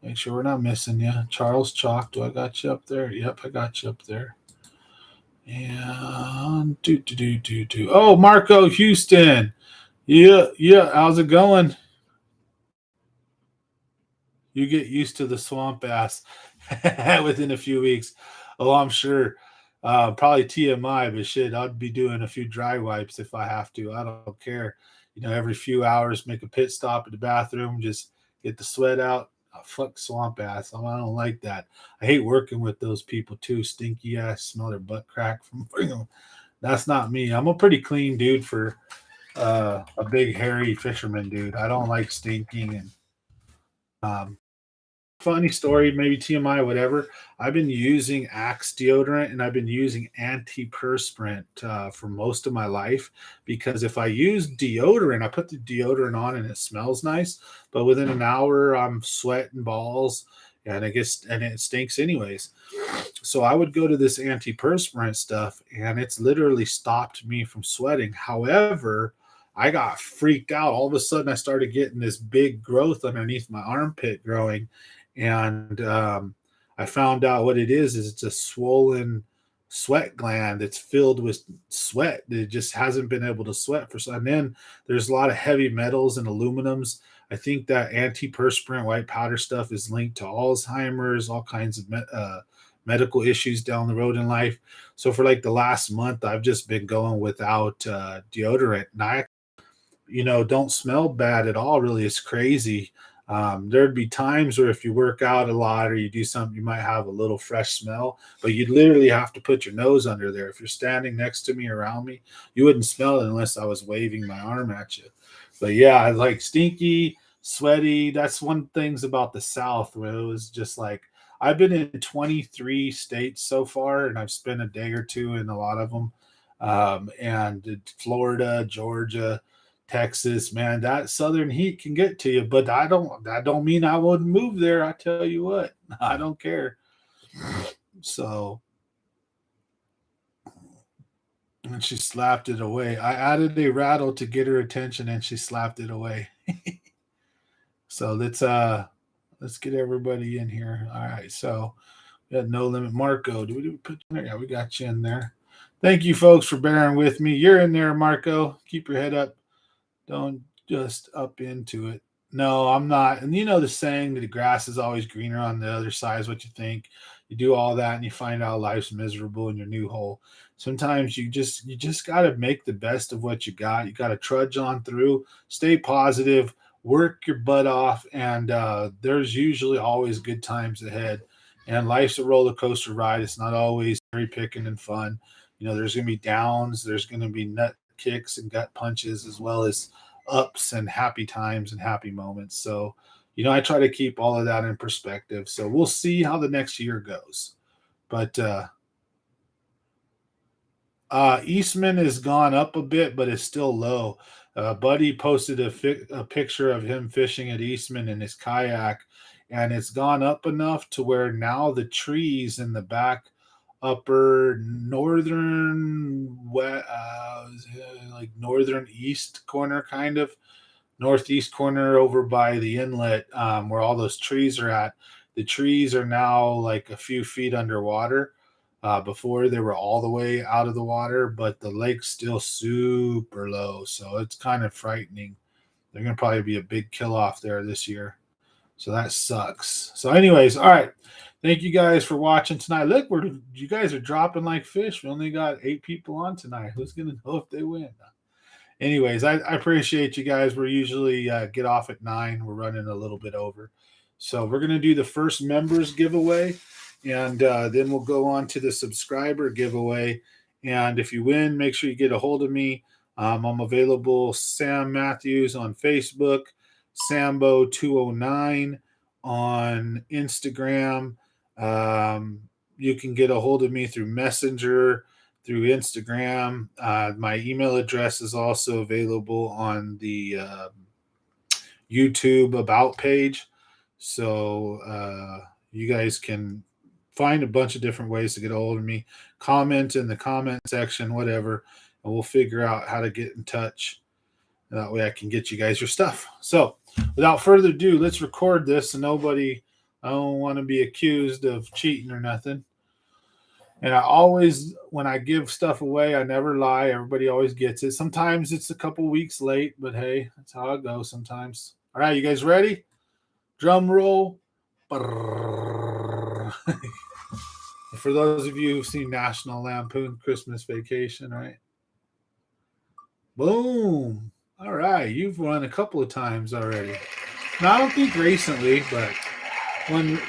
Make sure we're not missing you. Charles Chalk, do I got you up there? Yep, I got you up there. And Oh, Marco Houston. Yeah. How's it going? You get used to the swamp ass within a few weeks. Oh, I'm sure. Probably TMI, but shit, I'd be doing a few dry wipes if I have to. I don't care. Every few hours, make a pit stop at the bathroom, just get the sweat out. Oh, fuck swamp ass. I don't like that. I hate working with those people too. Stinky ass, smell their butt crack from. That's not me. I'm a pretty clean dude for a big hairy fisherman dude. I don't like stinking and um, funny story, maybe TMI, whatever. I've been using Axe deodorant and I've been using antiperspirant for most of my life because if I use deodorant, I put the deodorant on and it smells nice, but within an hour I'm sweating balls and it stinks anyways. So I would go to this antiperspirant stuff and it's literally stopped me from sweating. However, I got freaked out. All of a sudden, I started getting this big growth underneath my armpit growing, and I found out what it is it's a swollen sweat gland that's filled with sweat that just hasn't been able to sweat for. And then there's a lot of heavy metals and aluminums. I think that antiperspirant white powder stuff is linked to Alzheimer's, all kinds of medical issues down the road in life. So for like the last month, I've just been going without deodorant, and I don't smell bad at all. Really, it's crazy. There'd be times where if you work out a lot or you do something, you might have a little fresh smell, but you'd literally have to put your nose under there. If you're standing next to me, around me, you wouldn't smell it unless I was waving my arm at you. But yeah, I like stinky, sweaty. That's one things about the South where it was just like I've been in 23 states so far, and I've spent a day or two in a lot of them. And Florida, Georgia, Texas, man, that southern heat can get to you, but that don't mean I wouldn't move there. I tell you what, I don't care. So, and she slapped it away. I added a rattle to get her attention and she slapped it away. So let's get everybody in here. All right. So we got No Limit Marco. Do we put there? Yeah, we got you in there. Thank you folks for bearing with me. You're in there, Marco. Keep your head up. Don't just up into it. No, I'm not. And the saying that the grass is always greener on the other side is what you think. You do all that and you find out life's miserable in your new hole. Sometimes you just got to make the best of what you got. You got to trudge on through, stay positive, work your butt off, and there's usually always good times ahead. And life's a roller coaster ride. It's not always very picking and fun. There's going to be downs, there's going to be nut kicks and gut punches, as well as ups and happy times and happy moments. So, I try to keep all of that in perspective. So we'll see how the next year goes. But Eastman has gone up a bit, but it's still low. Buddy posted a picture of him fishing at Eastman in his kayak, and it's gone up enough to where now the trees in the back upper northern like northern east corner, kind of northeast corner over by the inlet, where all those trees are at. The trees are now like a few feet underwater. Before they were all the way out of the water, but the lake's still super low, so it's kind of frightening. They're going to probably be a big kill off there this year. So that sucks. So, anyways, all right. Thank you guys for watching tonight. Look, you guys are dropping like fish. We only got 8 people on tonight. Who's going to know if they win? Anyways, I appreciate you guys. We're usually get off at 9. We're running a little bit over. So we're going to do the first members giveaway, and then we'll go on to the subscriber giveaway. And if you win, make sure you get a hold of me. I'm available, Sam Matthews on Facebook, Sambo209 on Instagram. You can get a hold of me through Messenger, through Instagram. My email address is also available on the YouTube About page. So you guys can find a bunch of different ways to get a hold of me. Comment in the comment section, whatever, and we'll figure out how to get in touch. That way I can get you guys your stuff. So without further ado, let's record this and I don't want to be accused of cheating or nothing. And I always, when I give stuff away, I never lie. Everybody always gets it. Sometimes it's a couple weeks late, but hey, that's how it goes sometimes. All right, you guys ready? Drum roll. For those of you who've seen National Lampoon Christmas Vacation, right? Boom. All right, you've won a couple of times already. Now, I don't think recently, but when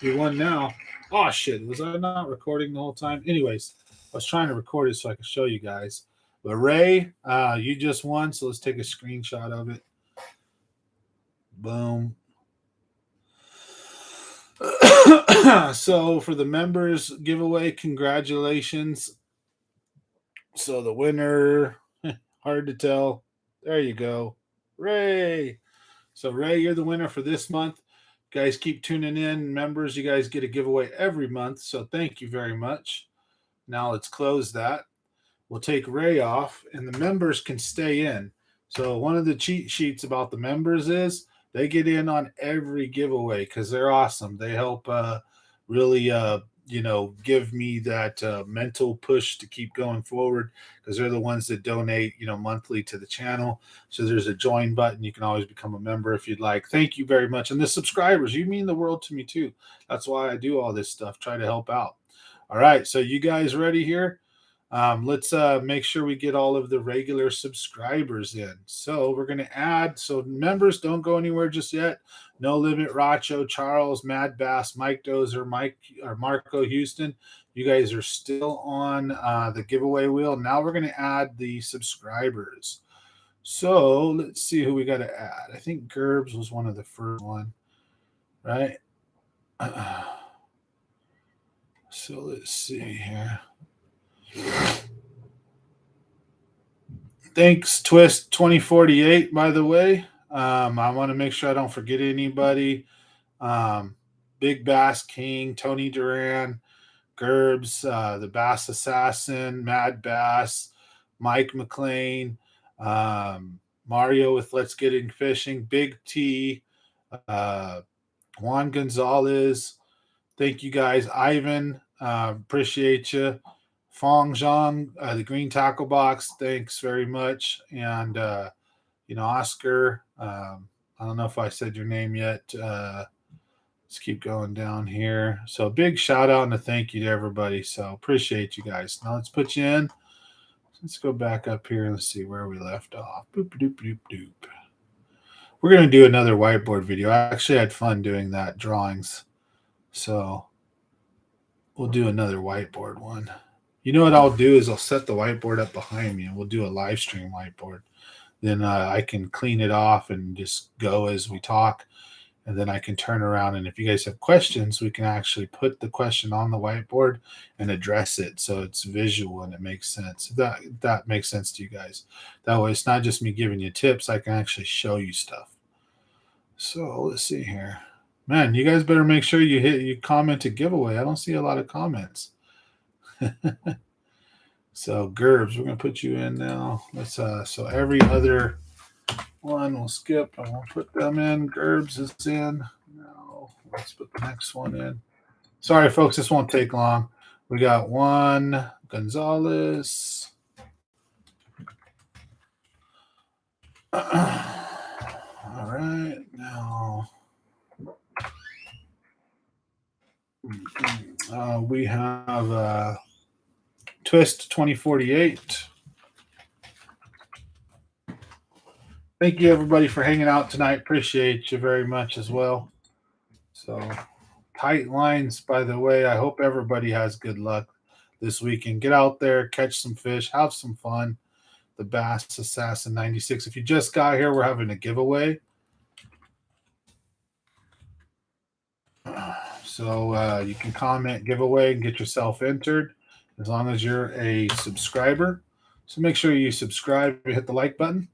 you won now. Oh, shit. Was I not recording the whole time? Anyways, I was trying to record it so I could show you guys. But Ray, you just won, so let's take a screenshot of it. Boom. So for the members giveaway, congratulations. So the winner, hard to tell. There you go. Ray. So Ray, you're the winner for this month. Guys, keep tuning in. Members, you guys get a giveaway every month. So thank you very much. Now let's close that. We'll take Ray off, and the members can stay in. So one of the cheat sheets about the members is they get in on every giveaway because they're awesome. They help really, give me that mental push to keep going forward because they're the ones that donate, monthly to the channel. So there's a join button. You can always become a member if you'd like. Thank you very much. And the subscribers, you mean the world to me too. That's why I do all this stuff, try to help out. All right, so you guys ready here? Let's make sure we get all of the regular subscribers in. So we're going to add, so members don't go anywhere just yet. No Limit, Racho, Charles, Mad Bass, Mike Dozer, Mike or Marco Houston. You guys are still on the giveaway wheel. Now we're going to add the subscribers. So let's see who we got to add. I think Gerbs was one of the first one, right? So let's see here. Thanks, Twist 2048, by the way. I want to make sure I don't forget anybody. Big Bass King, Tony Duran, Gerbs, the Bass Assassin, Mad Bass, Mike McLean, Mario with Let's Get In Fishing, Big T, Juan Gonzalez. Thank you guys. Ivan, appreciate you. Fong Zhang, the Green Tackle Box, thanks very much. And, Oscar, I don't know if I said your name yet. Let's keep going down here. So big shout out and a thank you to everybody. So appreciate you guys. Now let's put you in. Let's go back up here and let's see where we left off. Boop, doop, doop, doop. We're going to do another whiteboard video. I actually had fun doing that, drawings. So we'll do another whiteboard one. You know what I'll do is I'll set the whiteboard up behind me and we'll do a live stream whiteboard. Then I can clean it off and just go as we talk. And then I can turn around. And if you guys have questions, we can actually put the question on the whiteboard and address it. So it's visual and it makes sense. If that makes sense to you guys. That way it's not just me giving you tips. I can actually show you stuff. So let's see here. Man, you guys better make sure you comment a giveaway. I don't see a lot of comments. So Gerbs, we're gonna put you in now. Let's so every other one we'll skip and we'll put them in. Gerbs is in. Now let's put the next one in. Sorry folks, this won't take long. We got Juan Gonzalez. All right, now we have Twist 2048. Thank you, everybody, for hanging out tonight. Appreciate you very much as well. So, tight lines, by the way. I hope everybody has good luck this weekend. Get out there, catch some fish, have some fun. The Bass Assassin 96. If you just got here, we're having a giveaway. So, you can comment giveaway and get yourself entered as long as you're a subscriber. So, make sure you subscribe and hit the like button.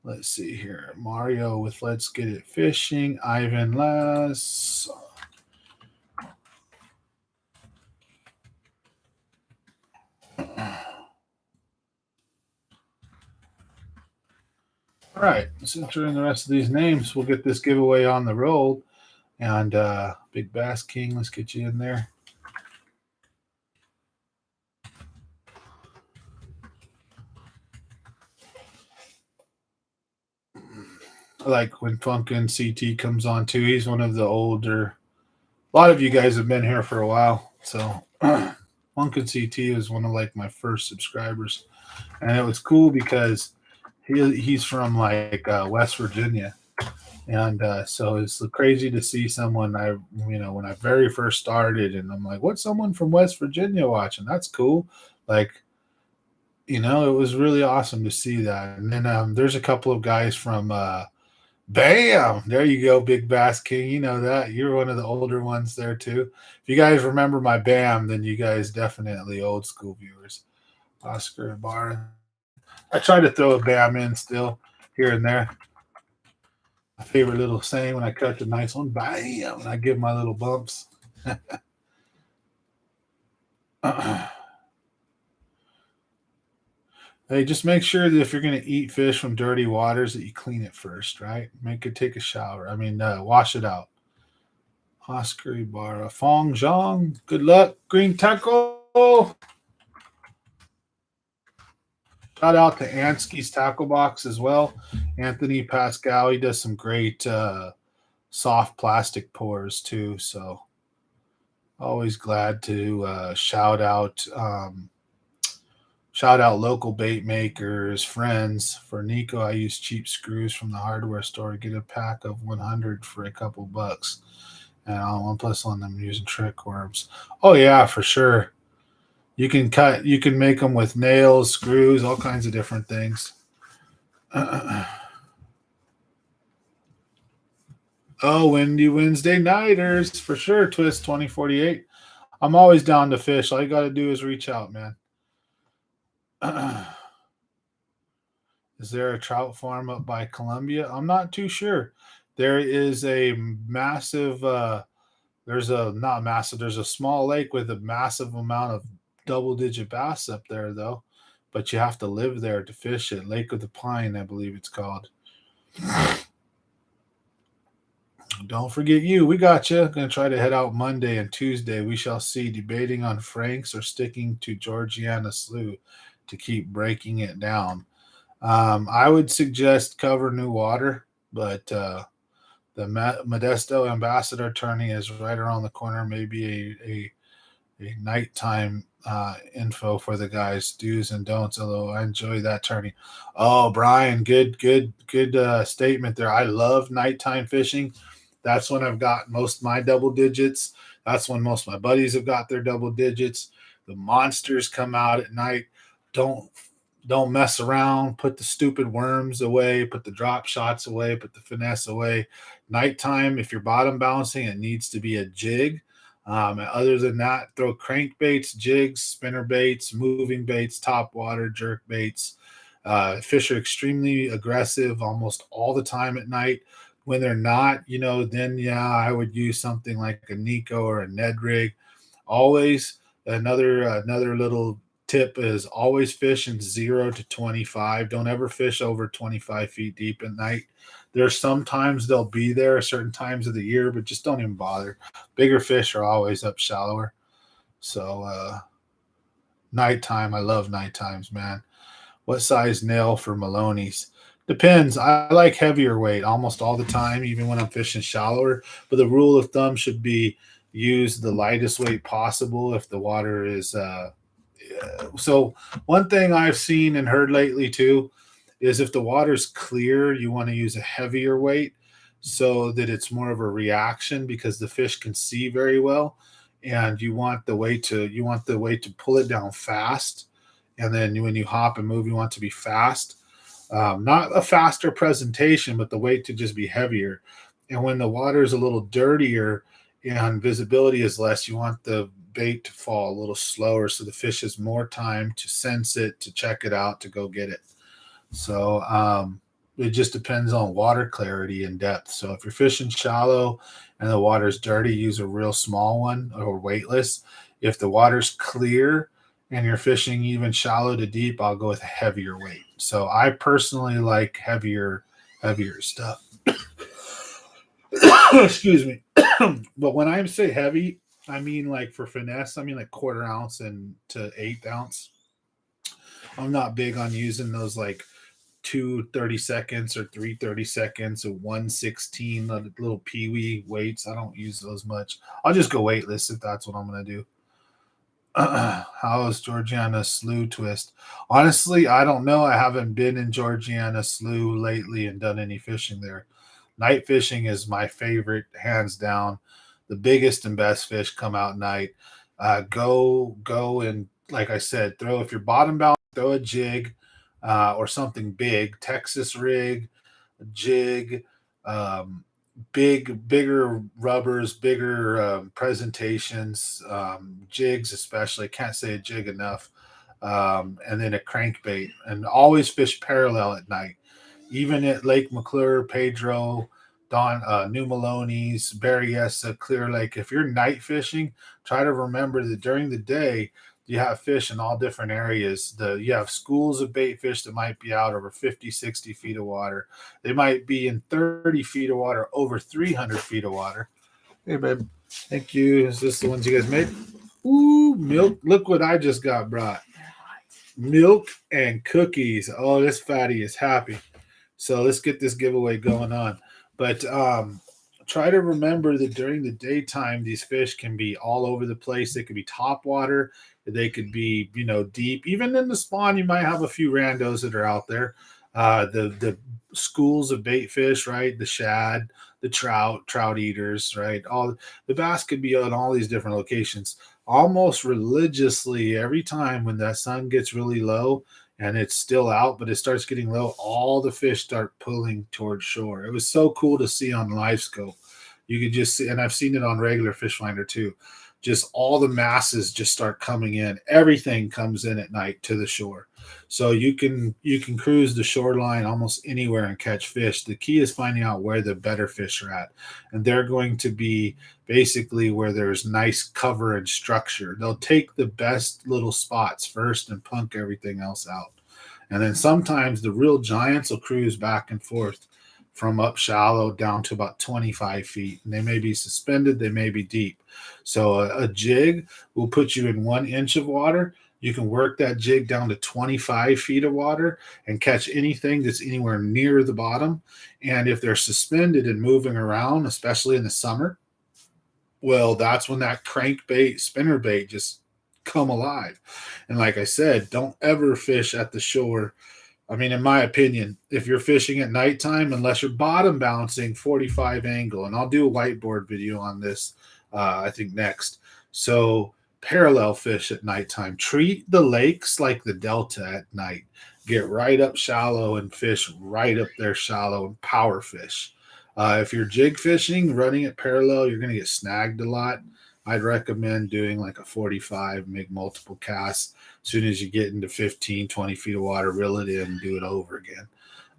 Let's see here. Mario with Let's Get It Fishing. Ivan Lass. All right, let's enter in the rest of these names. We'll get this giveaway on the roll. And Big Bass King, let's get you in there. I like when Funkin' CT comes on too. He's one of the older. A lot of you guys have been here for a while, so Funkin' CT was one of like my first subscribers, and it was cool because he's from like West Virginia, and so it's crazy to see someone when I very first started, and I'm like, what's someone from West Virginia watching? That's cool. Like, it was really awesome to see that. And then there's a couple of guys from Bam! There you go, Big Bass King. You know that. You're one of the older ones there too. If you guys remember my Bam, then you guys definitely old school viewers. Oscar Ibarra. I try to throw a Bam in still here and there. My favorite little saying when I catch a nice one, Bam! And I give my little bumps. Hey, just make sure that if you're going to eat fish from dirty waters, that you clean it first, right? Make it take a shower. Wash it out. Oscar Ibarra. Fong Zhang. Good luck. Green Tackle. Shout out to Ansky's Tackle Box as well. Anthony Pascal. He does some great soft plastic pours too. So always glad to shout out local bait makers, friends. For Nico, I use cheap screws from the hardware store to get a pack of 100 for a couple bucks. And on +1, I'm using trick worms. Oh yeah, for sure. You can make them with nails, screws, all kinds of different things. Oh, Windy Wednesday Nighters for sure. Twist 2048. I'm always down to fish. All you got to do is reach out, man. Is there a trout farm up by Columbia? I'm not too sure. There is a massive. There's a small lake with a massive amount of double-digit bass up there, though. But you have to live there to fish it. Lake of the Pine, I believe it's called. Don't forget you. We got you. Going to try to head out Monday and Tuesday. We shall see. Debating on Franks or sticking to Georgiana Slough to keep breaking it down. I would suggest cover new water, but the Modesto Ambassador tourney is right around the corner. Maybe a nighttime info for the guys, do's and don'ts. Although I enjoy that tourney. Oh, Brian, good statement there. I love nighttime fishing. That's when I've got most of my double digits. That's when most of my buddies have got their double digits. The monsters come out at night. Don't mess around. Put the stupid worms away. Put the drop shots away. Put the finesse away. Nighttime, if you're bottom bouncing, it needs to be a jig. Other than that, throw crankbaits, jigs, spinner baits, moving baits, top water, jerk baits. Fish are extremely aggressive almost all the time at night. When they're not, then I would use something like a Nico or a Ned rig. Always another little tip is always fish in 0 to 25. Don't ever fish over 25 feet deep at night. There's sometimes they'll be there certain times of the year, but just don't even bother. Bigger fish are always up shallower. So nighttime, I love night times, man. What size nail for Maloney's? Depends. I like heavier weight almost all the time, even when I'm fishing shallower. But the rule of thumb should be use the lightest weight possible if the water is so one thing I've seen and heard lately too is if the water's clear, you want to use a heavier weight so that it's more of a reaction because the fish can see very well, and you want the weight to pull it down fast, and then when you hop and move, you want to be fast. Not a faster presentation, but the weight to just be heavier. And when the water is a little dirtier and visibility is less, you want the bait to fall a little slower so the fish has more time to sense it, to check it out, to go get it. So it just depends on water clarity and depth. So if you're fishing shallow and the water's dirty, use a real small one or weightless. If the water's clear and you're fishing even shallow to deep, I'll go with a heavier weight. So I personally like heavier heavier stuff. Excuse me. But when I say heavy, I mean like for finesse, I mean like quarter ounce and to eighth ounce. I'm not big on using those like 2 30 seconds or 3 30 seconds or 116 little peewee weights. I don't use those much. I'll just go weightless if that's what I'm gonna do. How is Georgiana Slough twist? Honestly, I don't know. I haven't been in Georgiana Slough lately and done any fishing there. Night fishing is my favorite, hands down. The biggest and best fish come out night. Go, and like I said, throw if you're bottom bound, throw a jig or something big, Texas rig, jig, um, bigger rubbers, bigger presentations, jigs especially. Can't say a jig enough. And then a crankbait, and always fish parallel at night, even at Lake McClure, Pedro, Don, New Maloney's, Berryessa, Clear Lake. If you're night fishing, try to remember that during the day you have fish in all different areas. You have schools of bait fish that might be out over 50, 60 feet of water. They might be in 30 feet of water, over 300 feet of water. Hey, babe. Thank you. Is this the ones you guys made? Ooh, milk. Look what I just got brought. Milk and cookies. Oh, this fatty is happy. So let's get this giveaway going on. But try to remember that during the daytime, these fish can be all over the place. They could be top water. They could be, deep. Even in the spawn, you might have a few randos that are out there. The schools of bait fish, right? The shad, the trout eaters, right? All the bass could be on all these different locations. Almost religiously, every time when that sun gets really low, and it's still out, but it starts getting low, all the fish start pulling towards shore. It was so cool to see on live scope. You could just see, and I've seen it on regular fish finder too. Just all the masses just start coming in. Everything comes in at night to the shore. So you can cruise the shoreline almost anywhere and catch fish. The key is finding out where the better fish are at. And they're going to be basically where there's nice cover and structure. They'll take the best little spots first and punk everything else out. And then sometimes the real giants will cruise back and forth from up shallow down to about 25 feet. And they may be suspended, they may be deep. So a jig will put you in 1 inch of water. You can work that jig down to 25 feet of water and catch anything that's anywhere near the bottom. And if they're suspended and moving around, especially in the summer, well, that's when that crankbait, spinnerbait just come alive. And like I said, don't ever fish at the shore. I mean, in my opinion, if you're fishing at nighttime, unless you're bottom bouncing 45 angle, and I'll do a whiteboard video on this, I think next. So parallel fish at nighttime. Treat the lakes like the delta at night. Get right up shallow and fish right up there shallow and power fish. If you're jig fishing, running it parallel, you're going to get snagged a lot. I'd recommend doing like a 45, make multiple casts. As soon as you get into 15, 20 feet of water, reel it in and do it over again.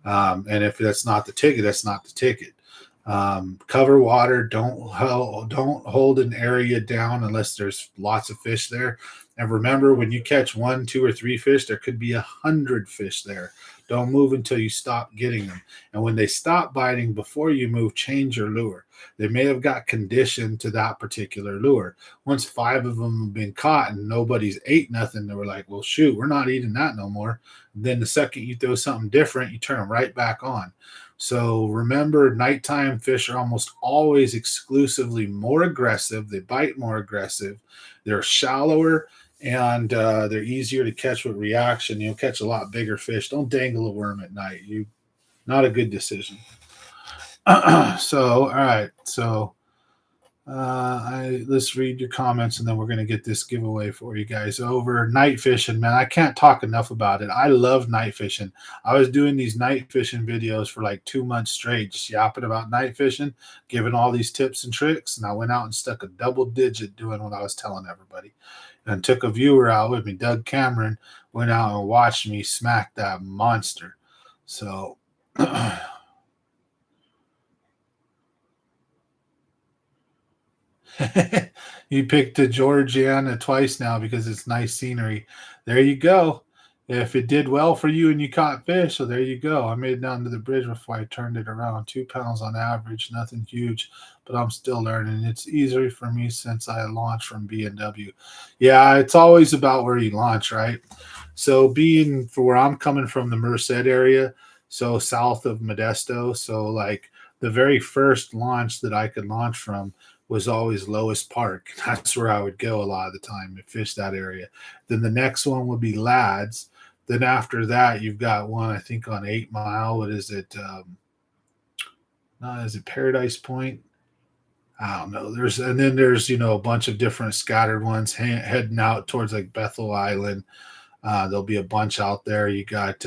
And if that's not the ticket, that's not the ticket. Cover water. Don't hold an area down unless there's lots of fish there. And remember, when you catch 1, 2, or 3 fish, there could be 100 fish there. Don't move until you stop getting them. And when they stop biting, before you move, change your lure. They may have got conditioned to that particular lure. Once 5 of them have been caught and nobody's ate nothing, they were like, well, shoot, we're not eating that no more. Then the second you throw something different, you turn them right back on. So remember, nighttime fish are almost always exclusively more aggressive. They bite more aggressive. They're shallower, and they're easier to catch with reaction. You'll catch a lot bigger fish. Don't dangle a worm at night. Not a good decision. So, all right. So let's read your comments, and then we're going to get this giveaway for you guys over. Night fishing, man, I can't talk enough about it. I love night fishing. I was doing these night fishing videos for like 2 months straight, just yapping about night fishing, giving all these tips and tricks, and I went out and stuck a double digit doing what I was telling everybody, and took a viewer out with me. Doug Cameron went out and watched me smack that monster. So you picked the Georgiana twice now because it's nice scenery. There you go. if it did well for you and you caught fish, so there you go. I made it down to the bridge before I turned it around. 2 pounds on average, nothing huge, but I'm still learning. It's easier for me since I launched from B&W. Yeah, it's always about where you launch, right? So being for where I'm coming from, the Merced area, so south of Modesto, so like the very first launch that I could launch from was always Lois Park. That's where I would go a lot of the time and fish that area. Then the next one would be Lads. Then after that, you've got one I think on 8 Mile. What is it? Is it Paradise Point? I don't know. There's a bunch of different scattered ones heading out towards like Bethel Island. There'll be a bunch out there. You got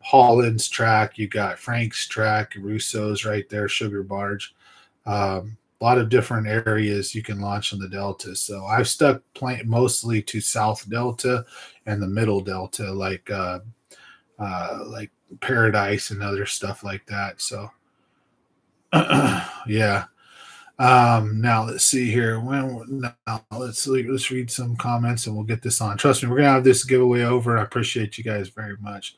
Holland's track, you got Frank's track, Russo's right there, Sugar Barge. A lot of different areas you can launch in the Delta. So I've stuck mostly to South Delta and the Middle Delta, like Paradise and other stuff like that. So yeah. Now let's see here. Let's read some comments and we'll get this on. Trust me, we're gonna have this giveaway over. I appreciate you guys very much.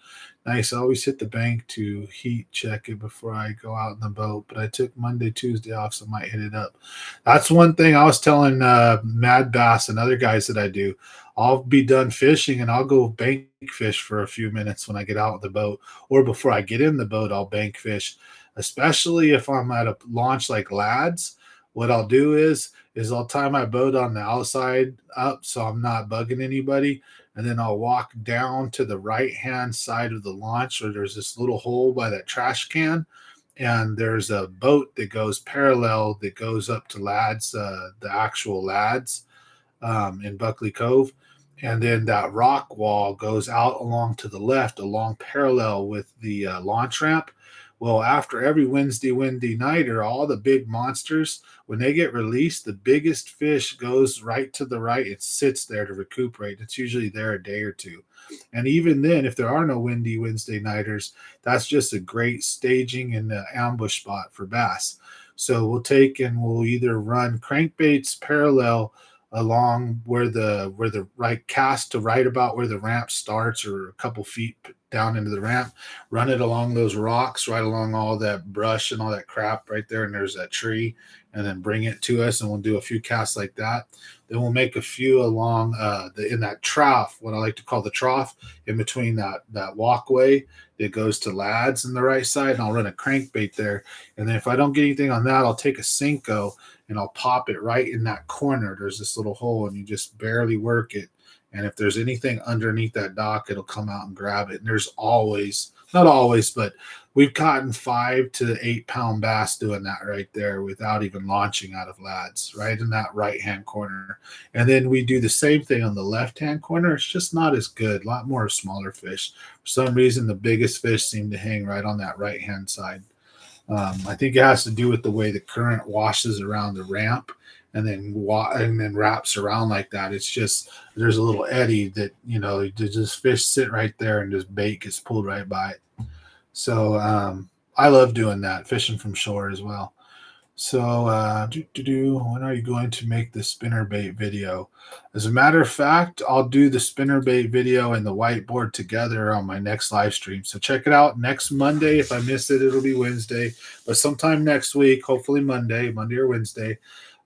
Nice. I always hit the bank to heat check it before I go out in the boat, but I took Monday, Tuesday off, so I might hit it up. That's one thing I was telling Mad Bass and other guys that I do. I'll be done fishing and I'll go bank fish for a few minutes when I get out of the boat, or before I get in the boat, I'll bank fish, especially if I'm at a launch like Lads. What I'll do is I'll tie my boat on the outside up so I'm not bugging anybody, and then I'll walk down to the right hand side of the launch where there's this little hole by that trash can, and there's a boat that goes parallel that goes up to Lads, the actual Lads, in Buckley Cove. And then that rock wall goes out along to the left, along parallel with the launch ramp. Well, after every Wednesday windy nighter, all the big monsters, when they get released, the biggest fish goes right to the right. It sits there to recuperate. It's usually there a day or two. And even then, if there are no windy Wednesday nighters, that's just a great staging and ambush spot for bass. So we'll either run crankbaits parallel along where the right cast to right about where the ramp starts, or a couple feet down into the ramp, run it along those rocks, right along all that brush and all that crap right there, and there's that tree, and then bring it to us, and we'll do a few casts like that. Then we'll make a few along in that trough, what I like to call the trough, in between that walkway that goes to Lads on the right side, and I'll run a crankbait there. And then if I don't get anything on that, I'll take a Cinco and I'll pop it right in that corner. There's this little hole, and you just barely work it. And if there's anything underneath that dock, it'll come out and grab it. And there's always, not always, but we've caught 5 to 8 pound bass doing that right there without even launching out of Lads, right in that right hand corner. And then we do the same thing on the left hand corner. It's just not as good, a lot more smaller fish. For some reason, the biggest fish seem to hang right on that right hand side. I think it has to do with the way the current washes around the ramp and then wraps around like that. It's just there's a little eddy that just fish sit right there and just bait gets pulled right by it. So I love doing that, fishing from shore as well. So when are you going to make the spinnerbait video? As a matter of fact, I'll do the spinnerbait video and the whiteboard together on my next live stream. So check it out next Monday. If I miss it, it'll be Wednesday. But sometime next week, hopefully Monday or Wednesday,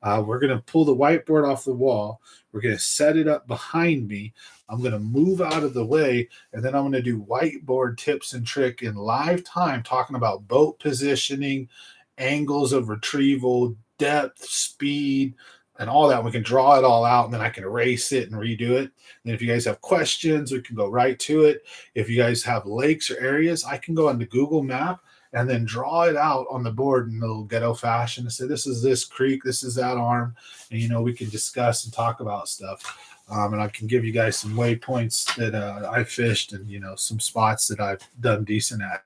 we're going to pull the whiteboard off the wall. We're going to set it up behind me. I'm going to move out of the way, and then I'm going to do whiteboard tips and trick in live time, talking about boat positioning, angles of retrieval, depth, speed, and all that. We can draw it all out, and then I can erase it and redo it. And if you guys have questions, we can go right to it. If you guys have lakes or areas, I can go on the Google map and then draw it out on the board in a little ghetto fashion and say, this is this creek, this is that arm. And, we can discuss and talk about stuff. And I can give you guys some waypoints that I fished and, some spots that I've done decent at.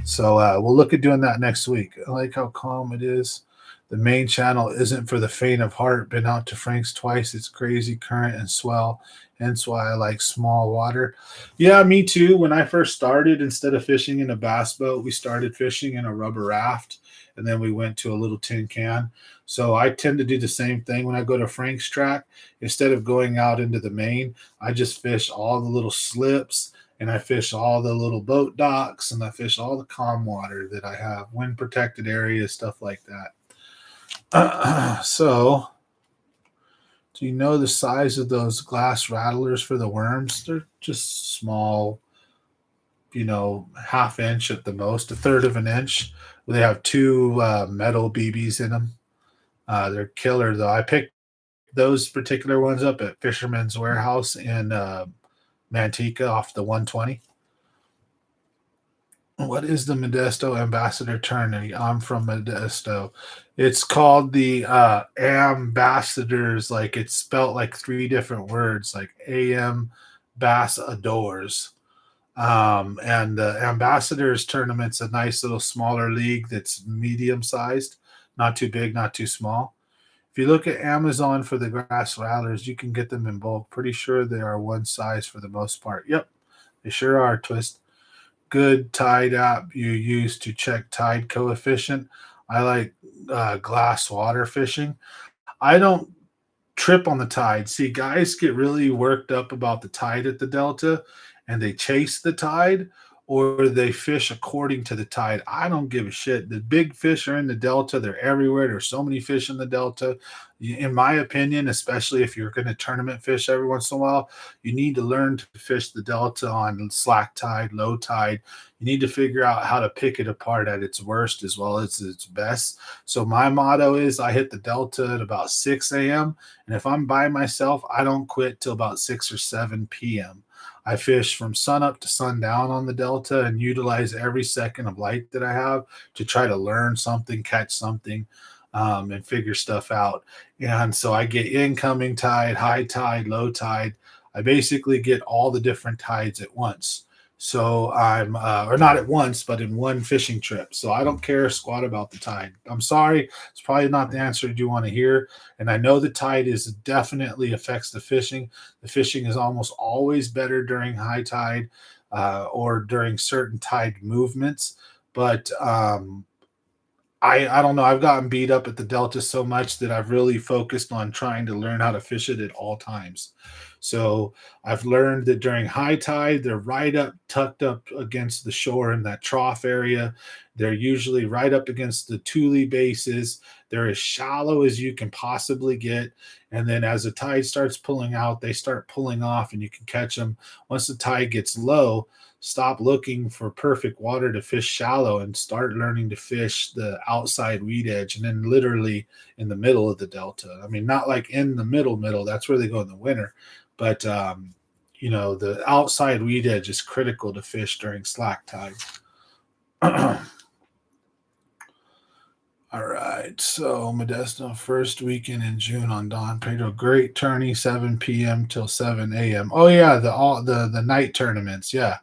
So we'll look at doing that next week. I like how calm it is. The main channel isn't for the faint of heart. Been out to Frank's twice. It's crazy current and swell. Hence why I like small water. Yeah, me too. When I first started, instead of fishing in a bass boat, we started fishing in a rubber raft. And then we went to a little tin can. So I tend to do the same thing when I go to Frank's track. Instead of going out into the main, I just fish all the little slips and I fish all the little boat docks and I fish all the calm water that I have, wind protected areas, stuff like that. So, do you know the size of those glass rattlers for the worms? They're just small, half inch at the most, a third of an inch. They have two metal BBs in them. They're killer though. I picked those particular ones up at Fisherman's Warehouse in Manteca off the 120. What is the Modesto Ambassador tourney? I'm from Modesto. It's called the Ambassadors, like it's spelt like three different words, like AM Ambassadors. And the Ambassadors tournament's a nice little smaller league that's medium sized, not too big, not too small. If you look at Amazon for the grass rattlers, you can get them in bulk. Pretty sure they are one size for the most part. Yep, they sure are, Twist. Good tide app you use to check tide coefficient. I like glass water fishing. I don't trip on the tide. See, guys get really worked up about the tide at the Delta and they chase the tide or they fish according to the tide. I don't give a shit. The big fish are in the Delta. They're everywhere. There's so many fish in the Delta. In my opinion, especially if you're going to tournament fish every once in a while, you need to learn to fish the Delta on slack tide, low tide. You need to figure out how to pick it apart at its worst as well as its best. So my motto is I hit the Delta at about 6 a.m. And if I'm by myself, I don't quit till about 6 or 7 p.m. I fish from sunup to sundown on the Delta and utilize every second of light that I have to try to learn something, catch something, and figure stuff out. And so I get incoming tide, high tide, low tide. I basically get all the different tides at once. So I'm, or not at once, but in one fishing trip. So I don't care squat about the tide. I'm sorry. It's probably not the answer you want to hear. And I know the tide is definitely affects the fishing. The fishing is almost always better during high tide or during certain tide movements. But I don't know. I've gotten beat up at the Delta so much that I've really focused on trying to learn how to fish it at all times. So I've learned that during high tide, they're right up, tucked up against the shore in that trough area. They're usually right up against the tule bases. They're as shallow as you can possibly get. And then as the tide starts pulling out, they start pulling off and you can catch them. Once the tide gets low, stop looking for perfect water to fish shallow and start learning to fish the outside weed edge and then literally in the middle of the Delta. I mean, not like in the middle, that's where they go in the winter. But, the outside weed edge is critical to fish during slack tide. All right, so Modesto first weekend in June on Don Pedro. Great tourney, 7 p.m. till 7 a.m. Oh yeah, the night tournaments. Yeah,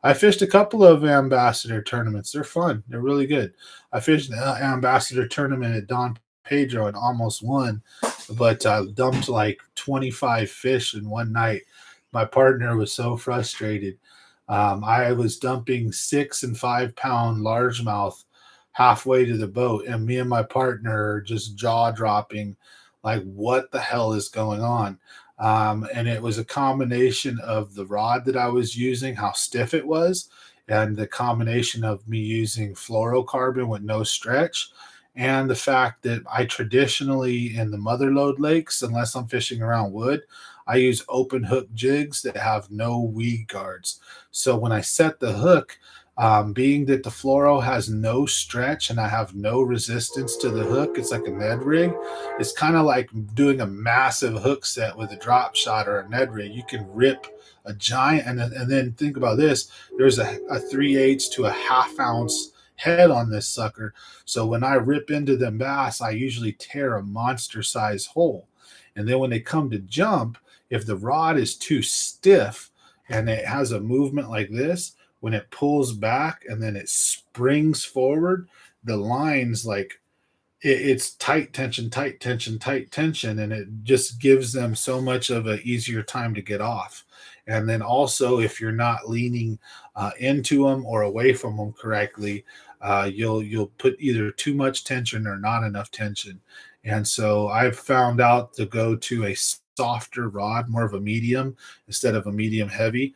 I fished a couple of ambassador tournaments. They're fun. They're really good. I fished the ambassador tournament at Don Pedro and almost won, but I dumped like 25 fish in one night. My partner was so frustrated. I was dumping 6 and 5 pound largemouth halfway to the boat, and me and my partner are just jaw dropping, like, what the hell is going on? And it was a combination of the rod that I was using, how stiff it was, and the combination of me using fluorocarbon with no stretch, and the fact that I traditionally in the mother lode lakes, unless I'm fishing around wood, I use open hook jigs that have no weed guards. So when I set the hook, being that the fluoro has no stretch and I have no resistance to the hook, it's like a Ned rig. It's kind of like doing a massive hook set with a drop shot or a Ned rig. You can rip a giant, and then think about this. There's a 3/8 to a half ounce head on this sucker. So when I rip into them bass, I usually tear a monster size hole. And then when they come to jump, if the rod is too stiff and it has a movement like this, when it pulls back and then it springs forward, the lines like it's tight tension, tight tension, tight tension, and it just gives them so much of an easier time to get off. And then also, if you're not leaning into them or away from them correctly, you'll put either too much tension or not enough tension. And so I've found out to go to a softer rod, more of a medium instead of a medium heavy,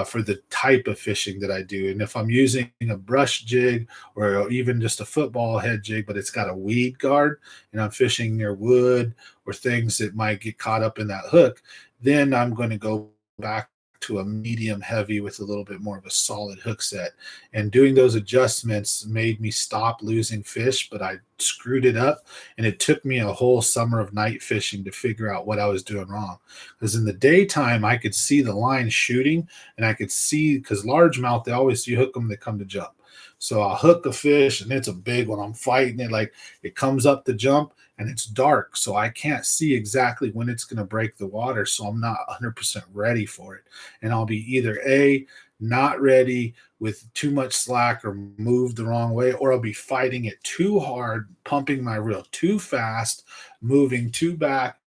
for the type of fishing that I do. And if I'm using a brush jig or even just a football head jig, but it's got a weed guard and I'm fishing near wood or things that might get caught up in that hook, then I'm going to go back to a medium heavy with a little bit more of a solid hook set. And doing those adjustments made me stop losing fish, but I screwed it up. And it took me a whole summer of night fishing to figure out what I was doing wrong. Because in the daytime, I could see the line shooting and I could see, because largemouth, they always, you hook them, they come to jump. So I'll hook a fish and it's a big one. I'm fighting it like it comes up to jump and it's dark. So I can't see exactly when it's going to break the water. So I'm not 100% ready for it. And I'll be either A, not ready with too much slack or moved the wrong way, or I'll be fighting it too hard, pumping my reel too fast, moving too back,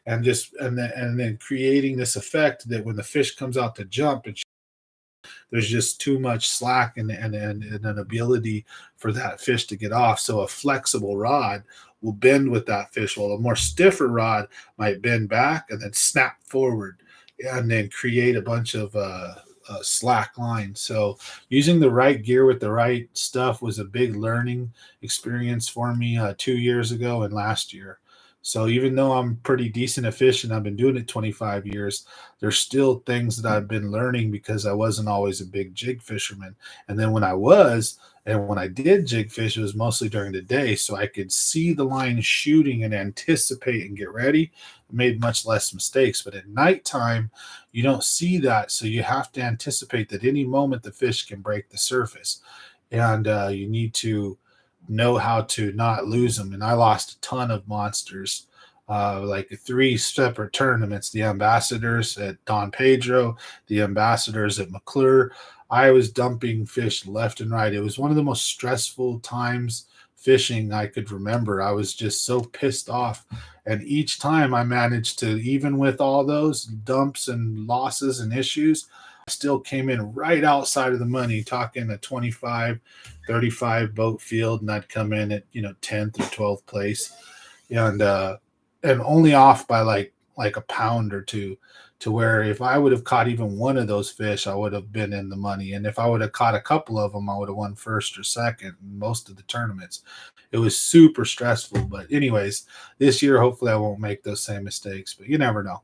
and then creating this effect that when the fish comes out to jump, there's just too much slack and an ability for that fish to get off. So a flexible rod will bend with that fish, while a more stiffer rod might bend back and then snap forward and then create a bunch of slack line. So using the right gear with the right stuff was a big learning experience for me 2 years ago and last year. So even though I'm pretty decent at fishing, I've been doing it 25 years, there's still things that I've been learning because I wasn't always a big jig fisherman. And then when I was, and when I did jig fish, it was mostly during the day. So I could see the line shooting and anticipate and get ready. I made much less mistakes. But at nighttime, you don't see that. So you have to anticipate that any moment the fish can break the surface. And you need to know how to not lose them. And I lost a ton of monsters, like three separate tournaments: the ambassadors at Don Pedro, the ambassadors at McClure. I was dumping fish left and right. It was one of the most stressful times fishing I could remember. I was just so pissed off. And each time I managed to, even with all those dumps and losses and issues, I still came in right outside of the money, talking a 25, 35 boat field, and I'd come in at 10th or 12th place, and only off by like a pound or two, to where if I would have caught even one of those fish, I would have been in the money. And if I would have caught a couple of them, I would have won first or second in most of the tournaments. It was super stressful. But anyways, this year, hopefully I won't make those same mistakes, but you never know.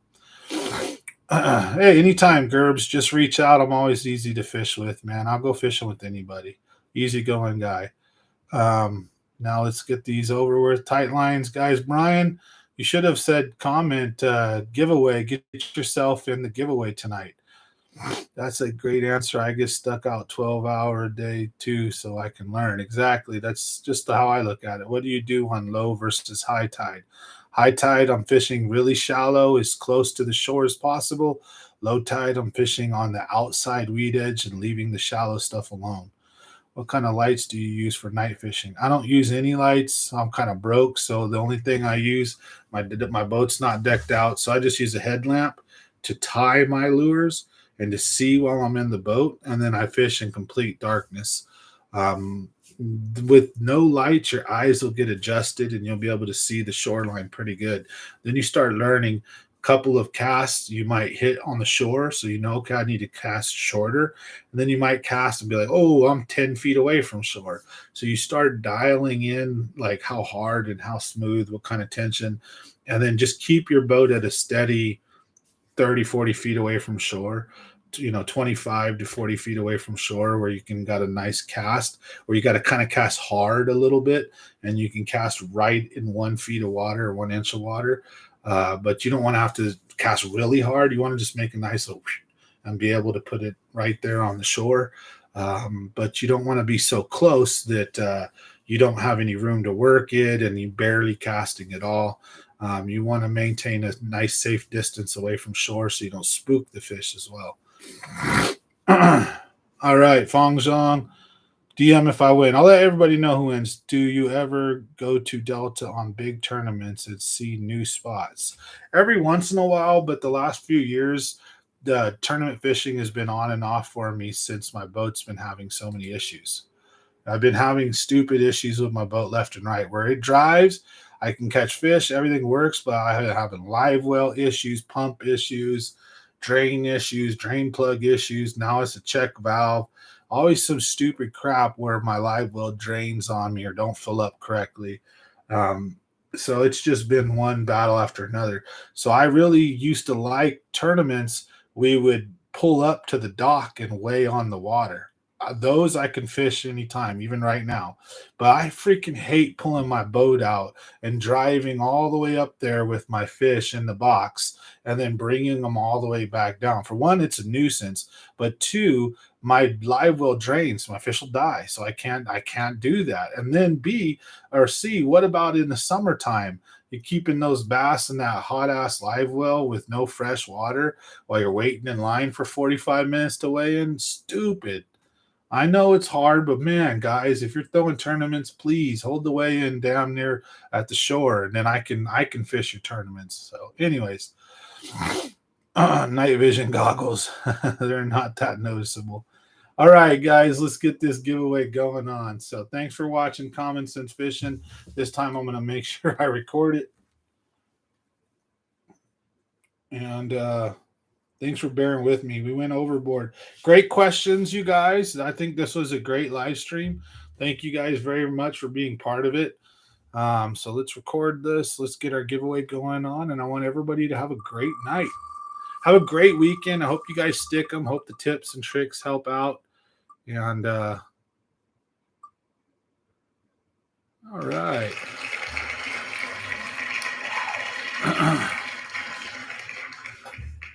Hey, anytime, Gerbs, just reach out. I'm always easy to fish with, man. I'll go fishing with anybody. Easy going guy. Now let's get these over with. Tight lines, guys. Brian, you should have said comment giveaway. Get yourself in the giveaway tonight. That's a great answer. I get stuck out 12-hour a day too, so I can learn. Exactly. That's just how I look at it. What do you do on low versus high tide? High tide, I'm fishing really shallow, as close to the shore as possible. Low tide, I'm fishing on the outside weed edge and leaving the shallow stuff alone. What kind of lights do you use for night fishing? I don't use any lights. I'm kind of broke, so the only thing I use, my boat's not decked out, so I just use a headlamp to tie my lures and to see while I'm in the boat, and then I fish in complete darkness. Um, with no lights, your eyes will get adjusted and you'll be able to see the shoreline pretty good. Then you start learning. Couple of casts you might hit on the shore, so okay, I need to cast shorter. And then you might cast and be like, oh, I'm 10 feet away from shore. So you start dialing in like how hard and how smooth, what kind of tension, and then just keep your boat at a steady 30, 40 feet away from shore, 25 to 40 feet away from shore, where you can got a nice cast, where you got to kind of cast hard a little bit, and you can cast right in 1 feet of water or 1 inch of water. But you don't want to have to cast really hard. You want to just make a nice little and be able to put it right there on the shore. But you don't want to be so close that you don't have any room to work it and you barely casting at all. You want to maintain a nice, safe distance away from shore so you don't spook the fish as well. All right, Fong Zhong, DM if I win. I'll let everybody know who wins. Do you ever go to Delta on big tournaments and see new spots? Every once in a while, but the last few years, the tournament fishing has been on and off for me since my boat's been having so many issues. I've been having stupid issues with my boat left and right, where it drives. I can catch fish, everything works, but I having live well issues, pump issues, drain issues, drain plug issues. Now it's a check valve. Always some stupid crap where my live well drains on me or don't fill up correctly. Um, so it's just been one battle after another. So I really used to like tournaments. We would pull up to the dock and weigh on the water. Those I can fish anytime, even right now. But I freaking hate pulling my boat out and driving all the way up there with my fish in the box and then bringing them all the way back down. For one, it's a nuisance, but two, my live well drains, my fish will die. So I can't do that. And then B or C, what about in the summertime? You're keeping those bass in that hot ass live well with no fresh water while you're waiting in line for 45 minutes to weigh in. Stupid. I know it's hard, but man, guys, if you're throwing tournaments, please hold the weigh in down near at the shore, and then I can fish your tournaments. So, anyways, night vision goggles. They're not that noticeable. All right, guys, let's get this giveaway going on. So thanks for watching Common Sense Fishing. This time I'm going to make sure I record it. And thanks for bearing with me. We went overboard. Great questions, you guys. I think this was a great live stream. Thank you guys very much for being part of it. So let's record this. Let's get our giveaway going on. And I want everybody to have a great night. Have a great weekend. I hope you guys stick them. Hope the tips and tricks help out. And all right.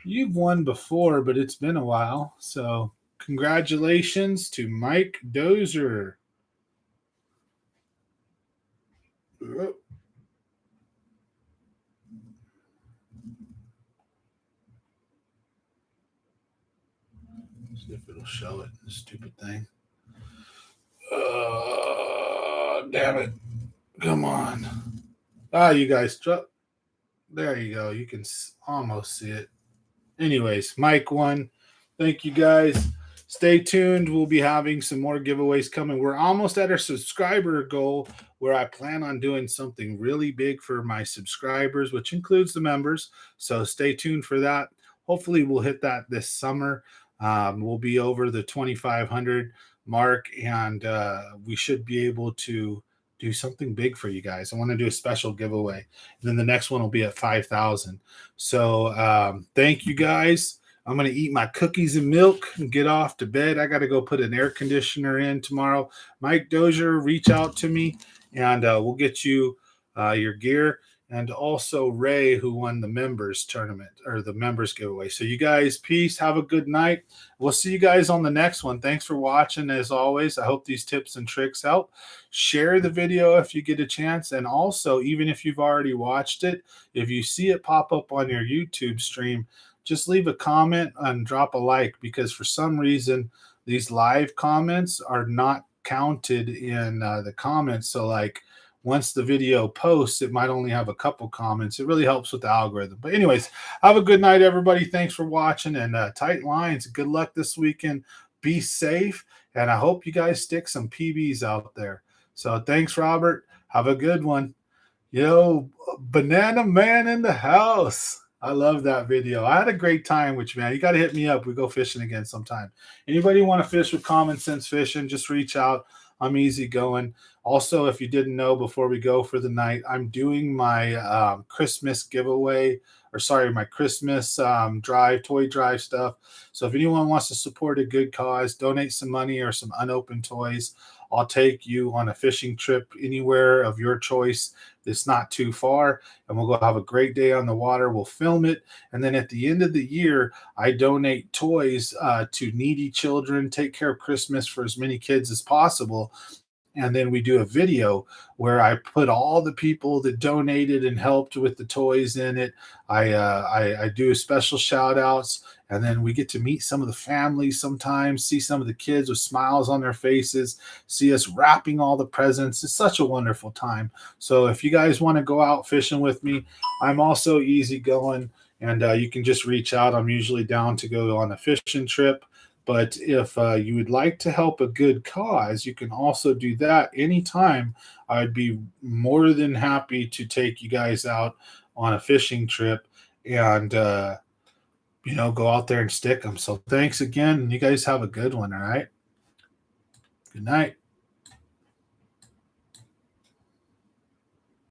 You've won before, but it's been a while. So congratulations to Mike Dozer. See if it'll show it. Stupid thing. Damn it. Come on. You guys. There you go. You can almost see it. Anyways, Mike won. Thank you guys. Stay tuned. We'll be having some more giveaways coming. We're almost at our subscriber goal where I plan on doing something really big for my subscribers, which includes the members. So stay tuned for that. Hopefully we'll hit that this summer. We'll be over the 2,500 mark, and we should be able to do something big for you guys. I want to do a special giveaway. And then the next one will be at 5,000. So thank you guys. I'm going to eat my cookies and milk and get off to bed. I got to go put an air conditioner in tomorrow. Mike Dozier, reach out to me, and we'll get you your gear. And also Ray, who won the members tournament or the members giveaway. So you guys, peace. Have a good night. We'll see you guys on the next one. Thanks for watching. As always, I hope these tips and tricks help. Share the video if you get a chance. And also, even if you've already watched it, if you see it pop up on your YouTube stream, just leave a comment and drop a like, because for some reason, these live comments are not counted in the comments. So like, once the video posts, it might only have a couple comments. It really helps with the algorithm. But anyways, have a good night, everybody. Thanks for watching, and tight lines. Good luck this weekend. Be safe, and I hope you guys stick some PBs out there. So thanks, Robert. Have a good one. Yo, Banana Man in the house. I love that video. I had a great time with you, man. You got to hit me up. We go fishing again sometime. Anybody want to fish with Common Sense Fishing, just reach out. I'm easy going. Also, if you didn't know, before we go for the night, I'm doing my Christmas giveaway, or sorry, my Christmas toy drive stuff. So if anyone wants to support a good cause, donate some money or some unopened toys, I'll take you on a fishing trip anywhere of your choice. It's not too far, and we'll go have a great day on the water. We'll film it, and then at the end of the year, I donate toys to needy children, take care of Christmas for as many kids as possible. And then we do a video where I put all the people that donated and helped with the toys in it. I do special shout outs, and then we get to meet some of the families sometimes, see some of the kids with smiles on their faces, see us wrapping all the presents. It's such a wonderful time. So if you guys want to go out fishing with me, I'm also easy going, and you can just reach out. I'm usually down to go on a fishing trip. But if you would like to help a good cause, you can also do that anytime. I'd be more than happy to take you guys out on a fishing trip and go out there and stick them. So thanks again, and you guys have a good one. All right. Good night.